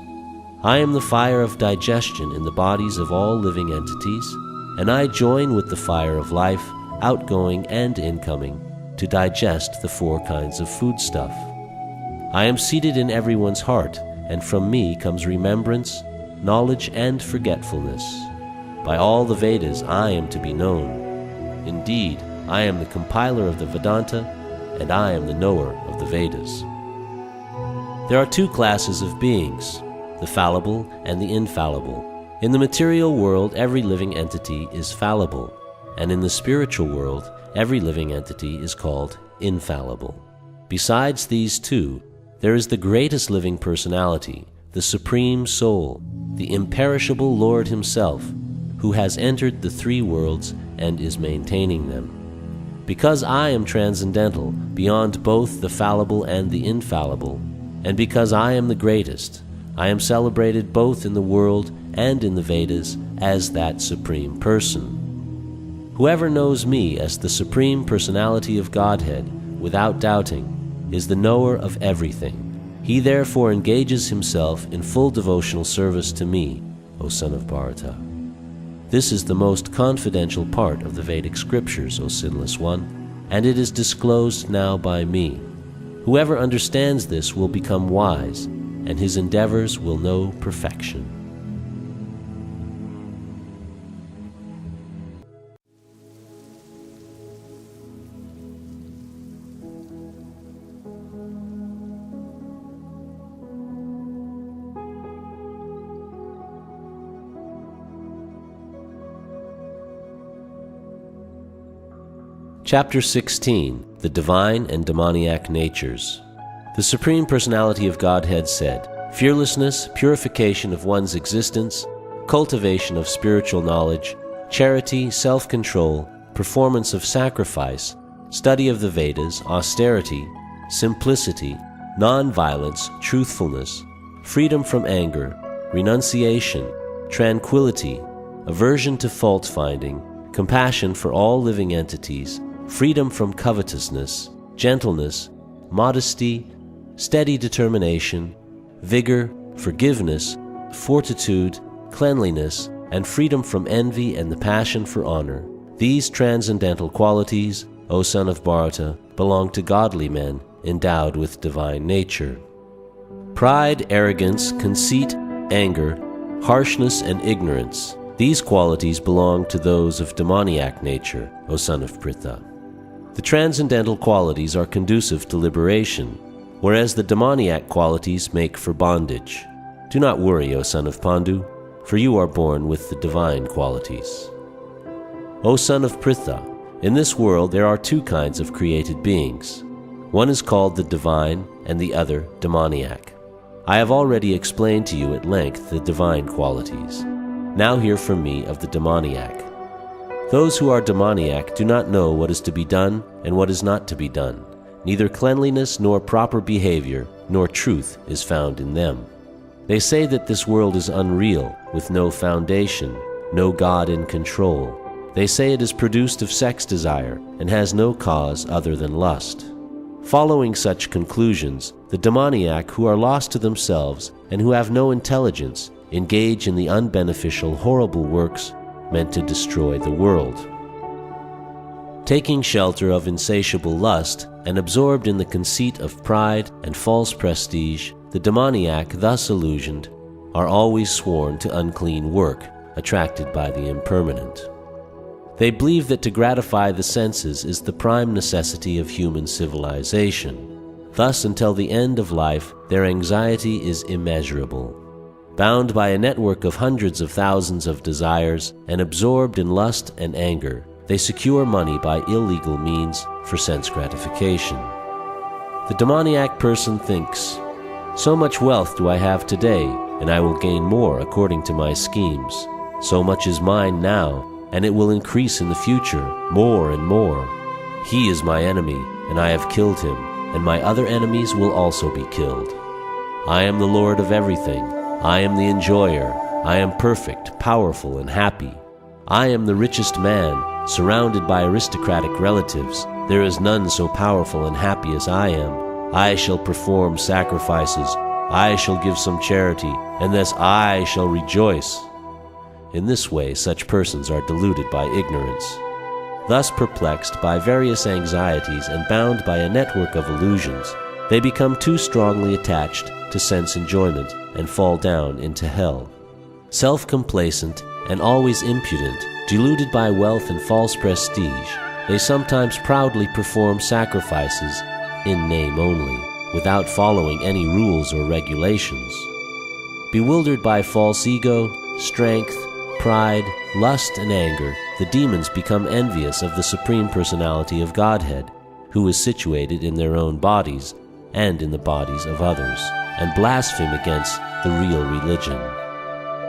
I am the fire of digestion in the bodies of all living entities, and I join with the fire of life, outgoing and incoming, to digest the four kinds of foodstuff. I am seated in everyone's heart, and from me comes remembrance, knowledge, and forgetfulness. By all the Vedas I am to be known. Indeed, I am the compiler of the Vedanta, and I am the knower of the Vedas. There are two classes of beings, the fallible and the infallible. In the material world, every living entity is fallible, and in the spiritual world, every living entity is called infallible. Besides these two, there is the greatest living personality, the Supreme Soul, the imperishable Lord Himself, who has entered the three worlds and is maintaining them. Because I am transcendental, beyond both the fallible and the infallible, and because I am the greatest, I am celebrated both in the world and in the Vedas as that Supreme Person. Whoever knows me as the Supreme Personality of Godhead, without doubting, is the knower of everything. He therefore engages himself in full devotional service to me, O son of Bharata. This is the most confidential part of the Vedic scriptures, O sinless one, and it is disclosed now by me. Whoever understands this will become wise, and his endeavors will know perfection. Chapter 16, The Divine and Demoniac Natures. The Supreme Personality of Godhead said, fearlessness, purification of one's existence, cultivation of spiritual knowledge, charity, self-control, performance of sacrifice, study of the Vedas, austerity, simplicity, non-violence, truthfulness, freedom from anger, renunciation, tranquility, aversion to fault-finding, compassion for all living entities, freedom from covetousness, gentleness, modesty, steady determination, vigor, forgiveness, fortitude, cleanliness, and freedom from envy and the passion for honor. These transcendental qualities, O son of Bharata, belong to godly men endowed with divine nature. Pride, arrogance, conceit, anger, harshness, and ignorance, these qualities belong to those of demoniac nature, O son of Pritha. The transcendental qualities are conducive to liberation, whereas the demoniac qualities make for bondage. Do not worry, O son of Pandu, for you are born with the divine qualities. O son of Pritha, in this world there are two kinds of created beings. One is called the divine and the other demoniac. I have already explained to you at length the divine qualities. Now hear from me of the demoniac. Those who are demoniac do not know what is to be done and what is not to be done. Neither cleanliness nor proper behavior nor truth is found in them. They say that this world is unreal, with no foundation, no God in control. They say it is produced of sex desire and has no cause other than lust. Following such conclusions, the demoniac who are lost to themselves and who have no intelligence engage in the unbeneficial, horrible works meant to destroy the world. Taking shelter of insatiable lust and absorbed in the conceit of pride and false prestige, the demoniac thus illusioned are always sworn to unclean work, attracted by the impermanent. They believe that to gratify the senses is the prime necessity of human civilization. Thus, until the end of life, their anxiety is immeasurable. Bound by a network of hundreds of thousands of desires and absorbed in lust and anger, they secure money by illegal means for sense gratification. The demoniac person thinks, "So much wealth do I have today, and I will gain more according to my schemes. So much is mine now, and it will increase in the future, more and more. He is my enemy, and I have killed him, and my other enemies will also be killed. I am the Lord of everything. I am the enjoyer. I am perfect, powerful, and happy. I am the richest man, surrounded by aristocratic relatives. There is none so powerful and happy as I am. I shall perform sacrifices. I shall give some charity, and thus I shall rejoice." In this way, such persons are deluded by ignorance. Thus perplexed by various anxieties and bound by a network of illusions, they become too strongly attached to sense enjoyment and fall down into hell. Self-complacent and always impudent, deluded by wealth and false prestige, they sometimes proudly perform sacrifices in name only, without following any rules or regulations. Bewildered by false ego, strength, pride, lust, and anger, the demons become envious of the Supreme Personality of Godhead, who is situated in their own bodies and in the bodies of others, and blaspheme against the real religion.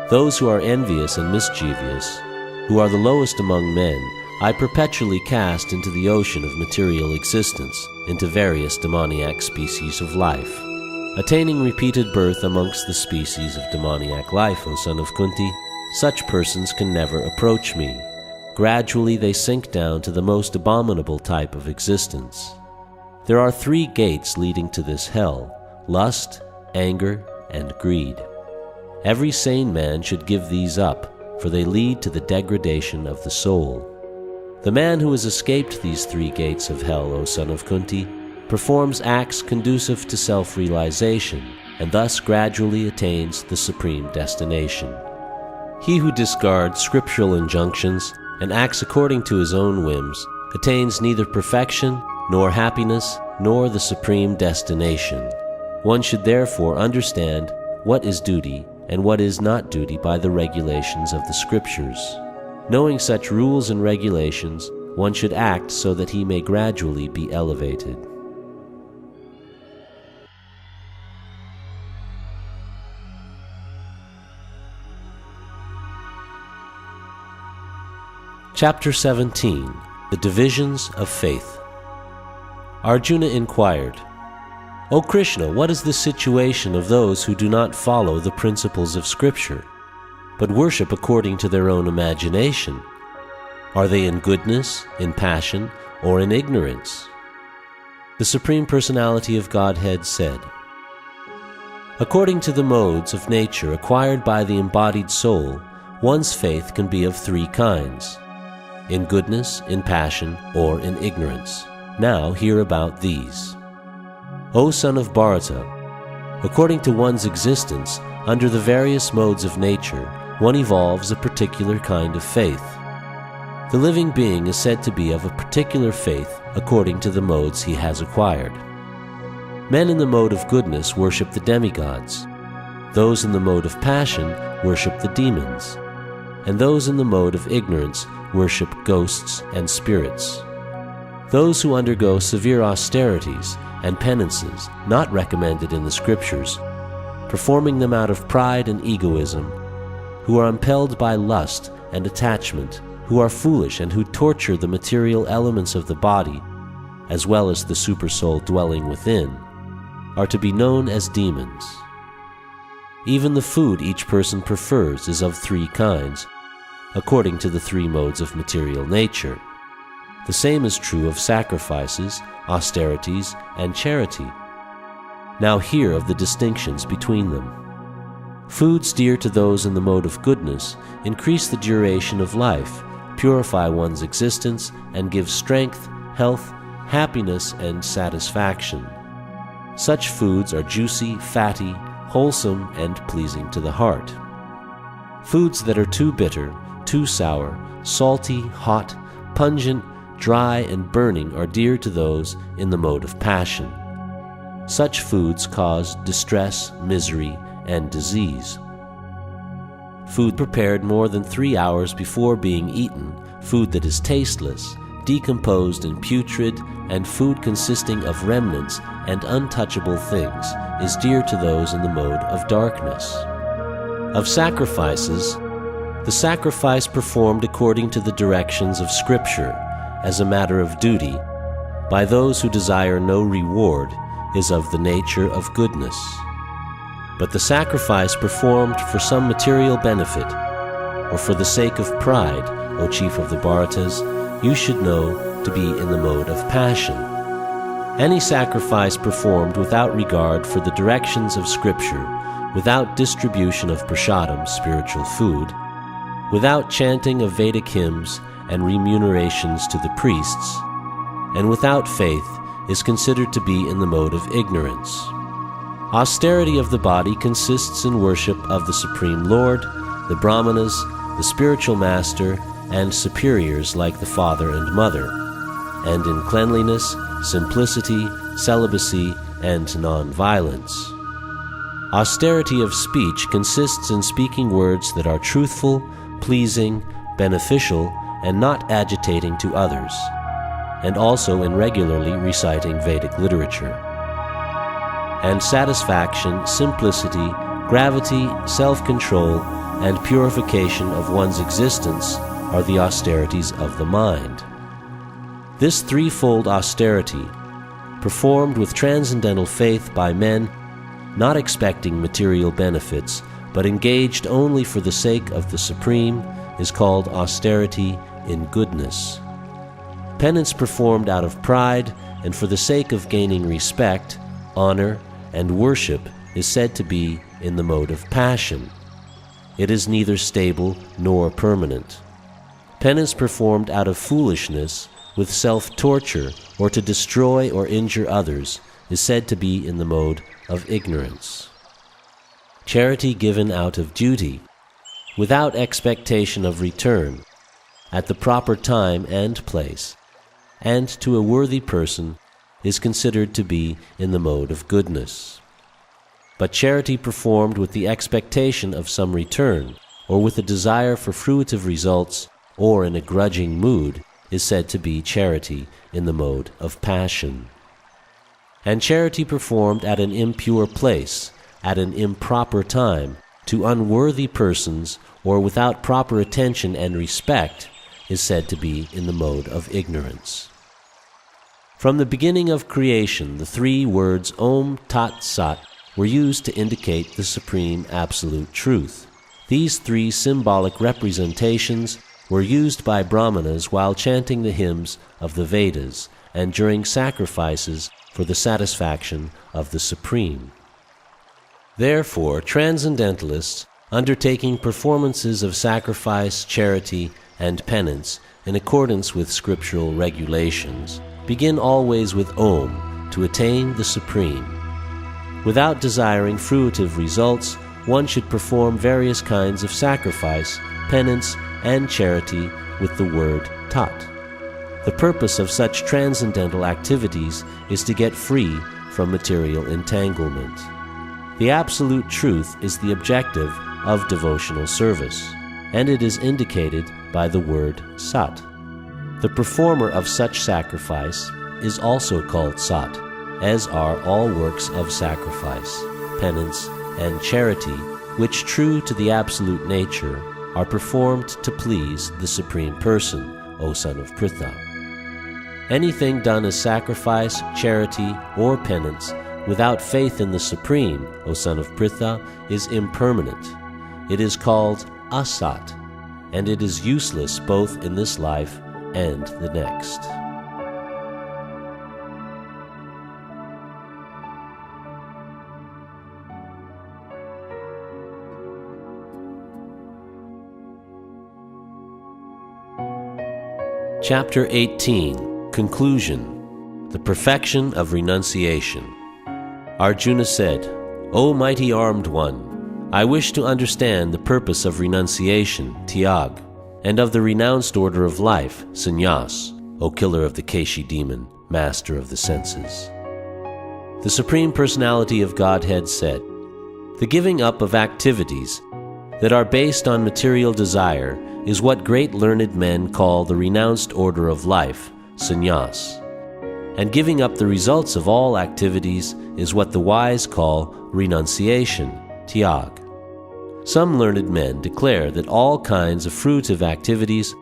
Those who are envious and mischievous, who are the lowest among men, I perpetually cast into the ocean of material existence, into various demoniac species of life. Attaining repeated birth amongst the species of demoniac life, O son of Kunti, such persons can never approach me. Gradually they sink down to the most abominable type of existence. There are 3 gates leading to this hell: lust, anger, and greed. Every sane man should give these up, for they lead to the degradation of the soul. The man who has escaped these 3 gates of hell, O son of Kunti, performs acts conducive to self-realization, and thus gradually attains the supreme destination. He who discards scriptural injunctions and acts according to his own whims attains neither perfection, nor happiness, nor the supreme destination. One should therefore understand what is duty and what is not duty by the regulations of the scriptures. Knowing such rules and regulations, one should act so that he may gradually be elevated. Chapter 17. The Divisions of Faith. Arjuna inquired, "O Krishna, what is the situation of those who do not follow the principles of Scripture, but worship according to their own imagination? Are they in goodness, in passion, or in ignorance?" The Supreme Personality of Godhead said, "According to the modes of nature acquired by the embodied soul, one's faith can be of 3 kinds: in goodness, in passion, or in ignorance. Now hear about these. O son of Bharata, according to one's existence, under the various modes of nature, one evolves a particular kind of faith. The living being is said to be of a particular faith according to the modes he has acquired. Men in the mode of goodness worship the demigods. Those in the mode of passion worship the demons. And those in the mode of ignorance worship ghosts and spirits. Those who undergo severe austerities and penances not recommended in the scriptures, performing them out of pride and egoism, who are impelled by lust and attachment, who are foolish and who torture the material elements of the body, as well as the supersoul dwelling within, are to be known as demons. Even the food each person prefers is of three kinds, according to the three modes of material nature. The same is true of sacrifices, austerities, and charity. Now hear of the distinctions between them. Foods dear to those in the mode of goodness increase the duration of life, purify one's existence, and give strength, health, happiness, and satisfaction. Such foods are juicy, fatty, wholesome, and pleasing to the heart. Foods that are too bitter, too sour, salty, hot, pungent, dry, and burning are dear to those in the mode of passion. Such foods cause distress, misery, and disease. Food prepared more than 3 hours before being eaten, food that is tasteless, decomposed and putrid, and food consisting of remnants and untouchable things is dear to those in the mode of darkness. Of sacrifices, the sacrifice performed according to the directions of Scripture, as a matter of duty, by those who desire no reward, is of the nature of goodness. But the sacrifice performed for some material benefit, or for the sake of pride, O chief of the Bharatas, you should know to be in the mode of passion. Any sacrifice performed without regard for the directions of Scripture, without distribution of prasadam, spiritual food, without chanting of Vedic hymns and remunerations to the priests, and without faith, is considered to be in the mode of ignorance. Austerity of the body consists in worship of the Supreme Lord, the Brahmanas, the spiritual master, and superiors like the father and mother, and in cleanliness, simplicity, celibacy, and non-violence. Austerity of speech consists in speaking words that are truthful, pleasing, beneficial, and not agitating to others, and also in regularly reciting Vedic literature. And satisfaction, simplicity, gravity, self-control, and purification of one's existence are the austerities of the mind. This threefold austerity, performed with transcendental faith by men not expecting material benefits, but engaged only for the sake of the Supreme, is called austerity in goodness. Penance performed out of pride and for the sake of gaining respect, honor, and worship is said to be in the mode of passion. It is neither stable nor permanent. Penance performed out of foolishness, with self-torture, or to destroy or injure others, is said to be in the mode of ignorance. Charity given out of duty, without expectation of return, at the proper time and place, and to a worthy person, is considered to be in the mode of goodness. But charity performed with the expectation of some return, or with a desire for fruitive results, or in a grudging mood, is said to be charity in the mode of passion. And charity performed at an impure place, at an improper time, to unworthy persons, or without proper attention and respect, is said to be in the mode of ignorance. From the beginning of creation, the three words Om Tat Sat were used to indicate the supreme absolute truth. These three symbolic representations were used by Brahmanas while chanting the hymns of the Vedas and during sacrifices for the satisfaction of the Supreme. Therefore, transcendentalists, undertaking performances of sacrifice, charity, and penance in accordance with scriptural regulations, begin always with Om to attain the Supreme. Without desiring fruitive results, one should perform various kinds of sacrifice, penance, and charity with the word Tat. The purpose of such transcendental activities is to get free from material entanglement. The absolute truth is the objective of devotional service, and it is indicated by the word Sat. The performer of such sacrifice is also called Sat, as are all works of sacrifice, penance, and charity, which, true to the absolute nature, are performed to please the Supreme Person, O son of Pritha. Anything done as sacrifice, charity, or penance without faith in the Supreme, O son of Pritha, is impermanent. It is called asat, and it is useless both in this life and the next. Chapter 18, Conclusion, The Perfection of Renunciation. Arjuna said, O mighty armed one, I wish to understand the purpose of renunciation, tyag, and of the renounced order of life, sannyas, O killer of the Keshi demon, master of the senses. The Supreme Personality of Godhead said, The giving up of activities that are based on material desire is what great learned men call the renounced order of life, sannyas. And giving up the results of all activities is what the wise call renunciation, tyag. Some learned men declare that all kinds of fruitive activities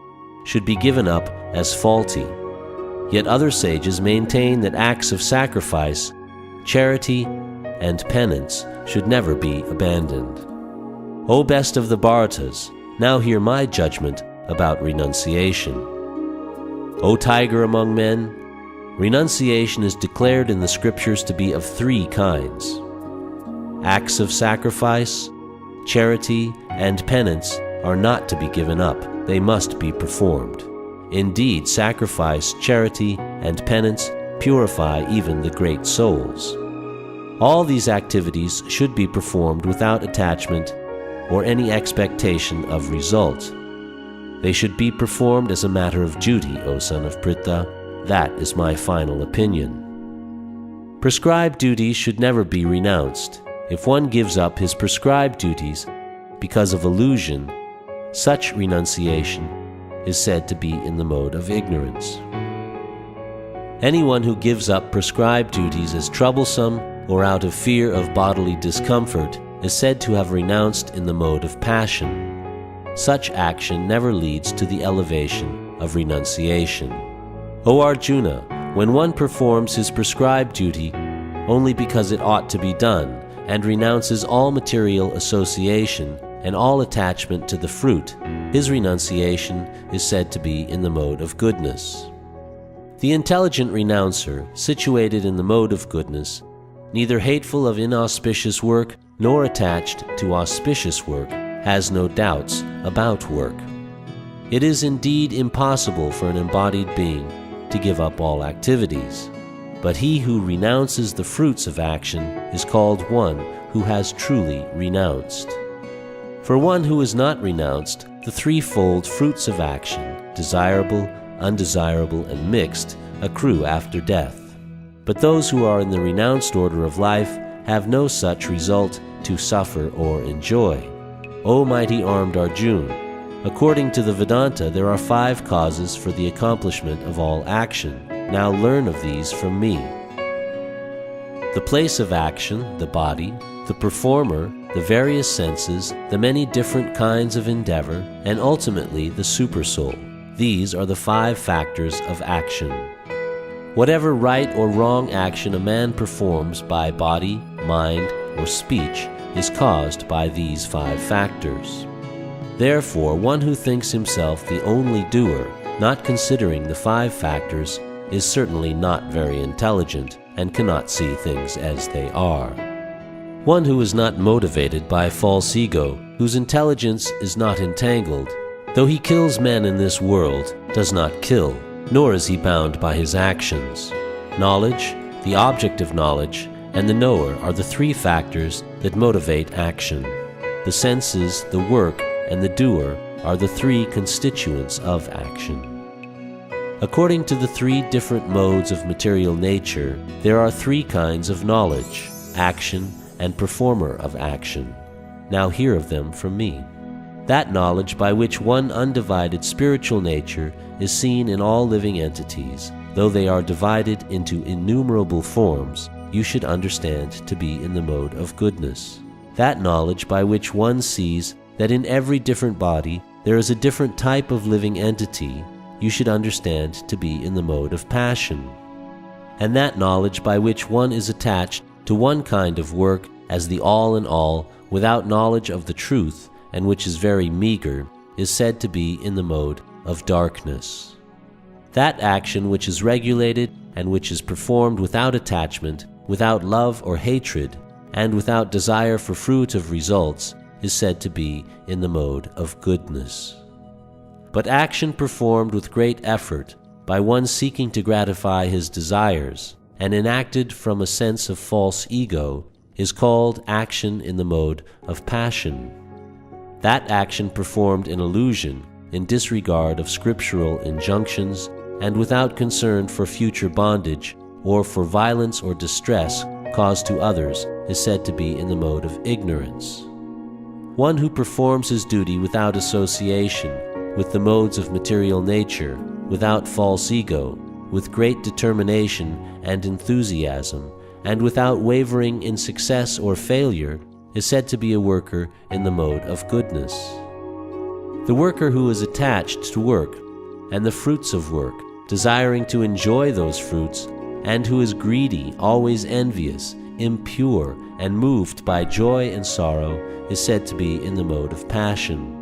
should be given up as faulty. Yet other sages maintain that acts of sacrifice, charity, and penance should never be abandoned. O best of the Bharatas, now hear my judgment about renunciation. O tiger among men, renunciation is declared in the scriptures to be of three kinds. Acts of sacrifice, charity, and penance are not to be given up. They must be performed. Indeed, sacrifice, charity, and penance purify even the great souls. All these activities should be performed without attachment or any expectation of result. They should be performed as a matter of duty, O son of Pritha. That is my final opinion. Prescribed duties should never be renounced. If one gives up his prescribed duties because of illusion, such renunciation is said to be in the mode of ignorance. Anyone who gives up prescribed duties as troublesome or out of fear of bodily discomfort is said to have renounced in the mode of passion. Such action never leads to the elevation of renunciation. O Arjuna, when one performs his prescribed duty only because it ought to be done, and renounces all material association and all attachment to the fruit, his renunciation is said to be in the mode of goodness. The intelligent renouncer, situated in the mode of goodness, neither hateful of inauspicious work nor attached to auspicious work, has no doubts about work. It is indeed impossible for an embodied being to give up all activities, but he who renounces the fruits of action is called one who has truly renounced. For one who is not renounced, the threefold fruits of action, desirable, undesirable, and mixed, accrue after death. But those who are in the renounced order of life have no such result to suffer or enjoy. O mighty armed Arjuna, according to the Vedanta, there are 5 causes for the accomplishment of all action. Now learn of these from me. The place of action, the body, the performer, the various senses, the many different kinds of endeavor, and ultimately the supersoul. These are the 5 factors of action. Whatever right or wrong action a man performs by body, mind, or speech is caused by these 5 factors. Therefore, one who thinks himself the only doer, not considering the 5 factors, is certainly not very intelligent and cannot see things as they are. One who is not motivated by false ego, whose intelligence is not entangled, though he kills men in this world, does not kill, nor is he bound by his actions. Knowledge, the object of knowledge, and the knower are the 3 factors that motivate action. The senses, the work, and the doer are the 3 constituents of action. According to the 3 different modes of material nature, there are 3 kinds of knowledge, action, and performer of action. Now hear of them from me. That knowledge by which one undivided spiritual nature is seen in all living entities, though they are divided into innumerable forms, you should understand to be in the mode of goodness. That knowledge by which one sees that in every different body there is a different type of living entity, you should understand to be in the mode of passion. And that knowledge by which one is attached to one kind of work as the all in all, without knowledge of the truth, and which is very meager, is said to be in the mode of darkness. That action which is regulated and which is performed without attachment, without love or hatred, and without desire for fruit of results, is said to be in the mode of goodness. But action performed with great effort by one seeking to gratify his desires, and enacted from a sense of false ego, is called action in the mode of passion. That action performed in illusion, in disregard of scriptural injunctions, and without concern for future bondage, or for violence or distress caused to others, is said to be in the mode of ignorance. One who performs his duty without association with the modes of material nature, without false ego, with great determination and enthusiasm, and without wavering in success or failure, is said to be a worker in the mode of goodness. The worker who is attached to work and the fruits of work, desiring to enjoy those fruits, and who is greedy, always envious, impure, and moved by joy and sorrow, is said to be in the mode of passion.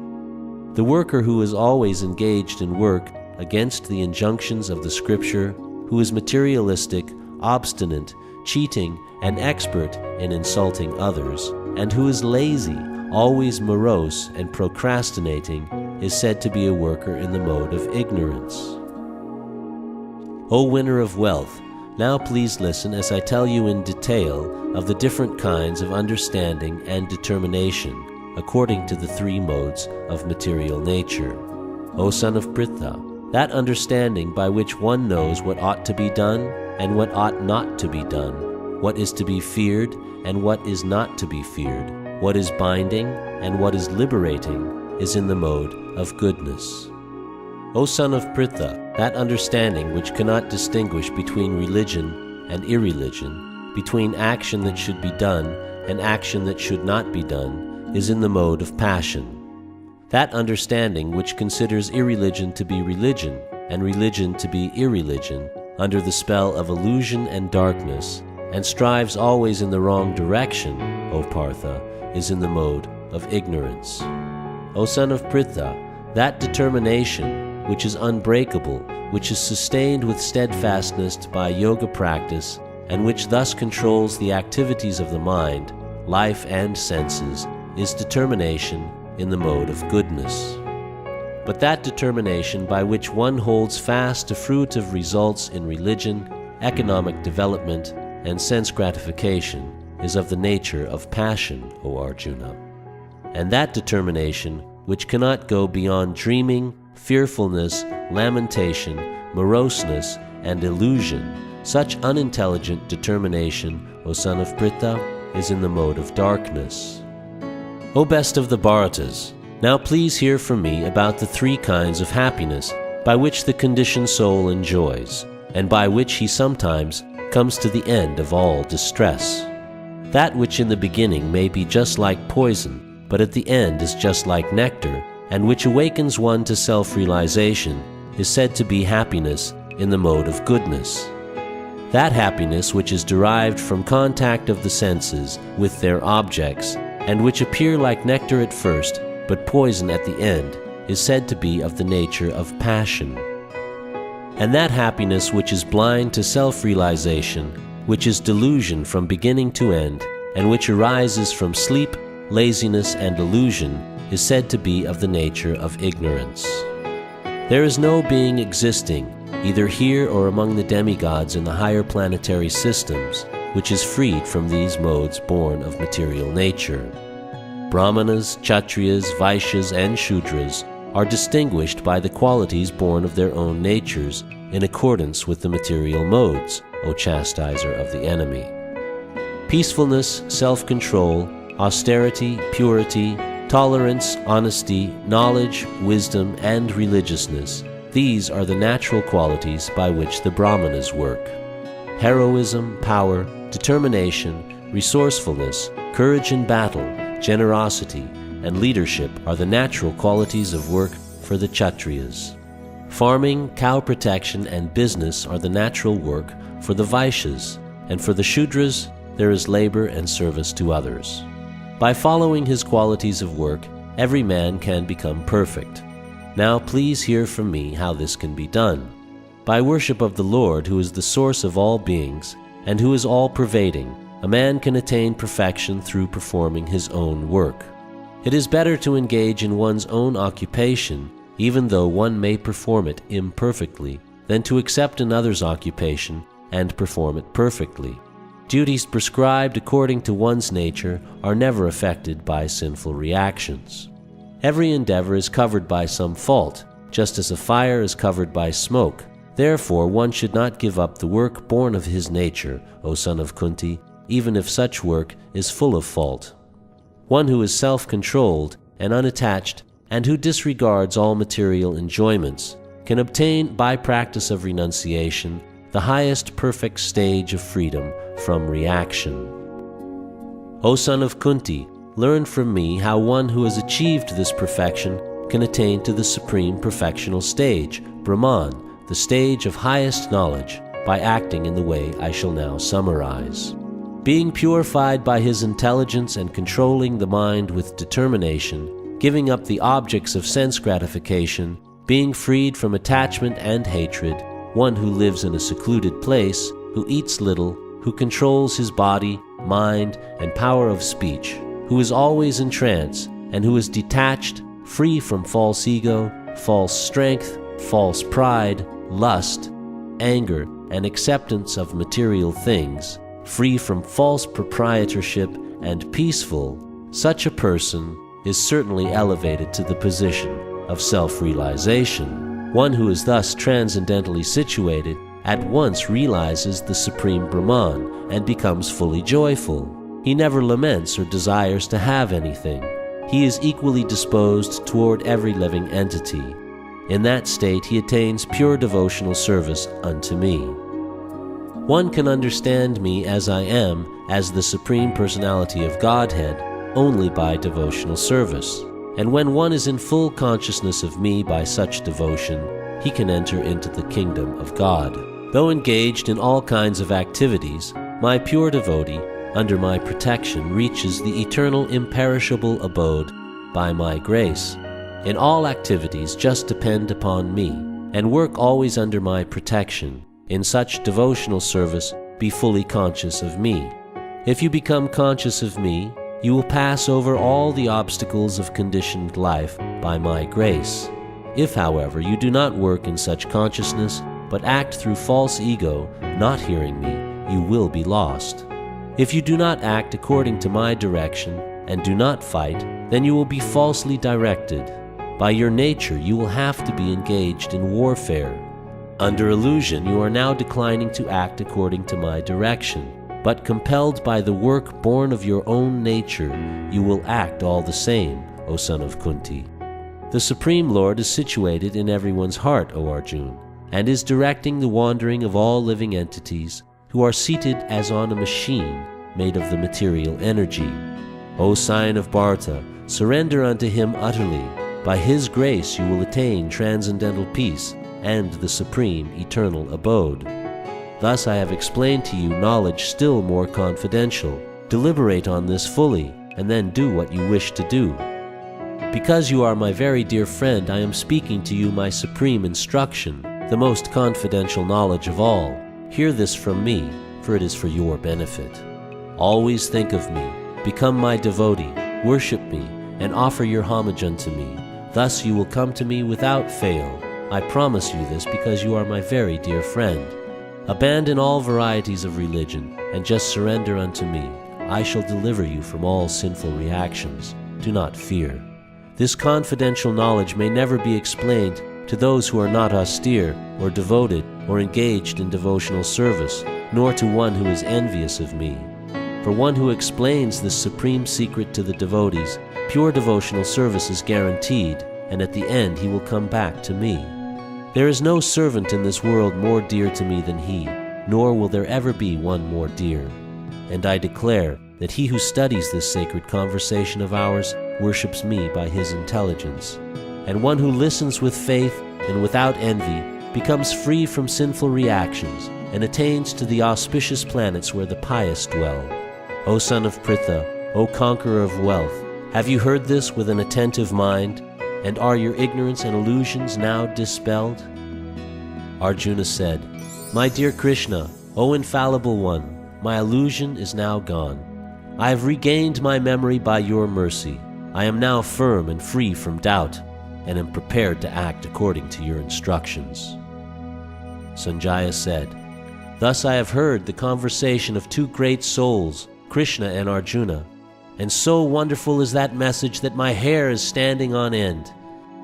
The worker who is always engaged in work against the injunctions of the Scripture, who is materialistic, obstinate, cheating, and expert in insulting others, and who is lazy, always morose and procrastinating, is said to be a worker in the mode of ignorance. O winner of wealth, now please listen as I tell you in detail of the different kinds of understanding and determination according to the three modes of material nature. O son of Pritha, that understanding by which one knows what ought to be done and what ought not to be done, what is to be feared and what is not to be feared, what is binding and what is liberating, is in the mode of goodness. O son of Pritha, that understanding which cannot distinguish between religion and irreligion, between action that should be done and action that should not be done, is in the mode of passion. That understanding which considers irreligion to be religion and religion to be irreligion under the spell of illusion and darkness, and strives always in the wrong direction, O Partha, is in the mode of ignorance. O son of Pritha, that determination which is unbreakable, which is sustained with steadfastness by yoga practice, and which thus controls the activities of the mind, life and senses, is determination in the mode of goodness. But that determination by which one holds fast to fruit of results in religion, economic development, and sense gratification is of the nature of passion, O Arjuna. And that determination which cannot go beyond dreaming, fearfulness, lamentation, moroseness, and illusion, such unintelligent determination, O son of Pritha, is in the mode of darkness. O best of the Bharatas, now please hear from me about the three kinds of happiness by which the conditioned soul enjoys, and by which he sometimes comes to the end of all distress. That which in the beginning may be just like poison, but at the end is just like nectar, and which awakens one to self-realization, is said to be happiness in the mode of goodness. That happiness which is derived from contact of the senses with their objects, and which appear like nectar at first, but poison at the end, is said to be of the nature of passion. And that happiness which is blind to self-realization, which is delusion from beginning to end, and which arises from sleep, laziness, and illusion, is said to be of the nature of ignorance. There is no being existing, either here or among the demigods in the higher planetary systems, which is freed from these modes born of material nature. Brahmanas, Kshatriyas, Vaishyas, and Shudras are distinguished by the qualities born of their own natures in accordance with the material modes, O chastiser of the enemy. Peacefulness, self-control, austerity, purity, tolerance, honesty, knowledge, wisdom, and religiousness, these are the natural qualities by which the Brahmanas work. Heroism, power, determination, resourcefulness, courage in battle, generosity, and leadership are the natural qualities of work for the Kshatriyas. Farming, cow protection, and business are the natural work for the Vaishyas, and for the Shudras, there is labor and service to others. By following his qualities of work, every man can become perfect. Now please hear from me how this can be done. By worship of the Lord, who is the source of all beings, and who is all-pervading, a man can attain perfection through performing his own work. It is better to engage in one's own occupation, even though one may perform it imperfectly, than to accept another's occupation and perform it perfectly. Duties prescribed according to one's nature are never affected by sinful reactions. Every endeavor is covered by some fault, just as a fire is covered by smoke. Therefore, one should not give up the work born of his nature, O son of Kunti, even if such work is full of fault. One who is self-controlled and unattached, and who disregards all material enjoyments, can obtain, by practice of renunciation, the highest perfect stage of freedom from reaction. O son of Kunti, learn from me how one who has achieved this perfection can attain to the supreme perfectional stage, Brahman, the stage of highest knowledge, by acting in the way I shall now summarize. Being purified by his intelligence and controlling the mind with determination, giving up the objects of sense gratification, being freed from attachment and hatred, one who lives in a secluded place, who eats little, who controls his body, mind, and power of speech, who is always in trance, and who is detached, free from false ego, false strength, false pride, lust, anger, and acceptance of material things, free from false proprietorship, and peaceful, such a person is certainly elevated to the position of self-realization. One who is thus transcendentally situated at once realizes the supreme Brahman and becomes fully joyful. He never laments or desires to have anything. He is equally disposed toward every living entity. In that state he attains pure devotional service unto me. One can understand me as I am, as the Supreme Personality of Godhead, only by devotional service. And when one is in full consciousness of me by such devotion, he can enter into the kingdom of God. Though engaged in all kinds of activities, my pure devotee, under my protection, reaches the eternal imperishable abode by my grace. In all activities, just depend upon me, and work always under my protection. In such devotional service, be fully conscious of me. If you become conscious of me, you will pass over all the obstacles of conditioned life by my grace. If, however, you do not work in such consciousness, but act through false ego, not hearing me, you will be lost. If you do not act according to my direction, and do not fight, then you will be falsely directed. By your nature, you will have to be engaged in warfare. Under illusion, you are now declining to act according to my direction, but compelled by the work born of your own nature, you will act all the same, O son of Kunti. The Supreme Lord is situated in everyone's heart, O Arjuna, and is directing the wandering of all living entities who are seated as on a machine made of the material energy. O sign of Bharata, surrender unto him utterly. By his grace you will attain transcendental peace and the supreme eternal abode. Thus I have explained to you knowledge still more confidential. Deliberate on this fully, and then do what you wish to do. Because you are my very dear friend, I am speaking to you my supreme instruction, the most confidential knowledge of all. Hear this from me, for it is for your benefit. Always think of me, become my devotee, worship me, and offer your homage unto me. Thus you will come to me without fail. I promise you this because you are my very dear friend. Abandon all varieties of religion, and just surrender unto me. I shall deliver you from all sinful reactions. Do not fear. This confidential knowledge may never be explained to those who are not austere, or devoted, or engaged in devotional service, nor to one who is envious of me. For one who explains this supreme secret to the devotees, pure devotional service is guaranteed, and at the end he will come back to me. There is no servant in this world more dear to me than he, nor will there ever be one more dear. And I declare that he who studies this sacred conversation of ours worships me by his intelligence. And one who listens with faith and without envy becomes free from sinful reactions and attains to the auspicious planets where the pious dwell. O son of Pritha, O conqueror of wealth, have you heard this with an attentive mind, and are your ignorance and illusions now dispelled? Arjuna said, My dear Krishna, O infallible one, my illusion is now gone. I have regained my memory by your mercy. I am now firm and free from doubt, and am prepared to act according to your instructions. Sanjaya said, Thus I have heard the conversation of two great souls, Krishna and Arjuna, and so wonderful is that message that my hair is standing on end.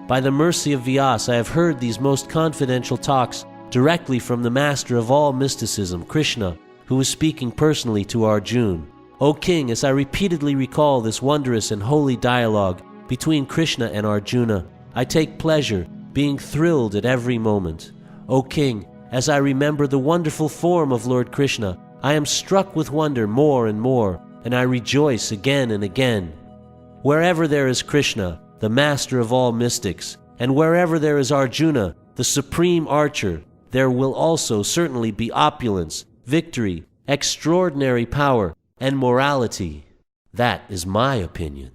By the mercy of Vyasa, I have heard these most confidential talks directly from the master of all mysticism, Krishna, who is speaking personally to Arjuna. O king, as I repeatedly recall this wondrous and holy dialogue between Krishna and Arjuna, I take pleasure, being thrilled at every moment. O king, as I remember the wonderful form of Lord Krishna, I am struck with wonder more and more, and I rejoice again and again. Wherever there is Krishna, the master of all mystics, and wherever there is Arjuna, the supreme archer, there will also certainly be opulence, victory, extraordinary power, and morality. That is my opinion.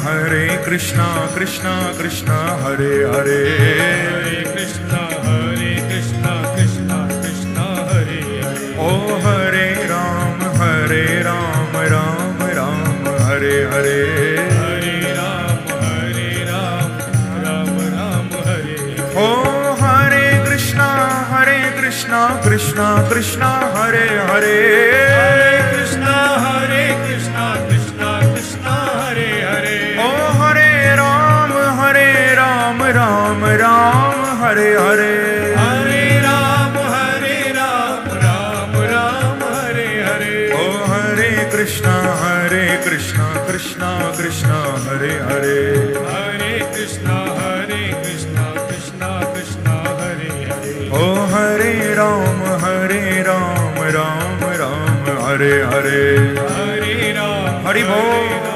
Hare Krishna, Krishna Krishna, Hare Hare. Hare Krishna, Krishna Krishna, Hare Hare. Oh Hare Ram, Ram Ram, Hare Hare. Hare Ram, Ram Ram, Hare Hare. Oh Hare Krishna, Krishna Krishna, Hare Hare. Hare Krishna, Ram Ram, Hare Hare. Hare Ram, Ram Ram, Hare Hare. Oh Hare Krishna, Krishna Krishna, Hare Hare. Hare Krishna, Krishna Krishna, Hare Hare. Oh Hare Ram, Ram Ram, Hare Hare. Hare Ram, Hari Bol.